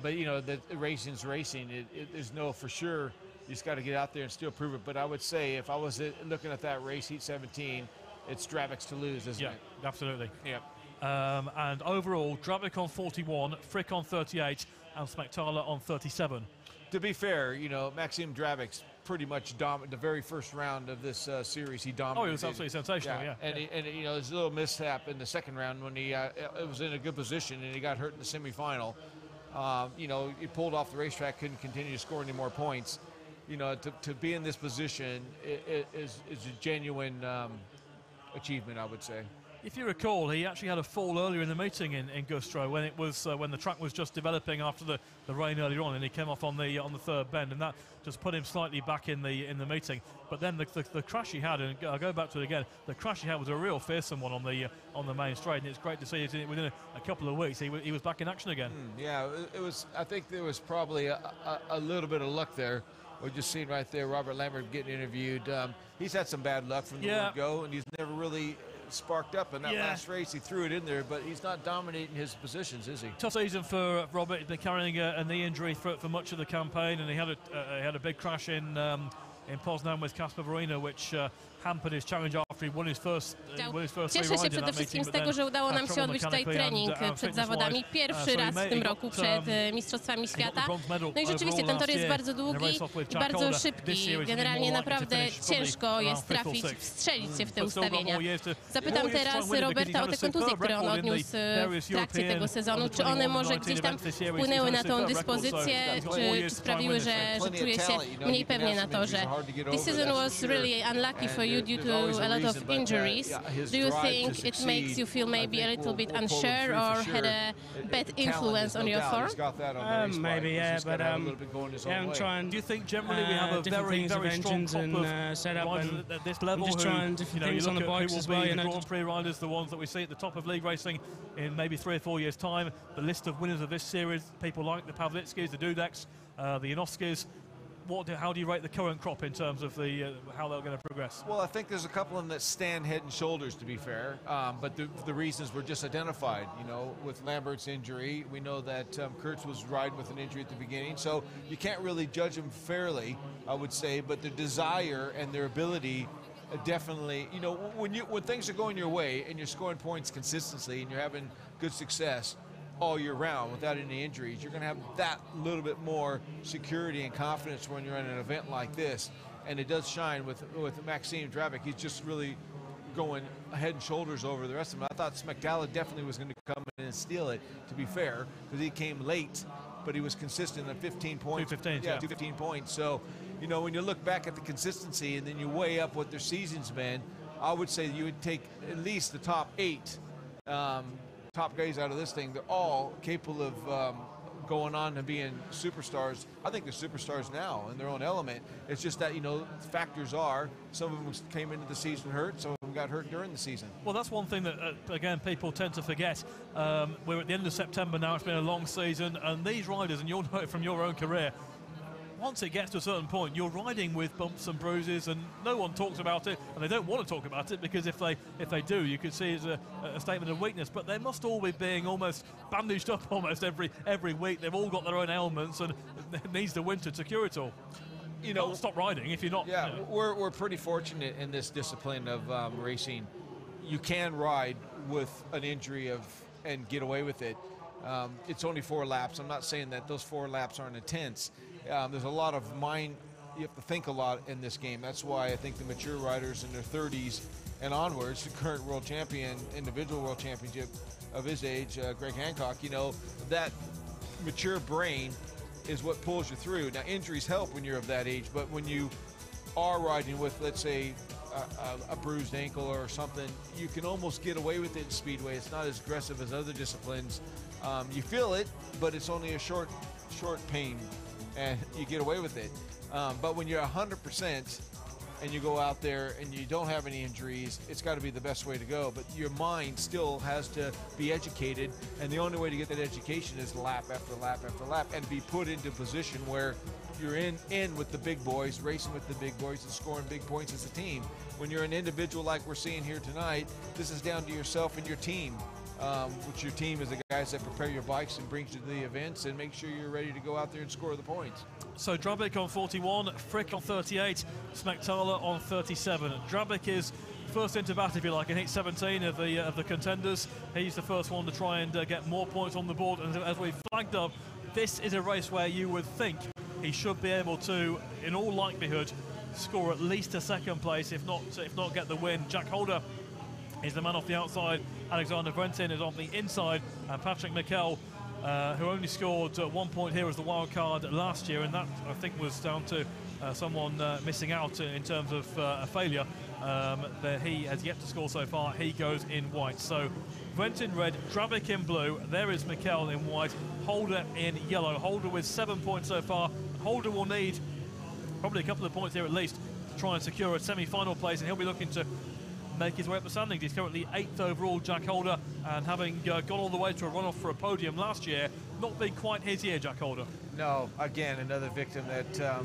But you know, the racing's racing. There's no for sure. You just got to get out there and still prove it. But I would say if I was looking at that race, heat 17, it's Drabic's to lose, isn't it? Yeah, absolutely. Yeah. And overall, Drabic on 41, Frick on 38, and Smektala on 37. To be fair, you know, Maxim Drabic's pretty much dominated the very first round of this series. He dominated. Oh, he was absolutely sensational. Yeah. And you know, there's a little mishap in the second round when he was in a good position and he got hurt in the semifinal. You know, he pulled off the racetrack, couldn't continue to score any more points. You know, to be in this position is a genuine achievement, I would say. If you recall, he actually had a fall earlier in the meeting in Gustro when it was when the track was just developing after the rain earlier on, and he came off on the third bend, and that just put him slightly back in the meeting. But then the crash he had, and I'll go back to it again, the crash he had was a real fearsome one on the main straight, and it's great to see it within a couple of weeks he was back in action again. Yeah, it was. I think there was probably a little bit of luck there. We're just seeing right there Robert Lambert getting interviewed. He's had some bad luck from the word go, and he's never really sparked up in that last race. He threw it in there, but he's not dominating his positions, is he? Tough season for Robert. He's been carrying a knee injury for much of the campaign, and he had a big crash in Poznan with Kasper Verina, which hampered his challenge after after he won his first Cieszę się przede wszystkim z tego, że udało nam się odbyć tutaj trening przed zawodami. Pierwszy raz w tym roku przed Mistrzostwami Świata. No i rzeczywiście ten tor jest bardzo długi i bardzo szybki. Generalnie naprawdę ciężko jest trafić, wstrzelić się w te ustawienia. Zapytam teraz Roberta o te kontuzje, które on odniósł w trakcie tego sezonu. Czy one może gdzieś tam wpłynęły na tą dyspozycję, czy sprawiły, że czuje się mniej pewnie na torze? This season was really unlucky for you due to a lot of injuries. Do you think it makes you feel maybe a little bit unsure or had a bad influence on your form? Maybe, yeah, but yeah, I'm trying. Do you think generally we have a very strong crop of setup riders at this level? just trying different things on the bikes as well. The Grand Prix riders, the ones that we see at the top of league racing in maybe 3 or 4 years' time. The list of winners of this series, people like the Pawlickis, the Dudeks, the Janowskis. How do you rate the current crop in terms of how they're going to progress? Well, I think there's a couple of them that stand head and shoulders, to be fair. But the reasons were just identified. You know, with Lambert's injury, we know that Kurtz was riding with an injury at the beginning, so you can't really judge them fairly, I would say. But their desire and their ability, definitely. You know, when things are going your way and you're scoring points consistently and you're having good success all year round without any injuries, you're going to have that little bit more security and confidence when you're in an event like this. And it does shine with Maxime Drabic. He's just really going head and shoulders over the rest of them. I thought Smectala definitely was going to come in and steal it, to be fair, because he came late, but he was consistent at 15 points. 215 points. So, you know, when you look back at the consistency and then you weigh up what their season's been, I would say you would take at least the top 8 top guys out of this thing. They're all capable of going on to being superstars. I think they're superstars now in their own element. It's just that, you know, factors are some of them came into the season hurt, some of them got hurt during the season. Well, that's one thing that, again, people tend to forget. We're at the end of September now. It's been a long season, and these riders, and you'll know it from your own career, once it gets to a certain point, you're riding with bumps and bruises, and no one talks about it, and they don't want to talk about it, because if they do, you could see it as a statement of weakness. But they must all be being almost bandaged up almost every week. They've all got their own ailments, and it needs the winter to cure it all. You know, stop riding if you're not. Yeah, you know. we're pretty fortunate in this discipline of racing. You can ride with an injury and get away with it. It's only 4 laps. I'm not saying that those 4 laps aren't intense. There's a lot of mind. You have to think a lot in this game. That's why I think the mature riders in their 30s and onwards, the current world champion, individual world championship of his age, Greg Hancock, you know, that mature brain is what pulls you through. Now, injuries help when you're of that age, but when you are riding with, let's say, a bruised ankle or something, you can almost get away with it in Speedway. It's not as aggressive as other disciplines. You feel it, but it's only a short pain, and you get away with it. But when you're 100% and you go out there and you don't have any injuries, it's got to be the best way to go. But your mind still has to be educated, and the only way to get that education is lap after lap after lap, and be put into a position where you're in with the big boys, racing with the big boys and scoring big points as a team. When you're an individual like we're seeing here tonight, this is down to yourself and your team. Which your team is the guys that prepare your bikes and brings you to the events and make sure you're ready to go out there and score the points. So Drabic on 41, Frick on 38, Smectala on 37. Drabic is first into bat, if you like, in heat 17 of the contenders. He's the first one to try and get more points on the board. And as we flagged up, this is a race where you would think he should be able to, in all likelihood, score at least a second place, if not get the win. Jack Holder is the man off the outside. Alexander Brentin is on the inside, and Patrick Mikel, who only scored 1 point here as the wild card last year, and that I think was down to someone missing out in terms of a failure. That he has yet to score so far. He goes in white. So Brentin red, Drabic in blue. There is Mikel in white. Holder in yellow. Holder with 7 points so far. Holder will need probably a couple of points here at least to try and secure a semi-final place, and he'll be looking to make his way up the standings. He's currently 8th overall, Jack Holder, and having gone all the way to a runoff for a podium last year, not been quite his year, Jack Holder. No, again, another victim that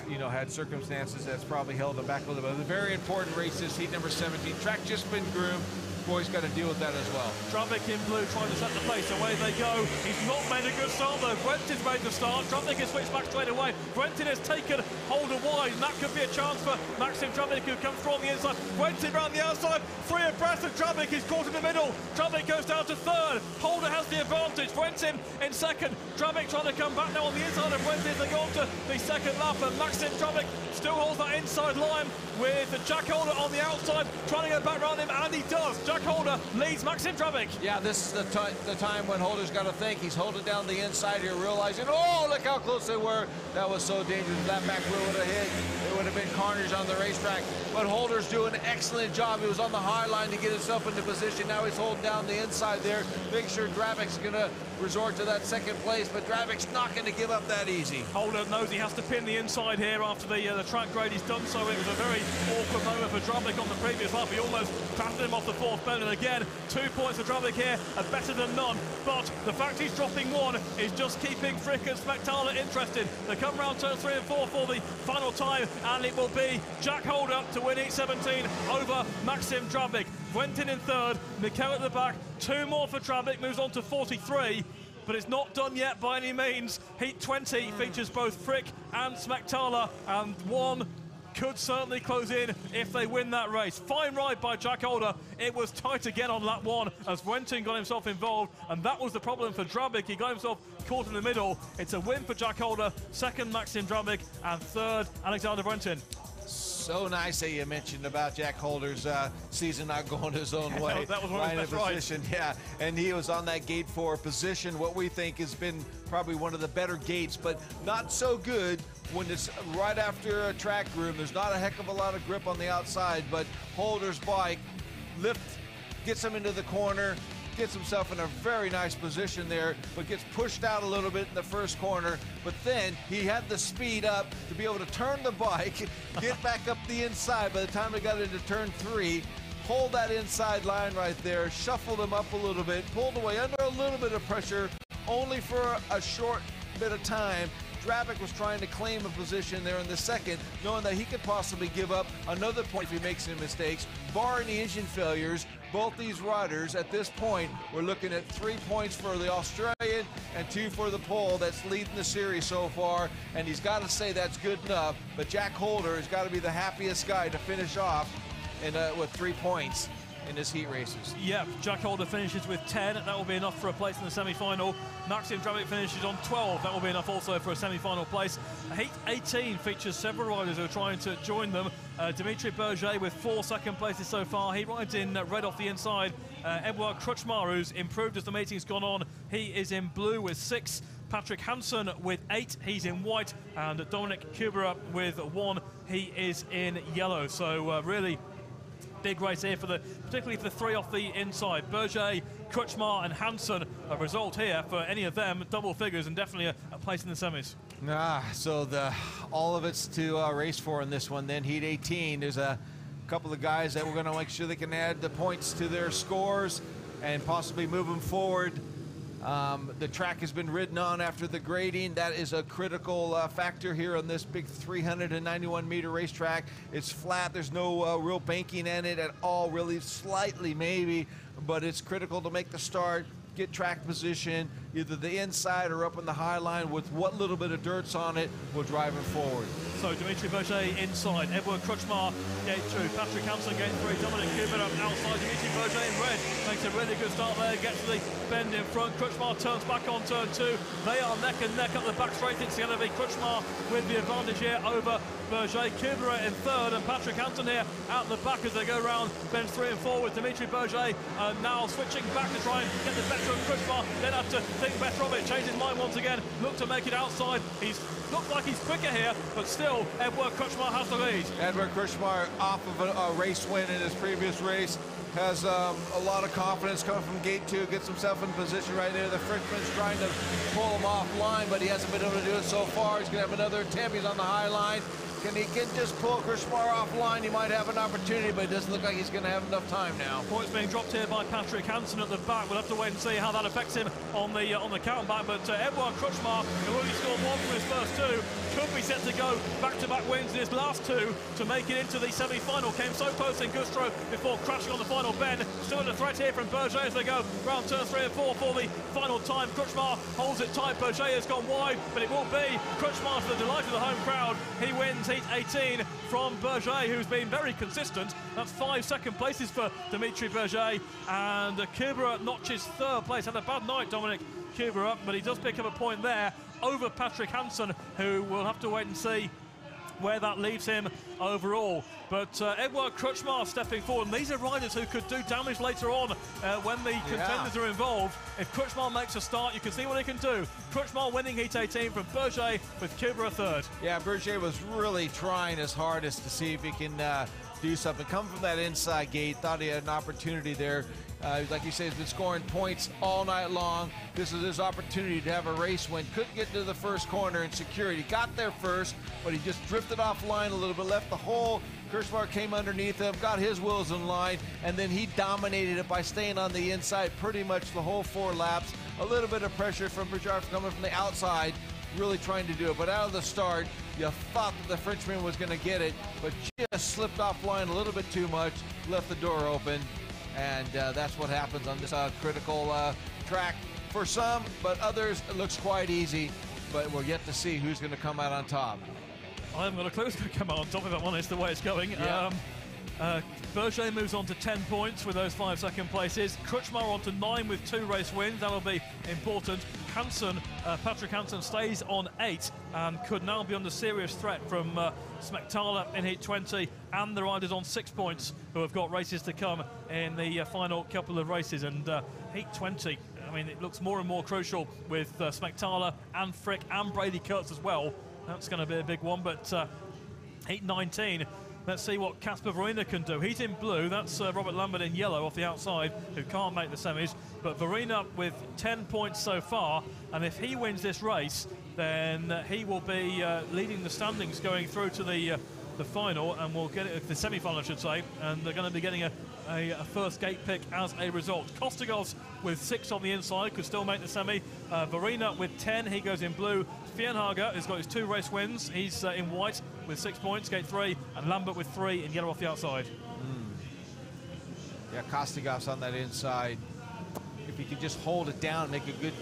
you know, had circumstances that's probably held him back a little bit. The very important race is heat number 17. Track just been groomed. boy's got to deal with that as well. Drabik in blue trying to set the pace. Away they go. He's not made a good start though. Brenton's made the start. Drabik has switched back straight away. Brenton has taken Holder wide, and that could be a chance for Maxim Drabik, who comes through on the inside. Brenton around the outside. Three abreast, and Drabik is caught in the middle. Drabik goes down to third. Holder has the advantage. Brenton in second. Drabik trying to come back now on the inside of Brenton. They go on to the second lap, and Maxim Drabik still holds that inside line with Jack Holder on the outside, trying to go back around him, and he does. Jack Holder leads Maxim Drabik. Yeah, this is the time when Holder's got to think. He's holding down the inside here, realizing, oh, look how close they were. That was so dangerous. That back wheel would have hit. It would have been carnage on the racetrack. But Holder's doing an excellent job. He was on the high line to get himself into position. Now he's holding down the inside there. Make sure Drabik's going to resort to that second place, but Drabik's not going to give up that easy. Holder knows he has to pin the inside here after the track grade. He's done so. It was a very awkward moment for Drabik on the previous lap. He almost passed him off the fourth bend, and again, 2 points for Drabik here are better than none. But the fact he's dropping one is just keeping Frick and Spectator interested. They come round turns 3 and 4 for the final time, and it will be Jack Holder to win Heat 17 over Maxim Drabik. Quentin in third, Mikel at the back. 2 more for Drabik, moves on to 43. But it's not done yet by any means. Heat 20 features both Frick and Smektala, and one could certainly close in if they win that race. Fine ride by Jack Holder. It was tight again on lap 1 as Brenton got himself involved, and that was the problem for Drabik. He got himself caught in the middle. It's a win for Jack Holder, second Maxim Drabik, and third Alexander Brenton. So nice that you mentioned about Jack Holder's season not going his own way. That was one of his best rides. Yeah, and he was on that gate 4 position, what we think has been probably one of the better gates, but not so good when it's right after a track groom. There's not a heck of a lot of grip on the outside, but Holder's bike gets him into the corner, gets himself in a very nice position there, but gets pushed out a little bit in the first corner. But then he had the speed up to be able to turn the bike, get back up the inside by the time he got into turn 3, hold that inside line right there, shuffled him up a little bit, pulled away under a little bit of pressure, only for a short bit of time. Drabik was trying to claim a position there in the second, knowing that he could possibly give up another point if he makes any mistakes. Barring the engine failures, both these riders at this point, we're looking at 3 points for the Australian and 2 for the Pole that's leading the series so far, and he's got to say that's good enough. But Jack Holder has got to be the happiest guy to finish off with 3 points in his heat races. Yeah, Jack Holder finishes with 10. That will be enough for a place in the semi-final. Maxim Drabik finishes on 12. That will be enough also for a semi-final place. Heat 18 features several riders who are trying to join them. Dimitri Berger with 4 second places so far. He rides in red off the inside. Edouard Crutchmar, who's improved as the meeting's gone on. He is in blue with 6. Patrick Hansen with 8. He's in white. And Dominic Kubera with 1. He is in yellow. So really big race here particularly for the 3 off the inside. Berger, Crutchmar and Hansen. A result here for any of them, double figures, and definitely a place in the semis. So all of it's to race for in this one. Then Heat 18, there's a couple of guys that we're going to make sure they can add the points to their scores and possibly move them forward. The track has been ridden on after the grading. That is a critical factor here on this big 391-meter racetrack. It's flat. There's no real banking in it at all, really slightly maybe, but it's critical to make the start, get track position, either the inside or up on the high line with what little bit of dirt's on it will drive it forward. So Dimitri Berger inside, Edouard Crutchmar gate 2, Patrick Hansen gate 3, Dominic Kubera outside, Dimitri Berger in red, makes a really good start there, gets to the bend in front, Crutchmar turns back on turn 2, they are neck and neck up the back straight. It's going to be Crutchmar with the advantage here over Berger. Kubera in third, and Patrick Hansen here out the back as they go round bends 3 and 4 with Dimitri Berger now switching back to try and get the better of Crutchmar, then have to think better of it, change his mind once again, look to make it outside. He's looked like he's quicker here, but still Edouard Crutchmar has the lead. Edouard Crutchmar off of a race win in his previous race, has a lot of confidence coming from gate 2, gets himself in position right there. The Frenchman's trying to pull him offline, but he hasn't been able to do it so far. He's going to have another attempt. He's on the high line. and he can just pull Krishmar offline, he might have an opportunity, but it doesn't look like he's going to have enough time now. Points being dropped here by Patrick Hansen at the back. We'll have to wait and see how that affects him on the count back. But Edouard Krishmar, who only scored one from his first two, could be set to go back-to-back wins in his last two to make it into the semi-final. Came so close in Gustro before crashing on the final bend. Still under threat here from Berger as they go round turn 3 and 4 for the final time. Krishmar holds it tight. Berger has gone wide, but it will be Krishmar to the delight of the home crowd. He wins heat 18 from Berger, who's been very consistent. That's 5 second places for Dimitri Berger, and Kubera notches third place. Had a bad night, Dominic Kubera, but he does pick up a point there over Patrick Hansen, who will have to wait and see where that leaves him overall. But Edouard Krishmar stepping forward, and these are riders who could do damage later on when the contenders are involved. If Krishmar makes a start, you can see what he can do. Krishmar winning heat 18 from Berger with Kubera third. Yeah, Berger was really trying his hardest to see if he can do something. Come from that inside gate, thought he had an opportunity there. Like you say, he's been scoring points all night long. This is his opportunity to have a race win. Couldn't get to the first corner and secure it. He got there first, but he just drifted offline a little bit, left the hole. Krishmar came underneath him, got his wheels in line, and then he dominated it by staying on the inside pretty much the whole 4 laps. A little bit of pressure from Berger coming from the outside, really trying to do it. But out of the start, you thought that the Frenchman was going to get it, but just slipped offline a little bit too much, left the door open. And that's what happens on this critical track for some, but others it looks quite easy. But we're yet to see who's going to come out on top. I haven't got a clue who's going to come out on top, if I'm honest, the way it's going. Yeah. Berger moves on to 10 points with those 5 second places. Krishmar on to 9 with 2 race wins. That'll be important. Hansen, Patrick Hansen stays on 8 and could now be under serious threat from Smektala in heat 20 and the riders on 6 points who have got races to come in the final couple of races. And heat 20, I mean, it looks more and more crucial with Smektala and Frick and Brady Kurtz as well. That's going to be a big one. But heat 19, let's see what Kasper Verina can do. He's in blue, that's Robert Lambert in yellow off the outside, who can't make the semis. But Verina with 10 points so far, and if he wins this race, then he will be leading the standings going through to the final, and we'll get it, the semi-final I should say, and they're going to be getting a first gate pick as a result. Kostigos with 6 on the inside could still make the semi. Verina with 10, he goes in blue. Fienhager has got his 2 race wins. He's in white with 6 points, gate 3, and Lambert with 3 in yellow off the outside. Yeah, Kostigos on that inside. If he could just hold it down, make a good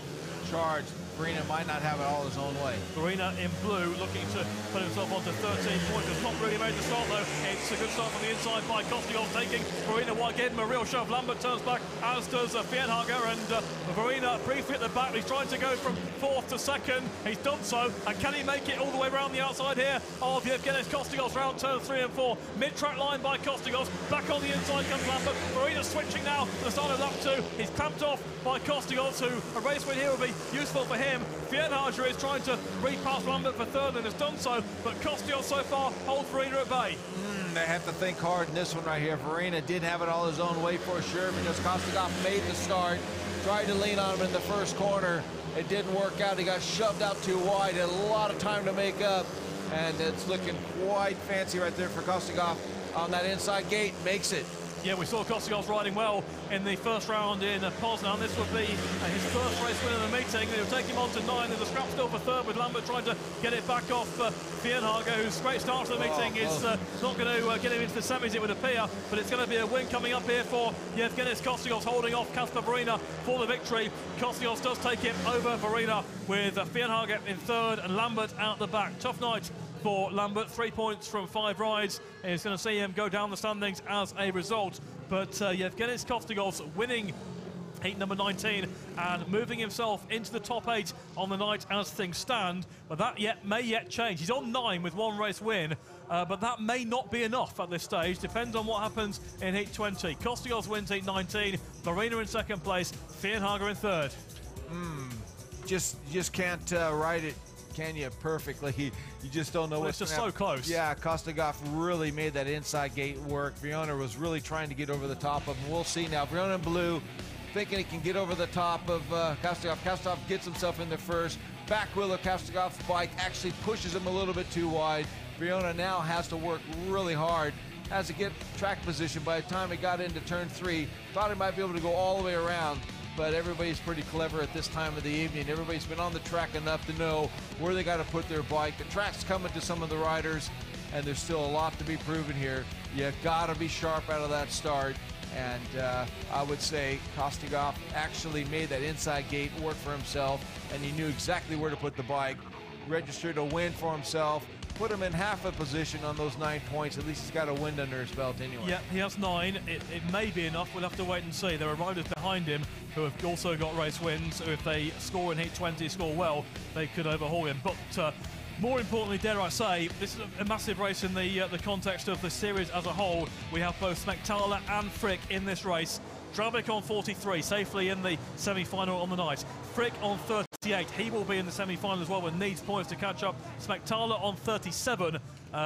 charge, Verina might not have it all his own way. Verina in blue looking to put himself onto 13 points. Has not really made the start though. It's a good start from the inside by Kostigos, taking Verina wide, gave him a real shove. Lambert turns back, as does Fienhager, and Verina briefly at the back. He's trying to go from 4th to 2nd. He's done so, and can he make it all the way around the outside here of Yevgenis Kostigos round turn 3 and 4. Mid-track line by Kostigos. Back on the inside comes Lambert. Verina switching now to the start of lap 2. He's clamped off by Kostigos, who a race win here will be useful for him. Fienhager is trying to repass Lambert for 3rd and has done so, but Kostigos so far holds Verina at bay. They have to think hard in this one right here. Verina did have it all his own way for sure, because Kostigos made the start, tried to lean on him in the first corner. It didn't work out. He got shoved out too wide, had a lot of time to make up, and it's looking quite fancy right there for Kostigos on that inside gate. Makes it. Yeah, we saw Kostigos riding well in the first round in Poznan. This would be his first race win in the meeting. It'll take him on to 9. There's a scrap still for 3rd with Lambert trying to get it back off Fienhager, whose great start to the meeting is not going to get him into the semis, it would appear, but it's going to be a win coming up here for Yevgenis Kostigos, holding off Kasper Verina for the victory. Kostigos does take him over Verina with Fienhager in 3rd and Lambert out the back. Tough night for Lambert, 3 points from 5 rides. It's going to see him go down the standings as a result. But Yevgenis Kostigos winning heat number 19 and moving himself into the top 8 on the night as things stand. But that may yet change. He's on 9 with 1 race win, but that may not be enough at this stage. Depends on what happens in heat 20. Kostigos wins heat 19, Verina in 2nd place, Fienhager in 3rd. Just can't ride it, can you, perfectly? You just don't know what's just so close. Yeah, Kostigos really made that inside gate work. Verina was really trying to get over the top of him. We'll see now. Verina in blue, thinking he can get over the top of Kostigos. Kostigos gets himself in the first. Back wheel of Kostigos' bike actually pushes him a little bit too wide. Fiona now has to work really hard, has to get track position. By the time he got into turn 3, thought he might be able to go all the way around, but everybody's pretty clever at this time of the evening. Everybody's been on the track enough to know where they got to put their bike. The track's coming to some of the riders, and there's still a lot to be proven here. You got to be sharp out of that start. And I would say Kostigov actually made that inside gate work for himself, and he knew exactly where to put the bike, registered a win for himself, put him in half a position on those 9 points. At least he's got a win under his belt anyway. Yeah, he has 9. It may be enough. We'll have to wait and see. There are riders behind him who have also got race wins. So if they score in heat 20, score well, they could overhaul him. But more importantly, dare I say, this is a massive race in the context of the series as a whole. We have both Smektala and Frick in this race. Drabik on 43, safely in the semi-final on the night. Frick on 38, he will be in the semi-final as well, but needs points to catch up. Smektala on 37,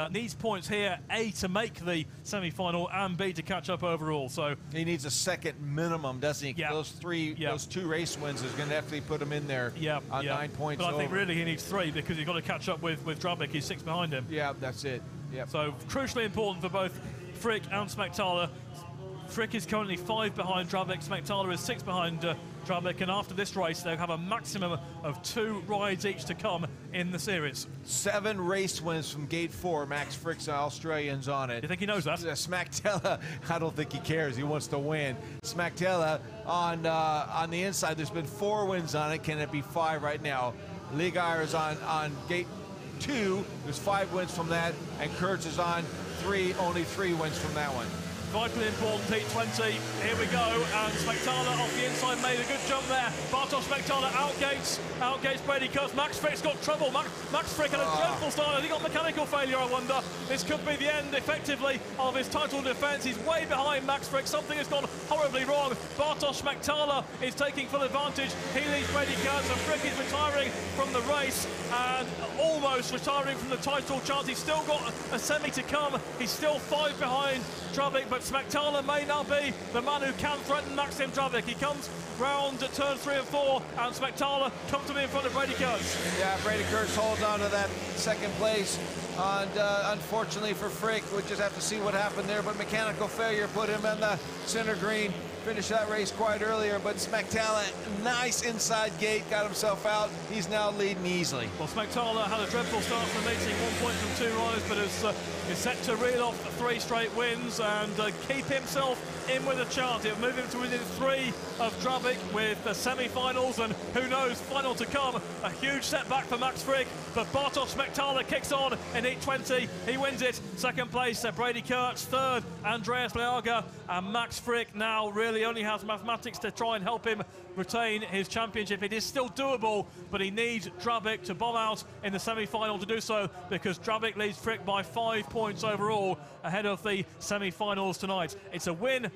needs points here, A, to make the semi-final, and B, to catch up overall. So he needs a second minimum, doesn't he? Yeah. Those 2 race wins is going to definitely put him in there on 9 points. But I think really he needs 3, because you've got to catch up with Drabik. He's 6 behind him. Yeah, that's it. Yep. So crucially important for both Frick and Smektala. Frick is currently 5 behind Drabik, Smektala is 6 behind Drabik, and after this race they'll have a maximum of 2 rides each to come in the series. 7 race wins from gate 4. Max Frick's Australians on it. You think he knows that? Smektala, I don't think he cares. He wants to win. Smektala on the inside, there's been 4 wins on it. Can it be 5 right now? Ligar is on gate 2. There's 5 wins from that, and Kurtz is on 3. Only 3 wins from that one. Vitally important heat 20. Here we go, and Smektala off the inside made a good jump there. Bartosz Smektala outgates Brady Kurtz. Max Frick's got trouble. Max Frick had a dreadful start. Has he got mechanical failure, I wonder? This could be the end, effectively, of his title defence. He's way behind Max Frick. Something has gone horribly wrong. Bartosz Smektala is taking full advantage. He leads Brady Kurtz, and Frick is retiring from the race and almost retiring from the title chance. He's still got a semi to come. He's still 5 behind Drabik, but Smektala may now be the man who can threaten Maxim Drabik. He comes round at turn 3 and 4, and Smektala comfortably in front of Brady Kurtz. Yeah, Brady Kurtz holds on to that second place. And unfortunately for Frick, we'll just have to see what happened there, but mechanical failure put him in the center green. Finished that race quite earlier, but Smektala, nice inside gate, got himself out. He's now leading easily. Well, Smektala had a dreadful start to the meeting, 1 point from 2 rides, but is set to reel off 3 straight wins and keep himself in with a chance. It'll move him to within 3 of Drabik with the semi-finals, and who knows, final to come. A huge setback for Max Frick, but Bartosz Smektala kicks on in heat 20. He wins it. Second place, Brady Kurtz. Third, Andreas Leaga, and Max Frick now really only has mathematics to try and help him retain his championship. It is still doable, but he needs Drabik to bomb out in the semi-final to do so, because Drabik leads Frick by 5 points overall ahead of the semi-finals tonight. It's a win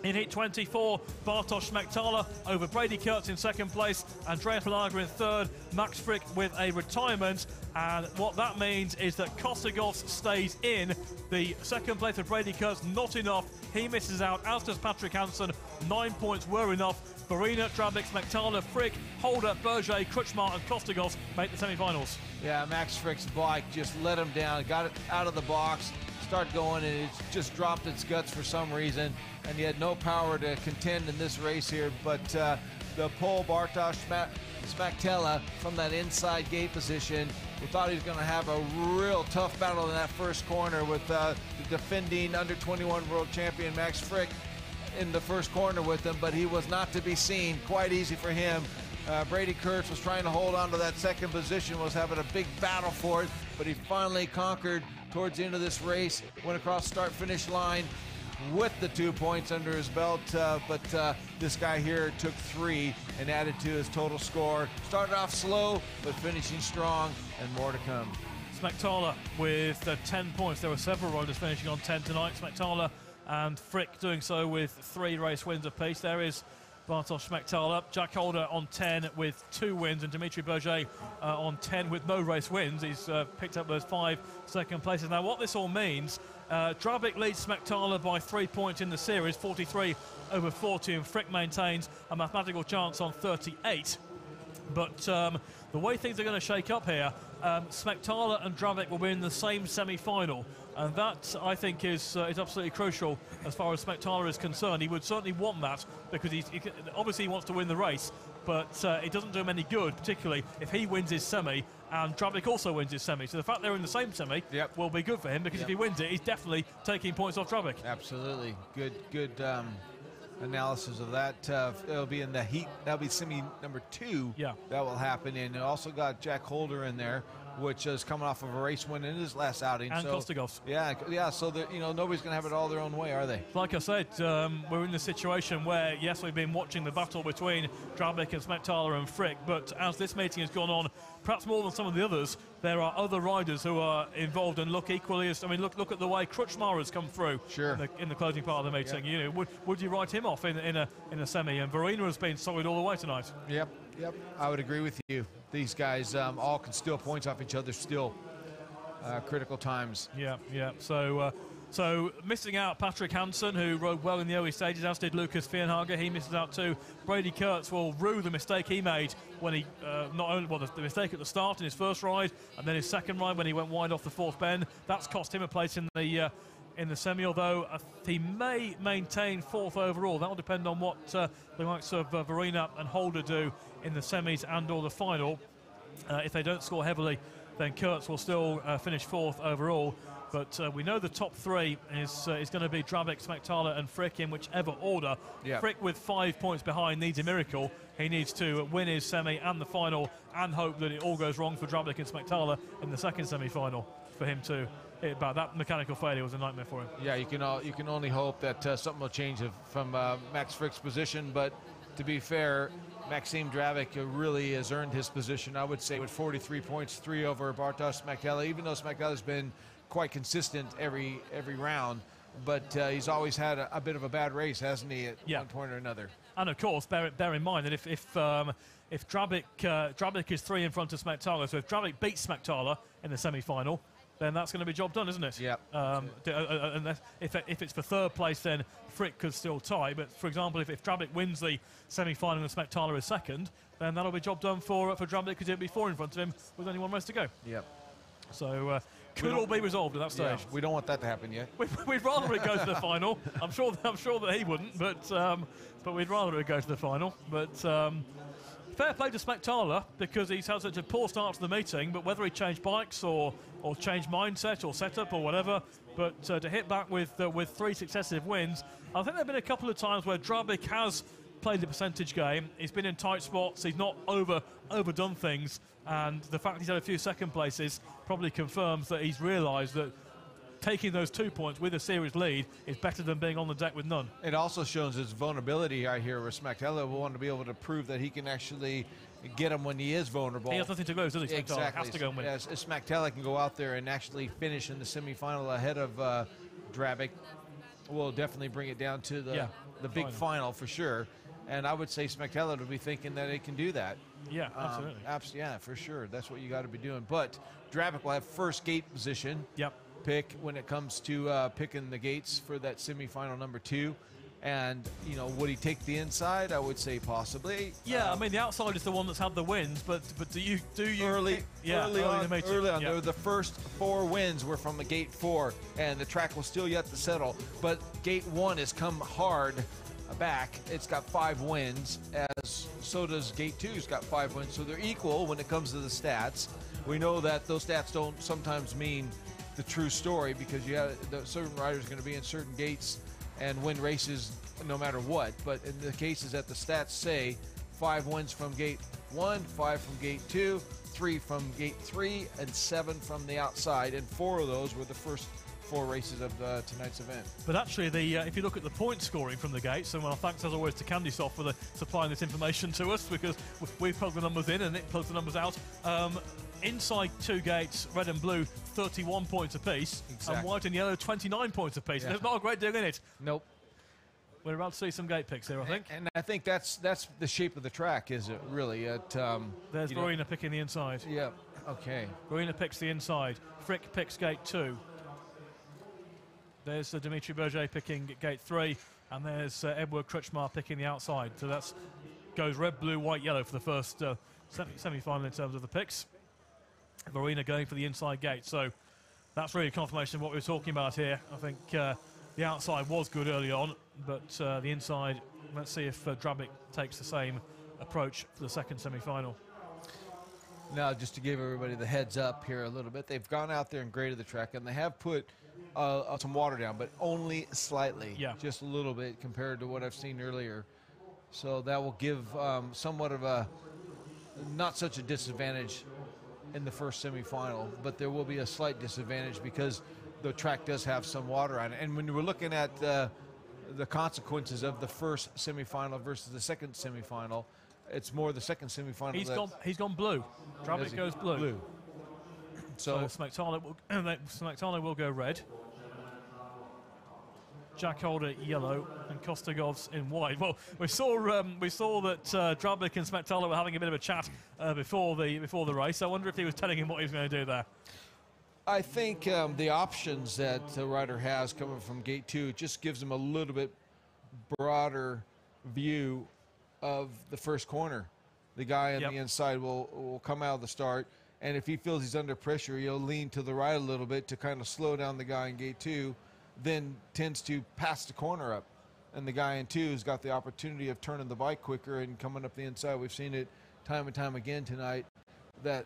in heat 24, Bartosz Smektala over Brady Kurtz in second place, Andreas Leaga in third, Max Frick with a retirement. And what that means is that Kostigov stays in. The second place of Brady Kurtz, not enough. He misses out, as does Patrick Hansen. 9 points were enough. Farina, Drabik, Smektala, Frick, Holder, Berger, Krutschmar and Kostigov make the semi-finals. Yeah, Max Frick's bike just let him down, got it out of the box, start going, and it just dropped its guts for some reason, and he had no power to contend in this race here. But the pole, Bartosz Smektala from that inside gate position, we thought he was going to have a real tough battle in that first corner with the defending under-21 world champion Max Frick in the first corner with him, but he was not to be seen. Quite easy for him. Brady Kurtz was trying to hold on to that second position, was having a big battle for it, but he finally conquered towards the end of this race, went across the start-finish line with the 2 points under his belt, but this guy here took 3 and added to his total score. Started off slow, but finishing strong, and more to come. Smektala with 10 points. There were several riders finishing on 10 tonight. Smektala and Frick doing so with 3 race wins apiece. There is Bartosz Smektala, Jack Holder on 10 with 2 wins, and Dimitri Berger on 10 with no race wins. He's picked up those 5 second places. Now, what this all means, Drabik leads Smektala by 3 points in the series, 43 over 40, and Frick maintains a mathematical chance on 38. But the way things are going to shake up here, Smektala and Drabic will be in the same semi-final, and that, I think, is absolutely crucial as far as Smektala is concerned. He would certainly want that, because obviously he wants to win the race, but it doesn't do him any good, particularly if he wins his semi and Drabic also wins his semi. So the fact they're in the same semi will be good for him, because if he wins it, he's definitely taking points off Drabic. Absolutely. Good analysis of that. It'll be in the heat. That'll be semi number 2. Yeah. That will happen. And it also got Jack Holder in there, which is coming off of a race win in his last outing. And Kostigos. Yeah. So that, nobody's going to have it all their own way, are they? Like I said, we're in the situation where, yes, we've been watching the battle between Drabic and Smektala and Frick, but as this meeting has gone on, perhaps more than some of the others, there are other riders who are involved and look equally as. I mean, look at the way Krutschmar has come through in the closing part of the meeting. Yep. Would you write him off in a semi? And Verena has been solid all the way tonight. Yep. I would agree with you. These guys all can steal points off each other still. Critical times. Yeah. So missing out Patrick Hansen, who rode well in the early stages, as did Lucas Fienhager. He misses out too. Brady Kurtz will rue the mistake he made when he the mistake at the start in his first ride, and then his second ride when he went wide off the fourth bend. That's cost him a place in the semi, although he may maintain fourth overall. That will depend on what the likes of Verena and Holder do in the semis and or the final. If they don't score heavily, then Kurtz will still finish fourth overall. But we know the top 3 is going to be Drabic, Smektala and Frick in whichever order. Yeah. Frick, with 5 points behind, needs a miracle. He needs to win his semi and the final, and hope that it all goes wrong for Drabic and Smektala in the second semi-final for him to hit back. That mechanical failure was a nightmare for him. Yeah, you can only hope that something will change from Max Frick's position. But to be fair, Maxime Drabic really has earned his position, I would say, with 43 points, 3 over Bartosz Smektala, even though Smektala's been quite consistent every round, but he's always had a bit of a bad race, hasn't he, at one point or another? And of course, bear in mind that if Drabic is 3 in front of Smektala, so if Drabic beats Smektala in the semi-final, then that's going to be job done, isn't it? Yeah. And if it's for third place, then Frick could still tie. But for example, if Drabic wins the semi-final and Smektala is second, then that'll be job done for Drabic, because it'll be 4 in front of him with only 1 race to go. Yep. So could all be resolved at that stage. Yeah, we don't want that to happen yet. We'd rather it go to the final. I'm sure that he wouldn't, but we'd rather it go to the final. But fair play to Smektala, because he's had such a poor start to the meeting. But whether he changed bikes or changed mindset or setup or whatever, but to hit back with 3 successive wins, I think there have been a couple of times where Drabic has played the percentage game. He's been in tight spots. He's not overdone things. And the fact he's had a few second places probably confirms that he's realised that taking those 2 points with a series lead is better than being on the deck with none. It also shows his vulnerability, I hear, where Smektala will want to be able to prove that he can actually get him when he is vulnerable. He has nothing to lose, does he? Exactly. Has to go and win. Yes, Smektala can go out there and actually finish in the semi-final ahead of Drabic. Will definitely bring it down to the big final for sure. And I would say Smektala would be thinking that he can do that. Yeah, absolutely. Yeah, for sure. That's what you got to be doing. But Drabic will have first gate position. Yep. Pick when it comes to picking the gates for that semi-final number 2. And, would he take the inside? I would say possibly. Yeah, I mean, the outside is the one that's had the wins, but do you early on, yeah. The first 4 wins were from the gate 4, and the track was still yet to settle. But gate 1 has come hard back. It's got 5 wins, as so does gate 2's got 5 wins. So they're equal when it comes to the stats. We know that those stats don't sometimes mean the true story, because certain riders are going to be in certain gates and win races no matter what. But in the cases that the stats say, 5 wins from gate 1, 5 from gate 2, 3 from gate 3, and 7 from the outside, and 4 of those were the first 4 races of tonight's event. But actually, if you look at the point scoring from the gates, and thanks as always to Candysoft for supplying this information to us, because we've plugged the numbers in and Nick plugs the numbers out. Inside 2 gates, red and blue, 31 points apiece, and white and yellow, 29 points apiece. Yeah. There's not a great deal in it. Nope. We're about to see some gate picks here, I think. And I think that's the shape of the track, is it really? There's Verena picking the inside. Yeah. Okay. Verena picks the inside. Frick picks gate 2. There's Dimitri Berger picking gate 3, and there's Edward Krutschmar picking the outside. So that's goes red, blue, white, yellow for the first semi-final in terms of the picks. Verena going for the inside gate. So that's really confirmation of what we were talking about here. I think the outside was good early on, but the inside, let's see if Drabic takes the same approach for the second semi-final. Now, just to give everybody the heads up here a little bit, they've gone out there and graded the track, and they have put some water down, but only slightly, just a little bit compared to what I've seen earlier. So that will give somewhat of a, not such a disadvantage in the first semifinal, but there will be a slight disadvantage because the track does have some water on it. And when we're looking at the consequences of the first semifinal versus the second semifinal, it's more the second semifinal. He's gone blue. Drabic goes blue. So Smektala will go red. Jack Holder yellow and Kostegov's in white. Well, we saw that Drabic and Smektala were having a bit of a chat before the race. I wonder if he was telling him what he was going to do there. I think the options that the rider has coming from gate 2 just gives him a little bit broader view of the first corner. The guy on the inside will come out of the start, and if he feels he's under pressure, he'll lean to the right a little bit to kind of slow down the guy in gate 2, then tends to pass the corner up. And the guy in 2 has got the opportunity of turning the bike quicker and coming up the inside. We've seen it time and time again tonight that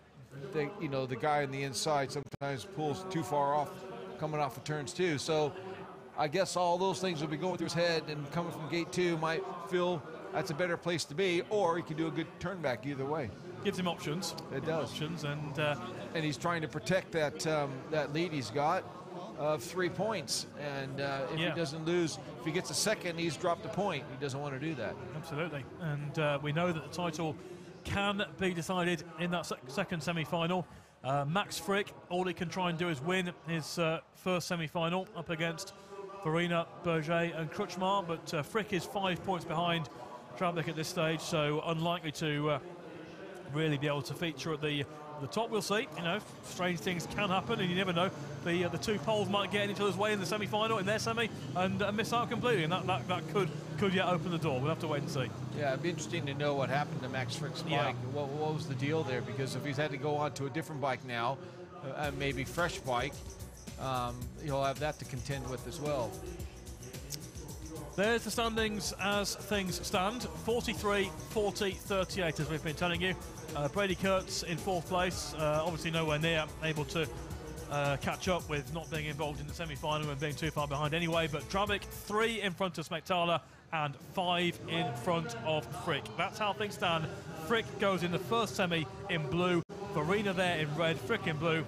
the guy on the inside sometimes pulls too far off coming off of turns 2. So I guess all those things will be going through his head, and coming from gate 2 might feel that's a better place to be, or he can do a good turn back either way. Gives him options. It does. Options, and he's trying to protect that lead he's got of 3 points. And if he doesn't lose, if he gets a second, he's dropped a point. He doesn't want to do that. Absolutely. And we know that the title can be decided in that second semi-final. Max Frick, all he can try and do is win his first semi-final up against Verena, Berger and Krutschmar, but Frick is 5 points behind Drabic at this stage, so unlikely to really be able to feature at the top. We'll see. Strange things can happen, and you never know. The two poles might get in each other's way in the semi-final, in their semi, and miss out completely, and that could yet open the door. We'll have to wait and see. Yeah, it'd be interesting to know what happened to Max Frick's bike. What was the deal there? Because if he's had to go on to a different bike now, maybe fresh bike, he'll have that to contend with as well. There's the standings as things stand. 43, 40, 38 as we've been telling you. Brady Kurtz in 4th place, obviously nowhere near able to catch up with not being involved in the semi-final and being too far behind anyway, but Drabic 3 in front of Smektala and 5 in front of Frick. That's how things stand. Frick goes in the first semi in blue, Verena there in red, Frick in blue,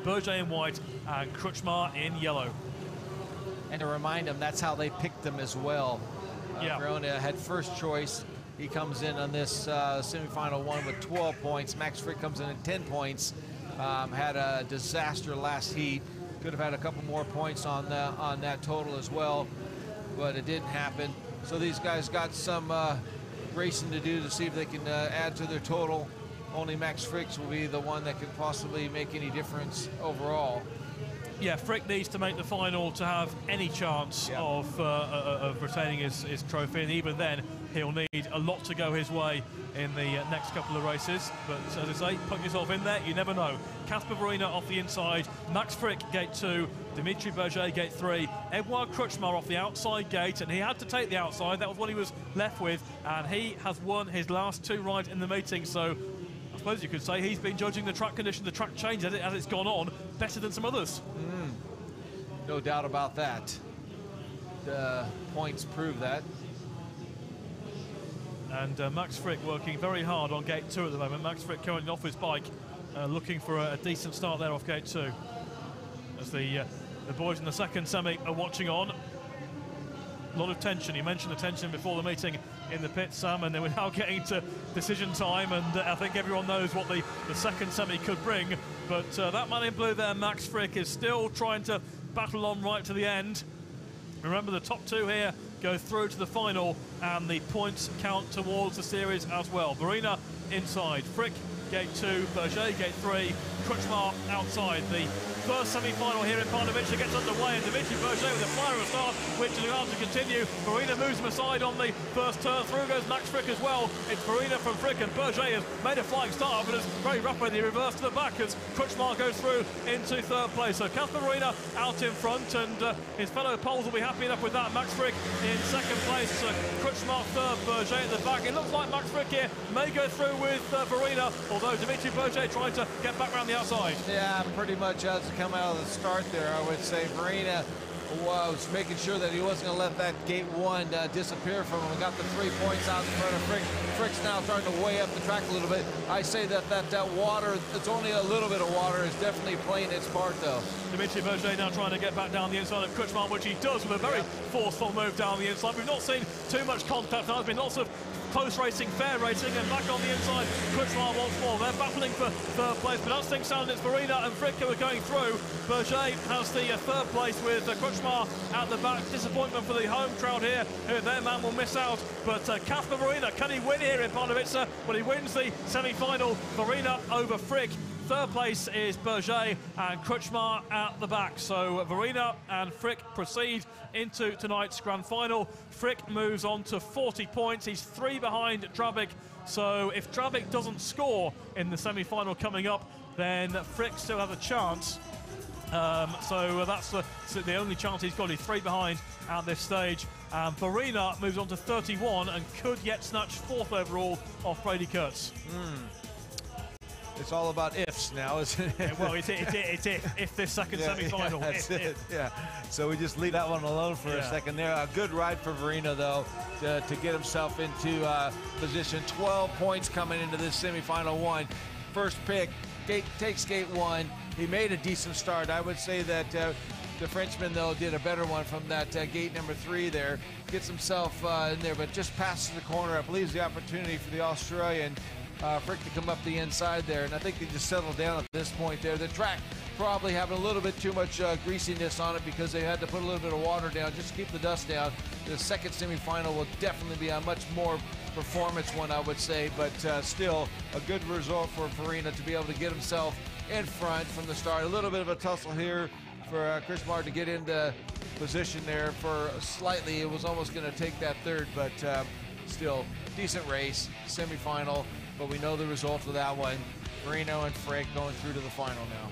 Berger in white and Krutschmar in yellow. And to remind them, that's how they picked them as well. Verona had first choice. He comes in on this semifinal one with 12 points. Max Frick comes in at 10 points. Had a disaster last heat. Could have had a couple more points on that total as well, but it didn't happen. So these guys got some racing to do to see if they can add to their total. Only Max Fricks will be the one that could possibly make any difference overall. Yeah, Frick needs to make the final to have any chance of retaining his trophy, and even then he'll need a lot to go his way in the next couple of races. But as I say, put yourself in there, you never know. Casper Verena off the inside, Max Frick gate 2, Dimitri Berger gate 3, Edouard Krutschmar off the outside gate, and he had to take the outside. That was what he was left with, and he has won his last 2 rides in the meeting. So I suppose you could say he's been judging the track condition, the track change as it's gone on, better than some others. No doubt about that. The points prove that. And Max Frick working very hard on gate 2 at the moment. Max Frick currently off his bike, looking for a decent start there off gate 2. As the boys in the second semi are watching on. A lot of tension. You mentioned the tension before the meeting in the pit, Sam, and then we're now getting to decision time, and I think everyone knows what the second semi could bring. But that man in blue there, Max Frick, is still trying to battle on right to the end. Remember, the top 2 here go through to the final, and the points count towards the series as well. Verena inside. Frick, gate 2, Berger, gate 3, Krujmar outside. The first semi-final here in Pardubice gets underway, and Dimitri Berger with a flyer of start, which is allowed to continue. Farina moves him aside on the first turn. Through goes Max Frick as well. It's Farina from Frick, and Berger has made a flying start, but it's very rapidly reversed to the back as Krujmar goes through into third place. So Casper Farina out in front, and his fellow Poles will be happy enough with that. Max Frick in second place, Krujmar third, Berger at the back. It looks like Max Frick here may go through with Farina, although Dimitri Berger trying to get back around the outside. Yeah, pretty much as to come out of the start there, I would say Farina was making sure that he wasn't going to let that gate 1 disappear from him. Got the 3 points out in front of Frick. Frick's now starting to weigh up the track a little bit. I say that water, it's only a little bit of water, is definitely playing its part, though. Dimitri Berger now trying to get back down the inside of Krujmar, which he does with a very forceful move down the inside. We've not seen too much contact now. There's been lots of close racing, fair racing, and back on the inside, Krujmar once more. They're battling for third place, but as things sound, it's Farina and Frick who are going through. Berger has the third place with Krujmar at the back. Disappointment for the home crowd here, who their man will miss out. But Casper Farina, can he win here in Pardubice? Well, he wins the semi-final. Farina over Frick. Third place is Berger and Krujmar at the back. So Farina and Frick proceed into tonight's grand final. Frick moves on to 40 points. He's 3 behind Drabik. So if Drabik doesn't score in the semi-final coming up, then Frick still has a chance. So that's the only chance he's got. He's 3 behind at this stage. And Farina moves on to 31 and could yet snatch 4th overall off Brady Kurtz. It's all about ifs now, isn't it? Yeah, well, it's if this second semi-final. Yeah, that's it. Yeah. So we just leave that one alone for a second there. A good ride for Farina, though, to get himself into position. 12 points coming into this semi-final 1. First pick, takes gate 1. He made a decent start. I would say that the Frenchman, though, did a better one from that gate number 3 there. Gets himself in there, but just passes the corner up. Leaves the opportunity for the Australian Frick to come up the inside there, and I think they just settled down at this point there. The track probably having a little bit too much greasiness on it because they had to put a little bit of water down just to keep the dust down. The second semi-final will definitely be a much more performance one, I would say, but still a good result for Farina to be able to get himself in front from the start. A little bit of a tussle here for Krujmar to get into position there for slightly. It was almost going to take that third, but still decent race, semi-final. But we know the result of that one. Farina and Frick going through to the final now.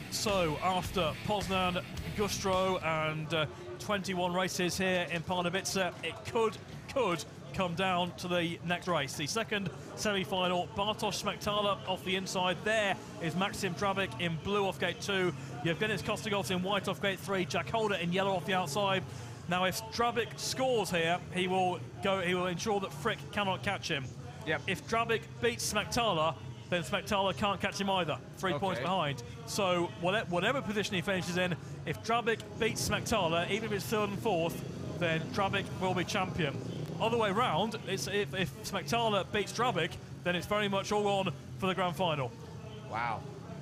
So after Poznan, Gustro, and 21 races here in Pardubice, it could come down to the next race. The second semi-final, Bartosz Smektala off the inside. There is Maxim Drabik in blue off gate 2. Yevgenis Kostigov in white off gate 3. Jack Holder in yellow off the outside. Now, if Drabik scores here, he will ensure that Frick cannot catch him. Yep. If Drabik beats Smektala, then Smektala can't catch him either. 3 points behind. So whatever position he finishes in, if Drabik beats Smektala, even if it's 3rd and 4th, then Drabik will be champion. Other way round, if Smektala beats Drabik, then it's very much all on for the grand final. Wow,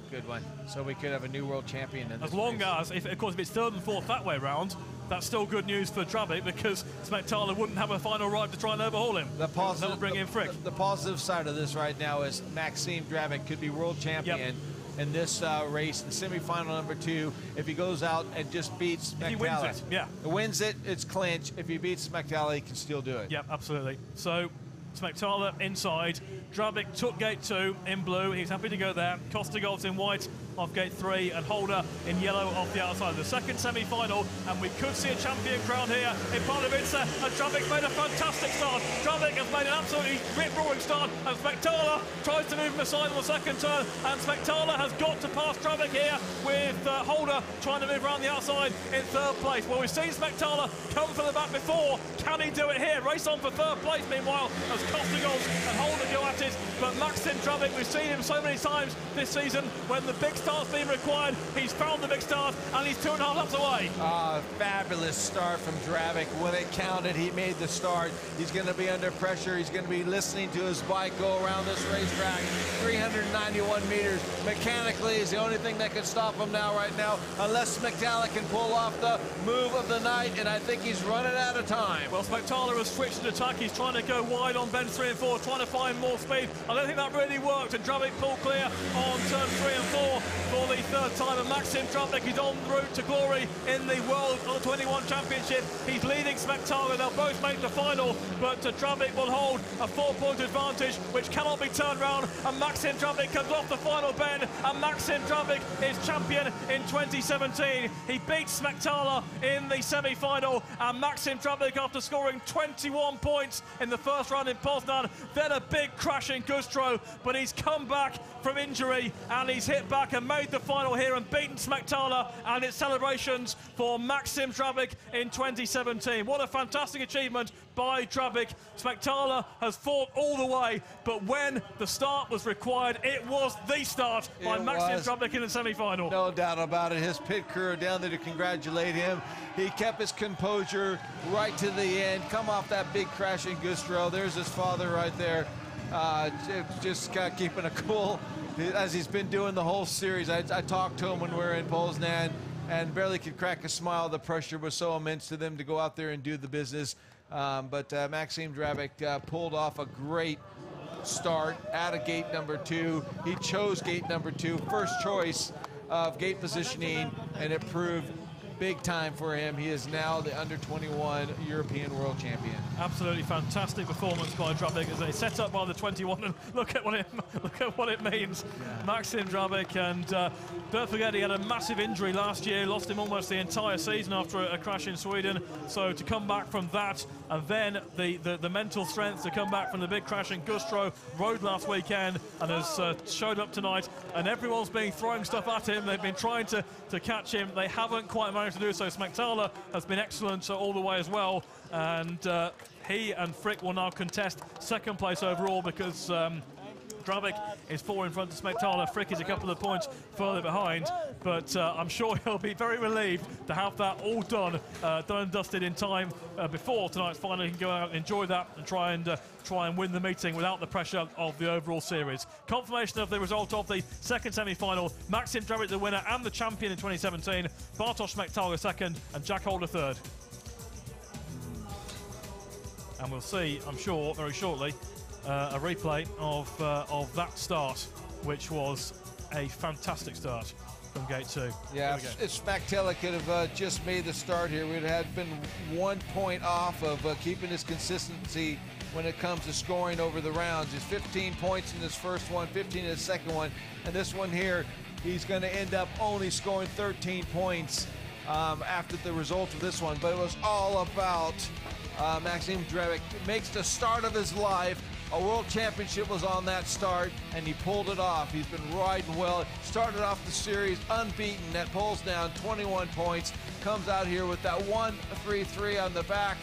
good one. So we could have a new world champion in this as long race. as, of course, if it's 3rd and 4th that way round, that's still good news for Drabik because Smektala wouldn't have a final ride to try and overhaul him. The positive, bring in Frick. The positive side of this right now is Maxim Drabik could be world champion in this race, the semi-final number 2. If he goes out and just beats Smektala. If he wins it, Wins it, it's clinch. If he beats Smektala, he can still do it. Yep, absolutely. So Smektala inside. Drabik took gate 2 in blue. He's happy to go there. Kostigov's in white off gate 3 and Holder in yellow off the outside. The second semi-final, and we could see a champion crown here in Pardubice. And Drabik's made a fantastic start. Drabik has made an absolutely rip-roaring start, and Smektala tries to move him aside on the second turn, and Smektala has got to pass Drabik here with Holder trying to move around the outside in 3rd place. Well, we've seen Smektala come for the back before. Can he do it here? Race on for 3rd place, meanwhile, as Kostigov and Holder go at it. But Maxim Drabik, we've seen him so many times this season when the big start's been required. He's found the big start, and he's 2.5 laps away. Fabulous start from Drabik. When it counted, he made the start. He's going to be under pressure. He's going to be listening to his bike go around this racetrack. 391 meters. Mechanically is the only thing that can stop him right now, unless Smektala can pull off the move of the night, and I think he's running out of time. Well, Smektala has switched to attack. He's trying to go wide on bends 3 and 4, trying to find more speed. I don't think that really worked, and Drabik pulled clear on turn 3 and 4 for the third time, and Maxim Drabik is en route to glory in the World U21 Championship. He's leading Smektala. They'll both make the final, but Drabik will hold a 4-point advantage, which cannot be turned round, and Maxim Drabik comes off the final bend, and Maxim Drabik is champion in 2017. He beats Smektala in the semi-final, and Maxim Drabik, after scoring 21 points in the first round in Poznan, then a big crash in Gustro, but he's come back from injury, and he's hit back and made the final here and beaten Smektala, and it's celebrations for Maxim Drabik in 2017. What a fantastic achievement by Drabik. Smektala has fought all the way, but when the start was required, it was the start by Maxim Drabik in the semi-final. No doubt about it. His pit crew are down there to congratulate him. He kept his composure right to the end. Come off that big crash in Gustro. There's his father right there. Just keeping a cool, as he's been doing the whole series. I talked to him when we were in Poznan and barely could crack a smile. The pressure was so immense to them to go out there and do the business. But Maxim Drabik pulled off a great start out of gate number 2. He chose gate number 2, first choice of gate positioning, and it proved big time for him. He is now the under-21 European World Champion. Absolutely fantastic performance by Drabik as they set up by the 21, and look at what it means. Yeah. Maxim Drabik, and don't forget he had a massive injury last year, lost him almost the entire season after a crash in Sweden. So to come back from that, and then the mental strength to come back from the big crash in Gustro, rode last weekend and has showed up tonight, and everyone's been throwing stuff at him. They've been trying to catch him. They haven't quite managed to do so. Smektala has been excellent all the way as well, and he and Frick will now contest second place overall, because Drabik is 4 in front of Smektala. Frick is a couple of points further behind, but I'm sure he'll be very relieved to have that all done and dusted in time before tonight's final. He can go out and enjoy that and try and win the meeting without the pressure of the overall series. Confirmation of the result of the second semi-final: Maxim Drabik the winner and the champion in 2017, Bartosz Smektala second, and Jack Holder third. And we'll see, I'm sure, very shortly, a replay of that start, which was a fantastic start from gate 2. Yeah, if Smektala could have just made the start here, we'd have been 1 point off of keeping his consistency when it comes to scoring over the rounds. He's 15 points in his first one, 15 in his second one, and this one here, he's going to end up only scoring 13 points after the result of this one. But it was all about Maxim Drabik. Makes the start of his life. A world championship was on that start, and he pulled it off. He's been riding well. Started off the series unbeaten at Poznan, 21 points. Comes out here with that 1-3-3 on the back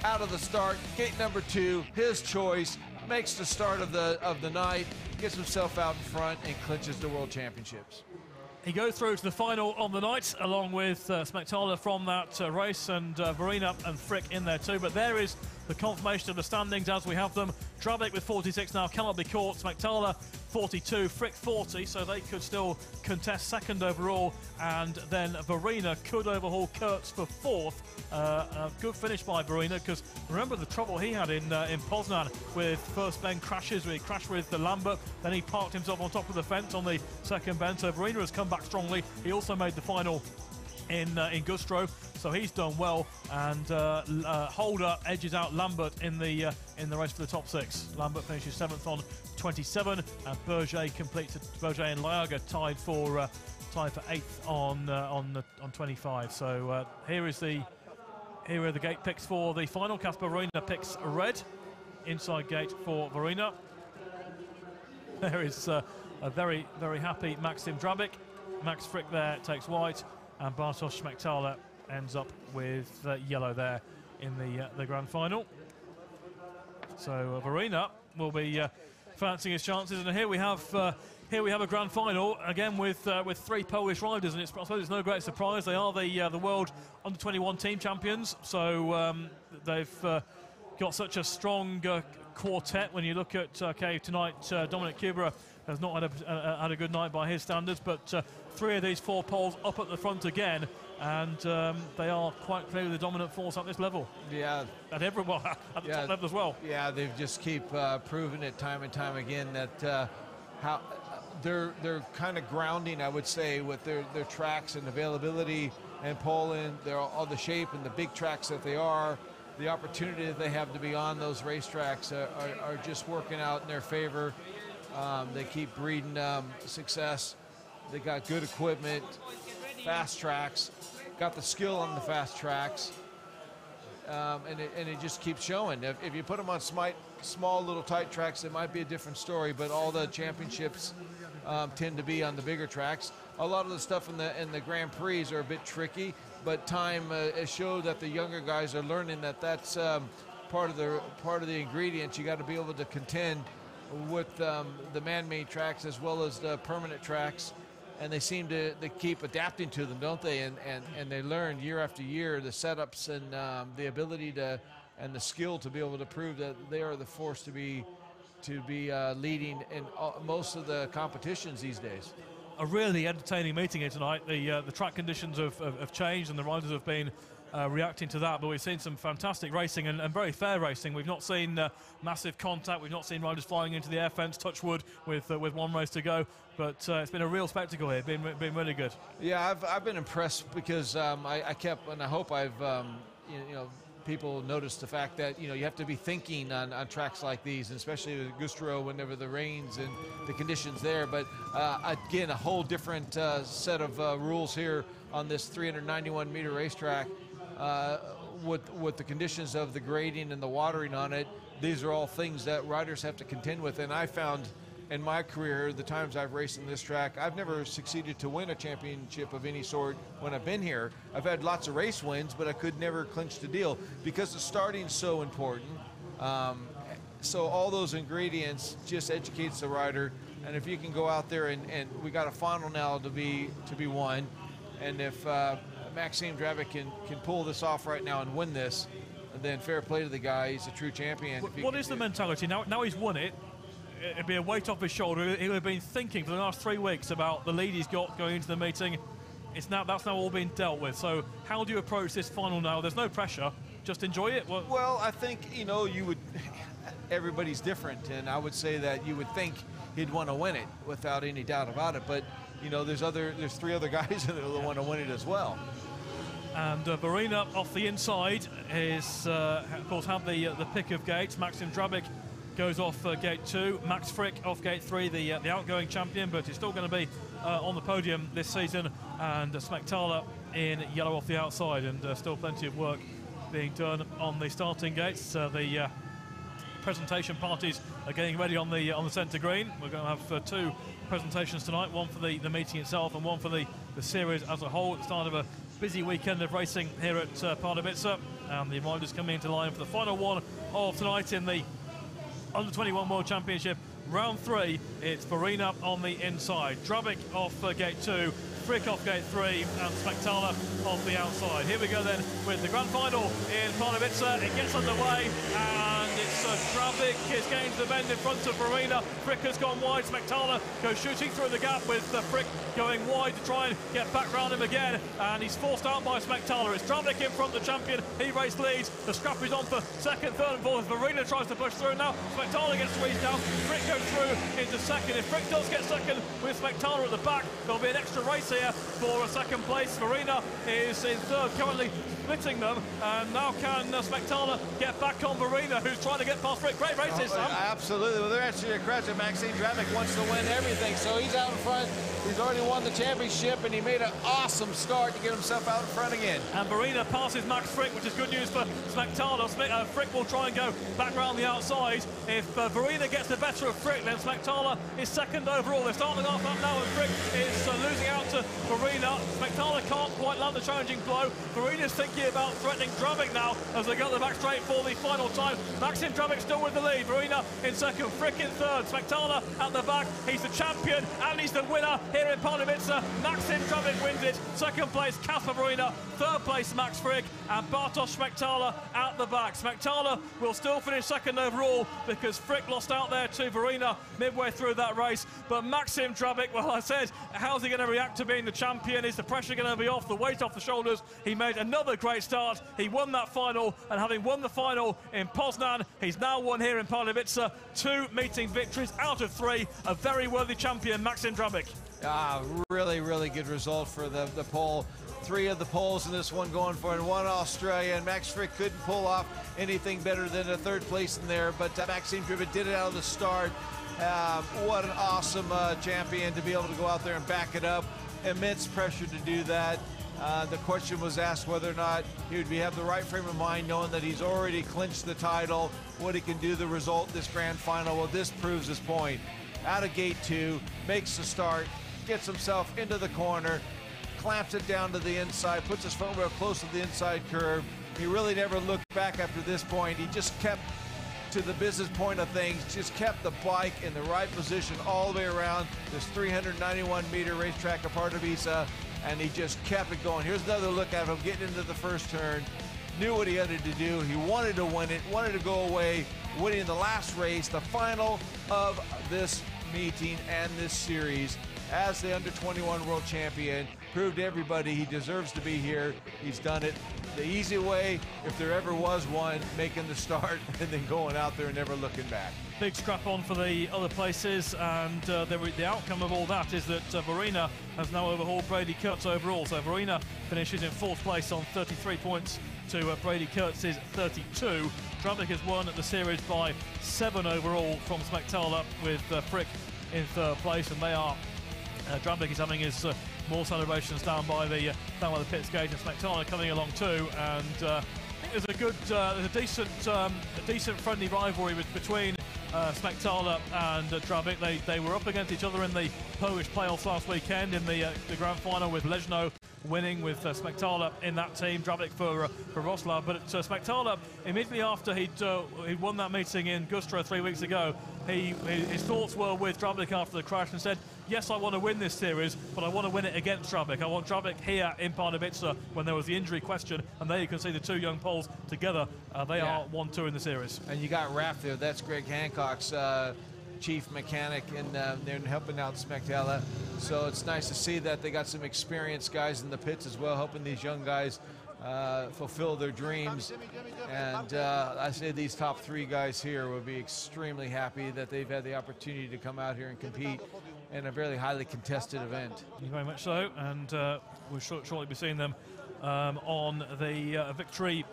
out of the start. Gate number 2, his choice. Makes the start of the night. Gets himself out in front and clinches the world championships. He goes through to the final on the night, along with Smektala from that race, and Verena and Frick in there too. But there is the confirmation of the standings as we have them. Drabik with 46 now, cannot be caught. Smektala 42, Frick 40, so they could still contest second overall. And then Verena could overhaul Kurtz for fourth. A good finish by Verena, because remember the trouble he had in Poznan with first bend crashes, where he crashed with the Lambert, then he parked himself on top of the fence on the second bend. So Verena has come back strongly. He also made the final in Gustro, so he's done well, and Holder edges out Lambert in the race for the top 6. Lambert finishes 7th on 27, and Berger and Liaga tied for 8th on 25. So here are the gate picks for the final. Casper Verena picks red, inside gate for Verena. There is a very, very happy Maxim Drabik. Max Frick there takes white, and Bartosz Smektala ends up with yellow there in the grand final. So Verena will be fancying his chances, and here we have a grand final again with 3 Polish riders, and I suppose it's no great surprise. They are the world under-21 team champions, so they've got such a strong quartet. When you look at tonight, Dominic Kubera has not had a good night by his standards, but 3 of these 4 poles up at the front again, and they are quite clearly the dominant force at this level. Yeah. At the top level as well. Yeah, they just keep proving it time and time again that how they're kind of grounding, I would say, with their tracks and availability and Poland. They're all the shape and the big tracks that they are. The opportunity that they have to be on those racetracks are just working out in their favor. They keep breeding success. They got good equipment, fast tracks, got the skill on the fast tracks, and it just keeps showing. If you put them on small little tight tracks, it might be a different story, but all the championships tend to be on the bigger tracks. A lot of the stuff in the Grand Prix are a bit tricky, but time has showed that the younger guys are learning that that's part of the ingredients. You got to be able to contend with the man-made tracks as well as the permanent tracks, and they seem to keep adapting to them, don't they? And they learn year after year the setups and the ability to and the skill to be able to prove that they are the force to be leading in most of the competitions these days. A really entertaining meeting here tonight. The track conditions have changed and the riders have been reacting to that, but we've seen some fantastic racing and very fair racing. We've not seen massive contact. We've not seen riders flying into the air fence, touch wood, with 1 race to go. But it's been a real spectacle here. Been really good. Yeah, I've been impressed because I kept, and I hope I've people notice the fact that you have to be thinking on tracks like these, and especially with Gustro whenever the rains and the conditions there. But again, a whole different set of rules here on this 391 meter racetrack with the conditions of the grading and the watering on it. These are all things that riders have to contend with, and I found in my career, the times I've raced in this track, I've never succeeded to win a championship of any sort when I've been here. I've had lots of race wins, but I could never clinch the deal because the starting's so important. So all those ingredients just educates the rider, and if you can go out there and we got a final now to be won, and if Maxime Drabic can pull this off right now and win this, then fair play to the guy. He's a true champion. What is the mentality now? He's won it. It'd be a weight off his shoulder. He'll have been thinking for the last 3 weeks about the lead he's got going into the meeting. That's now all been dealt with. So how do you approach this final now? There's no pressure. Just enjoy it. Well, I think you would. Everybody's different, and I would say that you would think he'd want to win it without any doubt about it. But there's 3 other guys that will want to win it as well. And Verena off the inside is, of course, had the pick of gates. Maxim Drabic goes off gate 2. Max Frick off gate 3, the outgoing champion, but he's still going to be on the podium this season. And Smektala in yellow off the outside, and still plenty of work being done on the starting gates. The presentation parties are getting ready on the centre green. We're going to have 2 presentations tonight, one for the meeting itself and one for the series as a whole. At the start of a busy weekend of racing here at Pardubice, and the riders coming into line for the final one of tonight in the Under-21 World Championship, round 3. It's Verena on the inside, Drabic off gate 2, Frick off gate 3, and Smektala off the outside. Here we go then with the grand final in Pardubice. It gets underway, and it's Drabic is getting to the bend in front of Verena. Frick has gone wide. Smektala goes shooting through the gap with Frick going wide to try and get back round him again, and he's forced out by Smektala. It's Drabic in front, the champion. He race leads. The scrap is on for second, third, and fourth. Verena tries to push through now. Smektala gets squeezed down. Frick goes through into second. If Frick does get second with Smektala at the back, there'll be an extra race here for a second place. Verena is in third, currently splitting them, and now can Smektala get back on Verena, who's trying to get past Frick. Great races, Sam. Absolutely. Well, they're actually a credit. Maxime Drabic wants to win everything, so he's out in front. He's already won the championship, and he made an awesome start to get himself out in front again. And Verena passes Max Frick, which is good news for Smektala. Frick will try and go back round the outside. If Verena gets the better of Frick, then Smektala is second overall. They're starting off up now, and Frick is losing out to Verena. Smektala can't quite land the challenging blow. Verena's thinking about threatening Drabic now as they go to the back straight for the final time. Max Maxim Drabic still with the lead. Verina in second, Frick in third. Smektala at the back. He's the champion and he's the winner here in Pardubice. Maxim Drabic wins it. Second place, Kasper Verina. Third place, Max Frick. And Bartosz Smektala at the back. Smektala will still finish second overall because Frick lost out there to Verina midway through that race. But Maxim Drabic, well, I said, how's he going to react to being the champion? Is the pressure going to be off, the weight off the shoulders? He made another great start. He won that final, and having won the final in Poznan, he's now won here in Pardubice. 2 meeting victories out of 3. A very worthy champion, Maxim Drabic. Really, really good result for the pole. 3 of the poles in this one going for it. 1 Australian. Max Frick couldn't pull off anything better than a 3rd place in there, but Maxim Drabic did it out of the start. What an awesome champion to be able to go out there and back it up. Immense pressure to do that. The question was asked whether or not he would have the right frame of mind, knowing that he's already clinched the title, what he can do, the result, this grand final. Well, this proves his point. Out of gate 2, makes the start, gets himself into the corner, clamps it down to the inside, puts his front wheel close to the inside curve. He really never looked back after this point. He just kept to the business point of things, just kept the bike in the right position all the way around this 391-meter racetrack of Pardubice, and he just kept it going. Here's another look at him getting into the first turn. Knew what he had to do. He wanted to win it, wanted to go away, winning the last race, the final of this meeting and this series as the under-21 world champion. Proved to everybody he deserves to be here. He's done it the easy way, if there ever was one, making the start and then going out there and never looking back. Big scrap on for the other places, and the outcome of all that is that Verina has now overhauled Brady Kurtz overall. So Verina finishes in 4th place on 33 points to Brady Kurtz's 32. Drabic has won the series by 7 overall from Smektala, with Frick in 3rd place, and they are Drabic is having his more celebrations down by the pits gate, and Smektala coming along too. And I think there's a decent friendly rivalry between Smektala and Drabic. They were up against each other in the Polish playoffs last weekend in the grand final, with Leszno winning, with Smektala in that team, Drabic for Wrocław. But Smektala, immediately after he'd won that meeting in Güstrow 3 weeks ago, his thoughts were with Drabic after the crash, and said, yes, I want to win this series, but I want to win it against Drabic. I want Drabic here in Pardubice when there was the injury question, and there you can see the 2 young Poles together. They are 1-2 in the series. And you got Raph there. That's Greg Hancock's chief mechanic, and they're helping out Smektala. So it's nice to see that they got some experienced guys in the pits as well, helping these young guys fulfill their dreams. And I say these top 3 guys here will be extremely happy that they've had the opportunity to come out here and compete in a very highly contested event. Thank you very much so, and we'll shortly be seeing them on the victory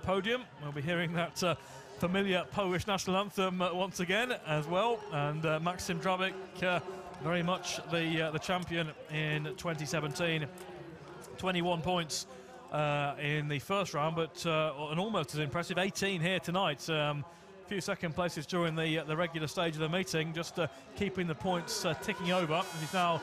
podium. We'll be hearing that familiar Polish national anthem once again as well, and Maxim Drabic very much the champion in 2017. 21 points in the first round, but an almost as impressive 18 here tonight. Few second places during the regular stage of the meeting, just keeping the points ticking over. He's now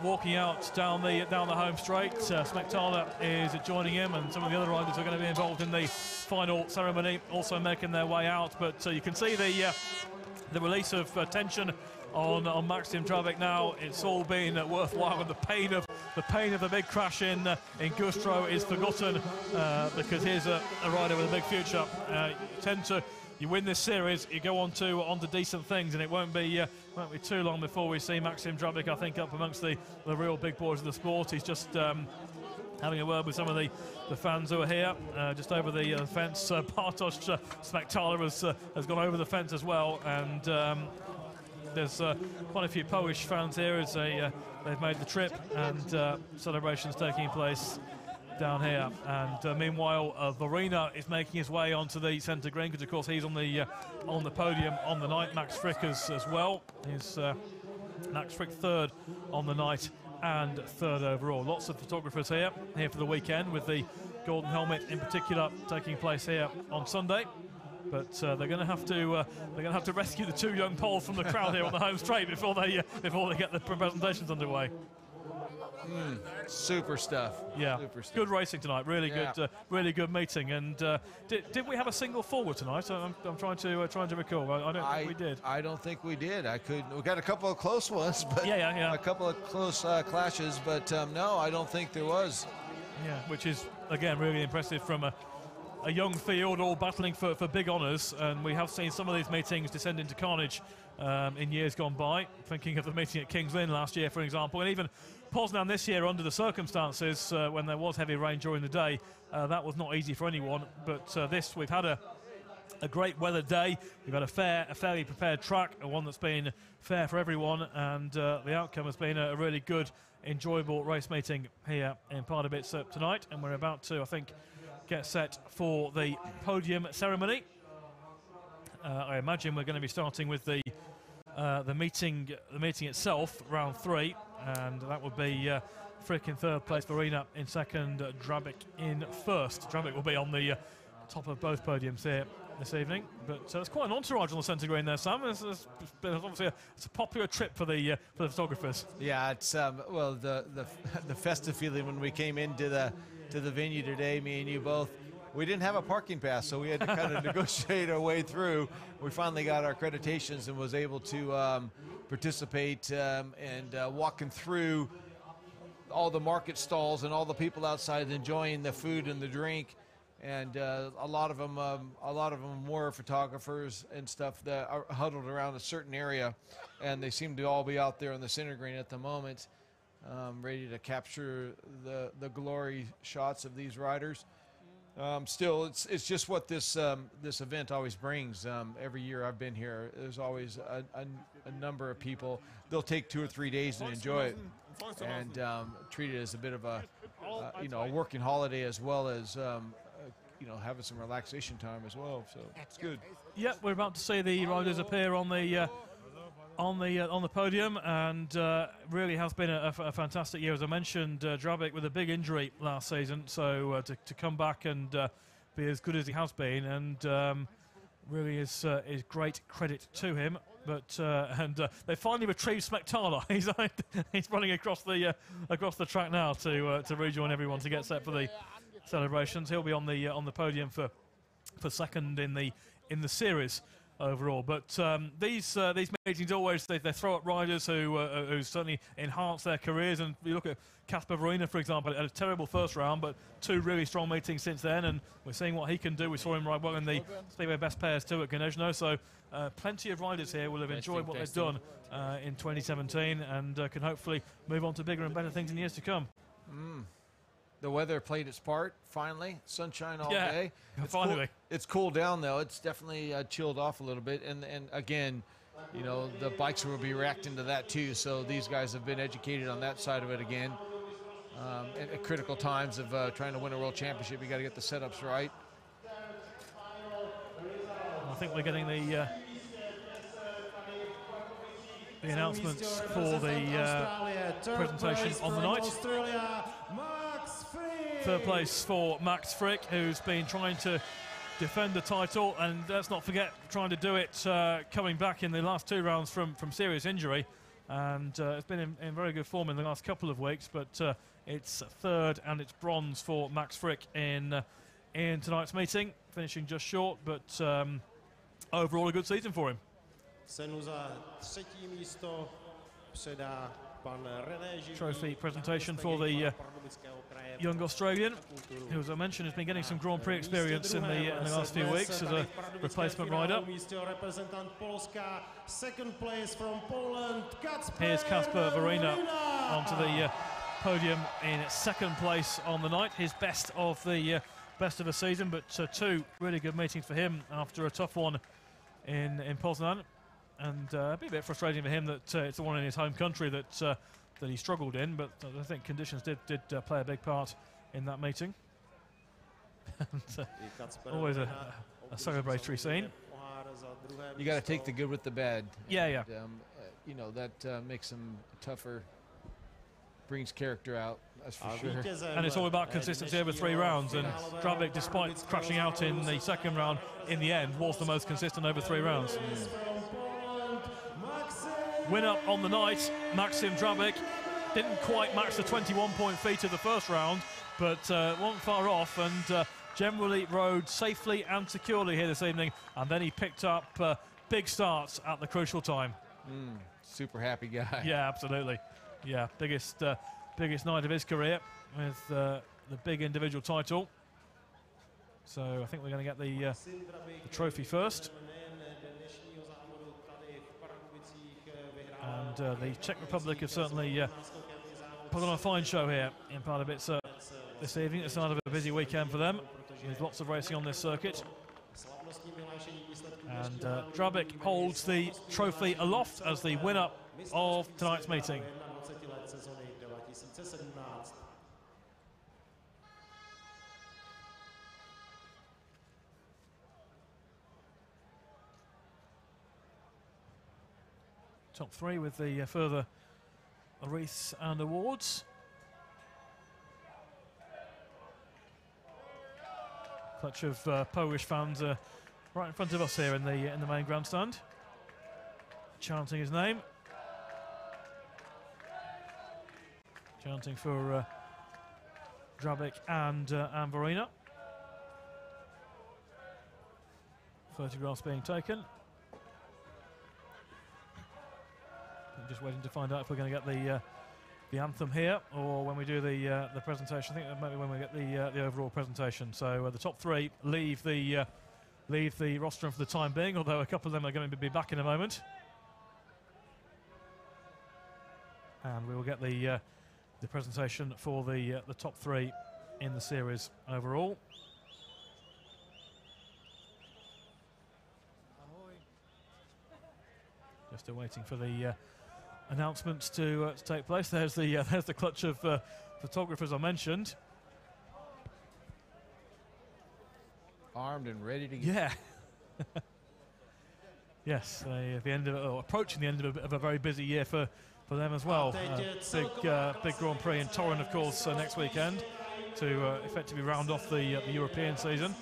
walking out down the home straight. Smektala is joining him, and some of the other riders are going to be involved in the final ceremony, also making their way out. But you can see the release of tension on Maxim Drabic now. It's all been worthwhile, and the pain of the big crash in Güstrow is forgotten, because here's a rider with a big future. You win this series, you go on to decent things, and it won't be too long before we see Maxim Drabic, I think, up amongst the real big boys of the sport. He's just having a word with some of the fans who are here, just over the fence. Bartosz Smektala has gone over the fence as well, and there's quite a few Polish fans here as they've made the trip, and celebrations taking place down here. And meanwhile, Verina is making his way onto the centre green, because of course he's on the podium on the night. Max Frick as well. He's Max Frick 3rd on the night and 3rd overall. Lots of photographers here for the weekend, with the Golden Helmet in particular taking place here on Sunday. But they're going to have to rescue the 2 young Poles from the crowd here on the home straight before they get the presentations underway. Super stuff. Yeah, super stuff. good racing tonight. Really Yeah. good, really good meeting. And did we have a single forward tonight? I'm trying to recall. I don't think we did. I don't think we did. We got a couple of close ones, but Yeah. a couple of close clashes, but no, I don't think there was. Yeah, which is again really impressive from a young field, all battling for big honours. And we have seen some of these meetings descend into carnage in years gone by. Thinking of the meeting at Kings Lynn last year, for example, and even Poznan this year under the circumstances when there was heavy rain during the day. That was not easy for anyone. But this, we've had a great weather day. We've had a fairly prepared track, one that's been fair for everyone, and the outcome has been a really good, enjoyable race meeting here in Pardubice tonight. And we're about to, I think, get set for the podium ceremony. I imagine we're going to be starting with the meeting itself, round 3, and that would be Frick in 3rd place, Verena in 2nd, Drabic in 1st. Drabic will be on the top of both podiums here this evening, but it's quite an entourage on the centre green there, Sam. It's obviously it's a popular trip for the photographers. Yeah, it's well, the festive feeling when we came into the venue today, me and you both. We didn't have a parking pass, so we had to kind of negotiate our way through. We finally got our accreditations and was able to participate and walking through all the market stalls and all the people outside enjoying the food and the drink. And a lot of them were photographers and stuff that are huddled around a certain area, and they seem to all be out there on the center green at the moment, ready to capture the glory shots of these riders. Still, it's just what this event always brings. Every year I've been here, there's always a number of people. They'll take 2 or 3 days and enjoy it, and treat it as a bit of a working holiday as well as having some relaxation time as well. So it's good. Yeah, we're about to see the riders appear on the podium, and really has been a fantastic year. As I mentioned, Drabic with a big injury last season, so to come back and be as good as he has been, and really is great credit to him. But they finally retrieved Smektala. He's running across the track now to rejoin everyone to get set for the celebrations. He'll be on the podium for 2nd in the series overall. But these meetings always they throw up riders who certainly enhance their careers. And you look at Kasper Verena, for example, had a terrible first round, but 2 really strong meetings since then, and we're seeing what he can do. We saw him ride well in the Speedway Best Pairs too at Gniezno. So plenty of riders here will have enjoyed what they've done in 2017, and can hopefully move on to bigger and better things in years to come. The weather played its part, finally. Sunshine all day. Finally. It's cooled down, though. It's definitely chilled off a little bit. And again, the bikes will be reacting to that, too. So these guys have been educated on that side of it again. At critical times of trying to win a world championship, you got to get the setups right. I think we're getting the announcements for the presentation on the night. 3rd place for Max Frick, who's been trying to defend the title, and let's not forget trying to do it coming back in the last 2 rounds from serious injury, and it's been in very good form in the last couple of weeks. But it's 3rd and it's bronze for Max Frick in tonight's meeting, finishing just short, but overall a good season for him. Trophy presentation for the young Australian, who, as I mentioned, has been getting some Grand Prix experience in the last few weeks as a replacement rider. Here's Kasper Verena onto the podium in 2nd place on the night, his best of the season, but 2 really good meetings for him after a tough one in Poznan. And it'd be a bit frustrating for him that it's the one in his home country that he struggled in, but I think conditions did play a big part in that meeting. Always a celebratory scene. You got to take the good with the bad. Yeah. And, that makes him tougher, brings character out. That's for sure. And it's all about consistency over 3 rounds. And Drabic, despite crashing out in the 2nd round, in the end, was the most consistent over 3 rounds. Winner on the night, Maxim Drabic, Didn't quite match the 21-point feat of the first round, but wasn't far off, and generally rode safely and securely here this evening, and then he picked up big starts at the crucial time. Super happy guy. Yeah, absolutely. Yeah, biggest night of his career with the big individual title. So I think we're going to get the trophy first. And the Czech Republic have certainly put on a fine show here in Pardubice this evening. It's another busy weekend for them, with lots of racing on this circuit. And Drabik holds the trophy aloft as the winner of tonight's meeting. Top three with the further wreaths and awards. Clutch of Polish fans right in front of us here in the main grandstand, chanting his name, chanting for Drabik and Varina. Photographs being taken. I'm just waiting to find out if we're going to get the anthem here, or when we do the presentation. I think that might be when we get the overall presentation. So the top three leave the rostrum for the time being, although a couple of them are going to be back in a moment. And we will get the presentation for the top three in the series overall. Just waiting for the announcements to take place. There's the clutch of photographers I mentioned. Armed and ready to get. Yeah. Yes, the end of or approaching the end of a very busy year for them as well. Big Grand Prix in Torun, of course, next weekend to effectively round off the European season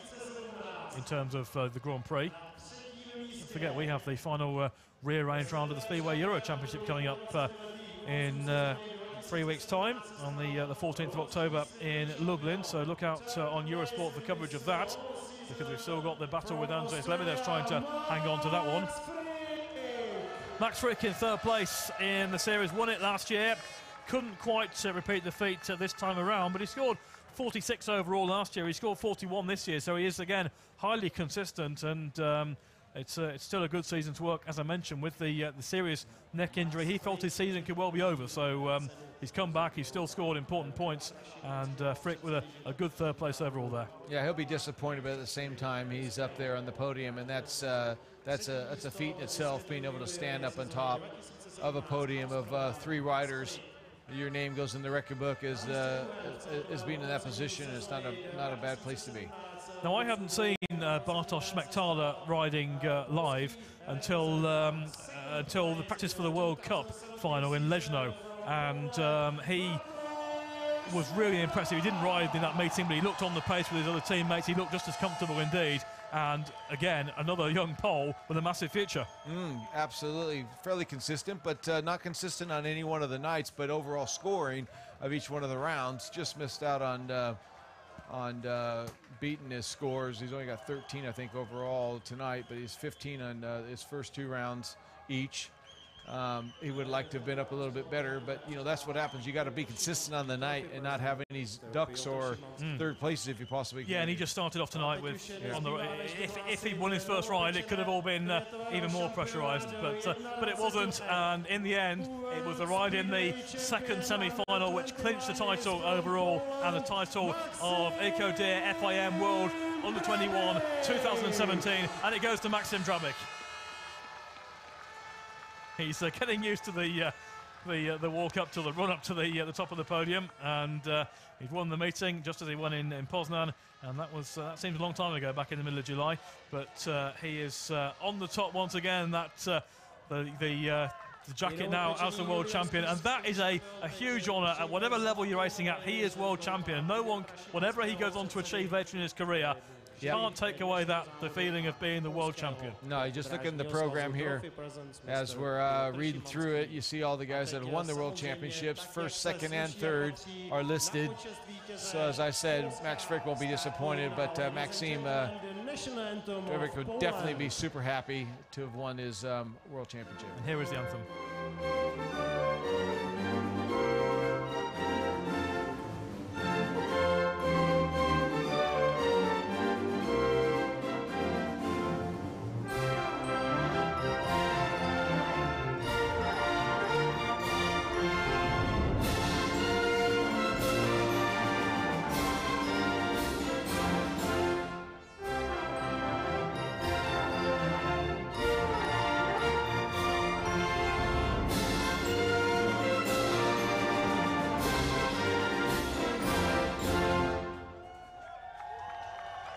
in terms of the Grand Prix. Don't forget, we have the final rearranged round of the Speedway Euro Championship coming up in 3 weeks' time on the 14th of October in Lublin. So look out on Eurosport for coverage of that, because we've still got the battle with Andrzej Lebedev trying to hang on to that one. Max Frick in third place in the series, won it last year. Couldn't quite repeat the feat this time around, but he scored 46 overall last year. He scored 41 this year, so he is again highly consistent, and it's still a good season to work. As I mentioned, with the serious neck injury, he felt his season could well be over. So he's come back, he's still scored important points, and Frick with a good third place overall there. Yeah, he'll be disappointed, but at the same time, he's up there on the podium, and that's a feat in itself, being able to stand up on top of a podium of three riders. Your name goes in the record book as being in that position, and it's not a bad place to be. Now, I hadn't seen Bartosz Smektala riding live until the practice for the World Cup final in Leszno, and he was really impressive. He didn't ride in that meeting, but he looked on the pace with his other teammates. He looked just as comfortable indeed. And again, another young Pole with a massive future. Absolutely, fairly consistent, but not consistent on any one of the nights. But overall scoring of each one of the rounds, just missed out on beating his scores. He's only got 13, I think, overall tonight, but he's 15 on his first two rounds each. He would like to have been up a little bit better, but you know, that's what happens. You got to be consistent on the night and not have any ducks or third places if you possibly can. Yeah, and he just started off tonight with if he won his first ride, it could have all been even more pressurised, but it wasn't. And in the end, it was the ride in the second semi-final which clinched the title overall and the title of Eko-Dir FIM World Under 21 2017, and it goes to Maxim Drabik. He's getting used to the walk up to the run up to the top of the podium, and he's won the meeting just as he won in Poznan, and that seems a long time ago, back in the middle of July. But he is on the top once again. That the jacket now as the world champion, and that is a huge honour at whatever level you're racing at. He is world champion. No one, whatever he goes on to achieve later in his career, Yep. Can't take away the feeling of being the world champion. No, you just look in the program here. As we're reading through it, you see all the guys that have won the world championships. First, second, and third are listed. So as I said, Max Frick won't be disappointed, but Maxime Drabik would definitely be super happy to have won his world championship. And here is the anthem.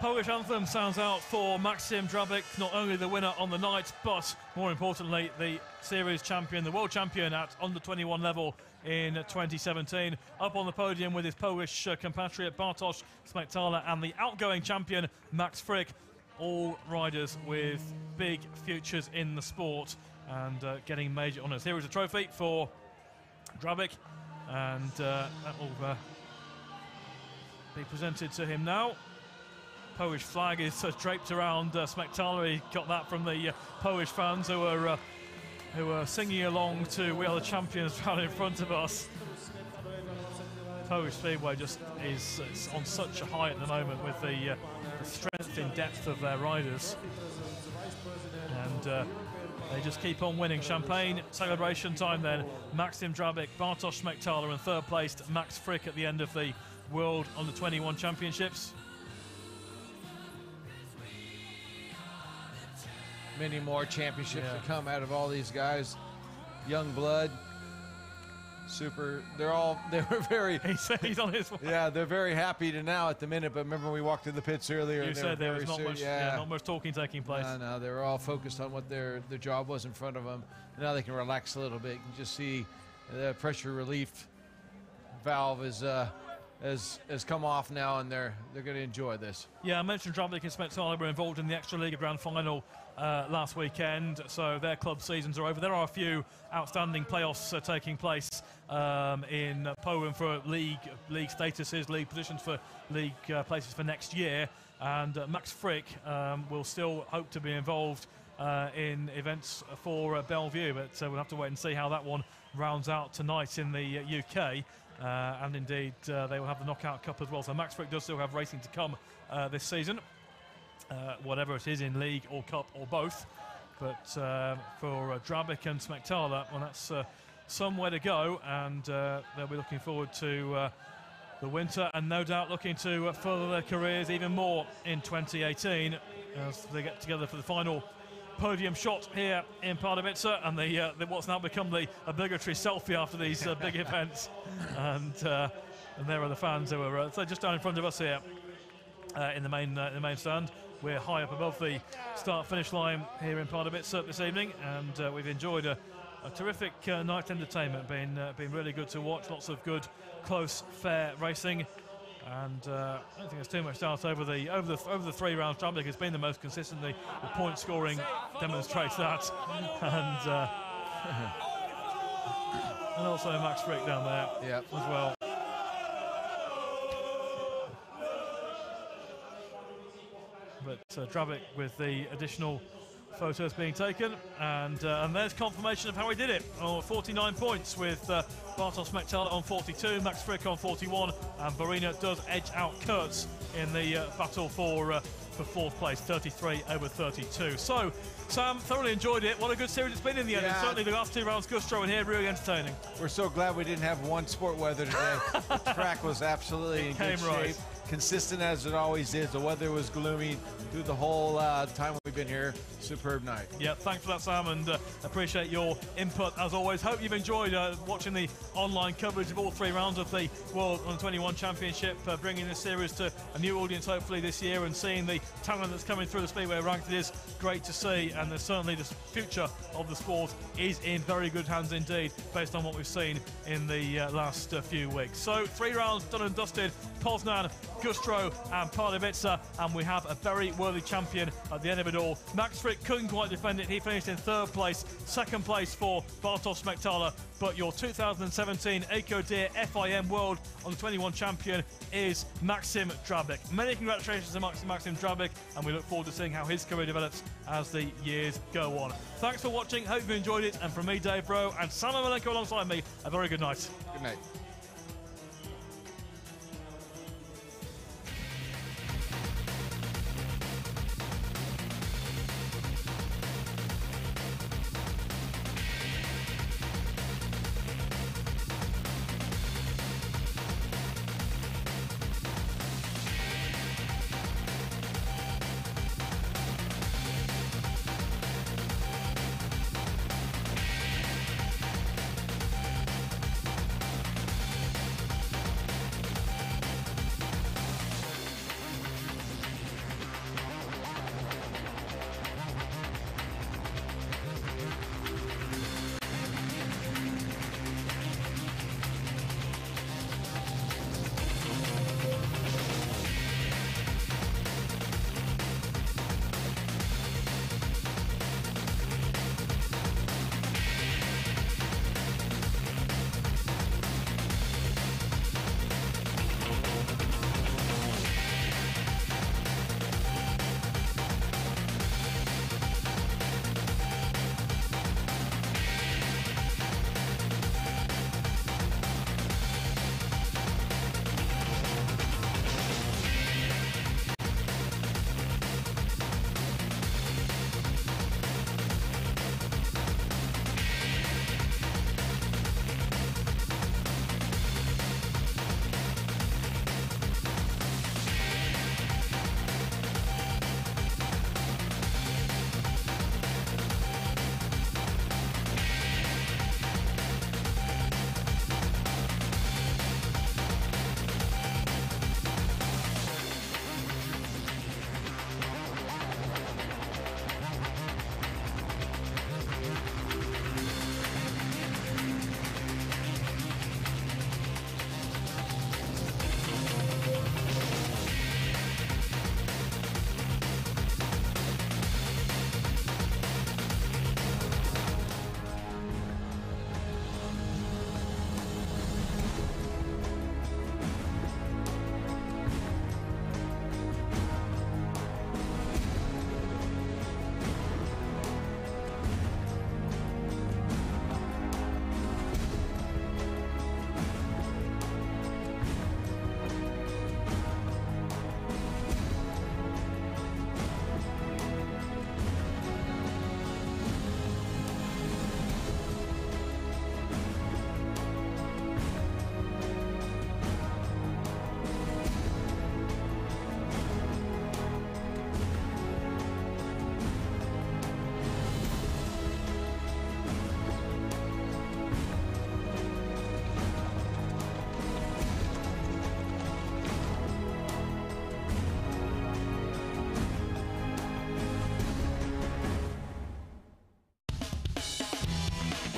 Polish anthem sounds out for Maxim Drabik, not only the winner on the night, but more importantly, the series champion, the world champion at under-21 level in 2017. Up on the podium with his Polish compatriot Bartosz Smektala and the outgoing champion Max Frick, all riders with big futures in the sport and getting major honours. Here is a trophy for Drabik, and that will be presented to him now. Polish flag is draped around Smektala. He got that from the Polish fans who are singing along to "We Are the Champions" right in front of us. Polish Speedway just is on such a high at the moment with the strength in depth of their riders, and they just keep on winning. Champagne celebration time then. Maxim Drabik, Bartosz Smektala, and third placed Max Frick at the end of the World Under-21 Championships. Many more championships to come out of all these guys. Young blood, super. They were very. He's on his way. Yeah, they're very happy to now at the minute. But remember, when we walked through the pits earlier. You said there was not much talking taking place. No, they were all focused on what their job was in front of them. And now they can relax a little bit. You can just see the pressure relief valve has come off now, and they're going to enjoy this. Yeah, I mentioned Drabik and Smektala were involved in the Extra Liga Grand Final last weekend, so their club seasons are over. There are a few outstanding playoffs taking place in Poland for league statuses, league positions for league places for next year, and Max Frick will still hope to be involved in events for Bellevue, but we'll have to wait and see how that one rounds out tonight in the UK. And indeed, they will have the Knockout Cup as well. So Max Frick does still have racing to come this season, whatever it is in league or cup or both. But for Drabik and Smektala, well, that's somewhere to go, and they'll be looking forward to the winter, and no doubt looking to further their careers even more in 2018 as they get together for the final podium shot here in Pardubice, and the what's now become the obligatory selfie after these big events. And there are the fans who are just down in front of us here in the main stand. We're high up above the start-finish line here in Pardubice this evening, and we've enjoyed a terrific night entertainment. Been really good to watch. Lots of good, close, fair racing. And I don't think there's too much doubt over the 3 rounds. Drabik has been the most consistent. The point scoring demonstrates that, and also Max Frick down there as well. But Drabik with the additional photos being taken, and there's confirmation of how he did it. 49 points with Bartosz Smektala on 42, Max Frick on 41, and Borina does edge out Kurtz in the battle for fourth place, 33 over 32. So, Sam, thoroughly enjoyed it. What a good series it's been in the end. And certainly the last 2 rounds, Gustro in here, really entertaining. We're so glad we didn't have one sport weather today. The track was absolutely in good shape. Consistent as it always is. The weather was gloomy through the whole time we've been here. Superb night. Yeah, thanks for that, Sam, and appreciate your input as always. Hope you've enjoyed watching the online coverage of all 3 rounds of the World Under-21 Championship, bringing this series to a new audience hopefully this year, and seeing the talent that's coming through the Speedway ranked. It is great to see, and there's certainly the future of the sport is in very good hands indeed, based on what we've seen in the last few weeks. So 3 rounds done and dusted. Poznan Gustro and Pardubice, and we have a very worthy champion at the end of it all. Max Frick couldn't quite defend it. He finished in 3rd place, 2nd place for Bartosz Smektala, but your 2017 Eko-Dir FIM World Under 21 champion is Maxim Drabik. Many congratulations to Maxim Drabik, and we look forward to seeing how his career develops as the years go on. Thanks for watching, hope you enjoyed it, and from me, Dave Rowe, and Sam Malenko alongside me, a very good night. Good night.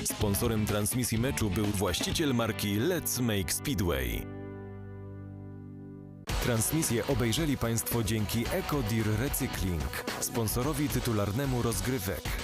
Sponsorem transmisji meczu był właściciel marki Let's Make Speedway. Transmisję obejrzeli Państwo dzięki Eko-Dir Recykling, sponsorowi tytularnemu rozgrywek.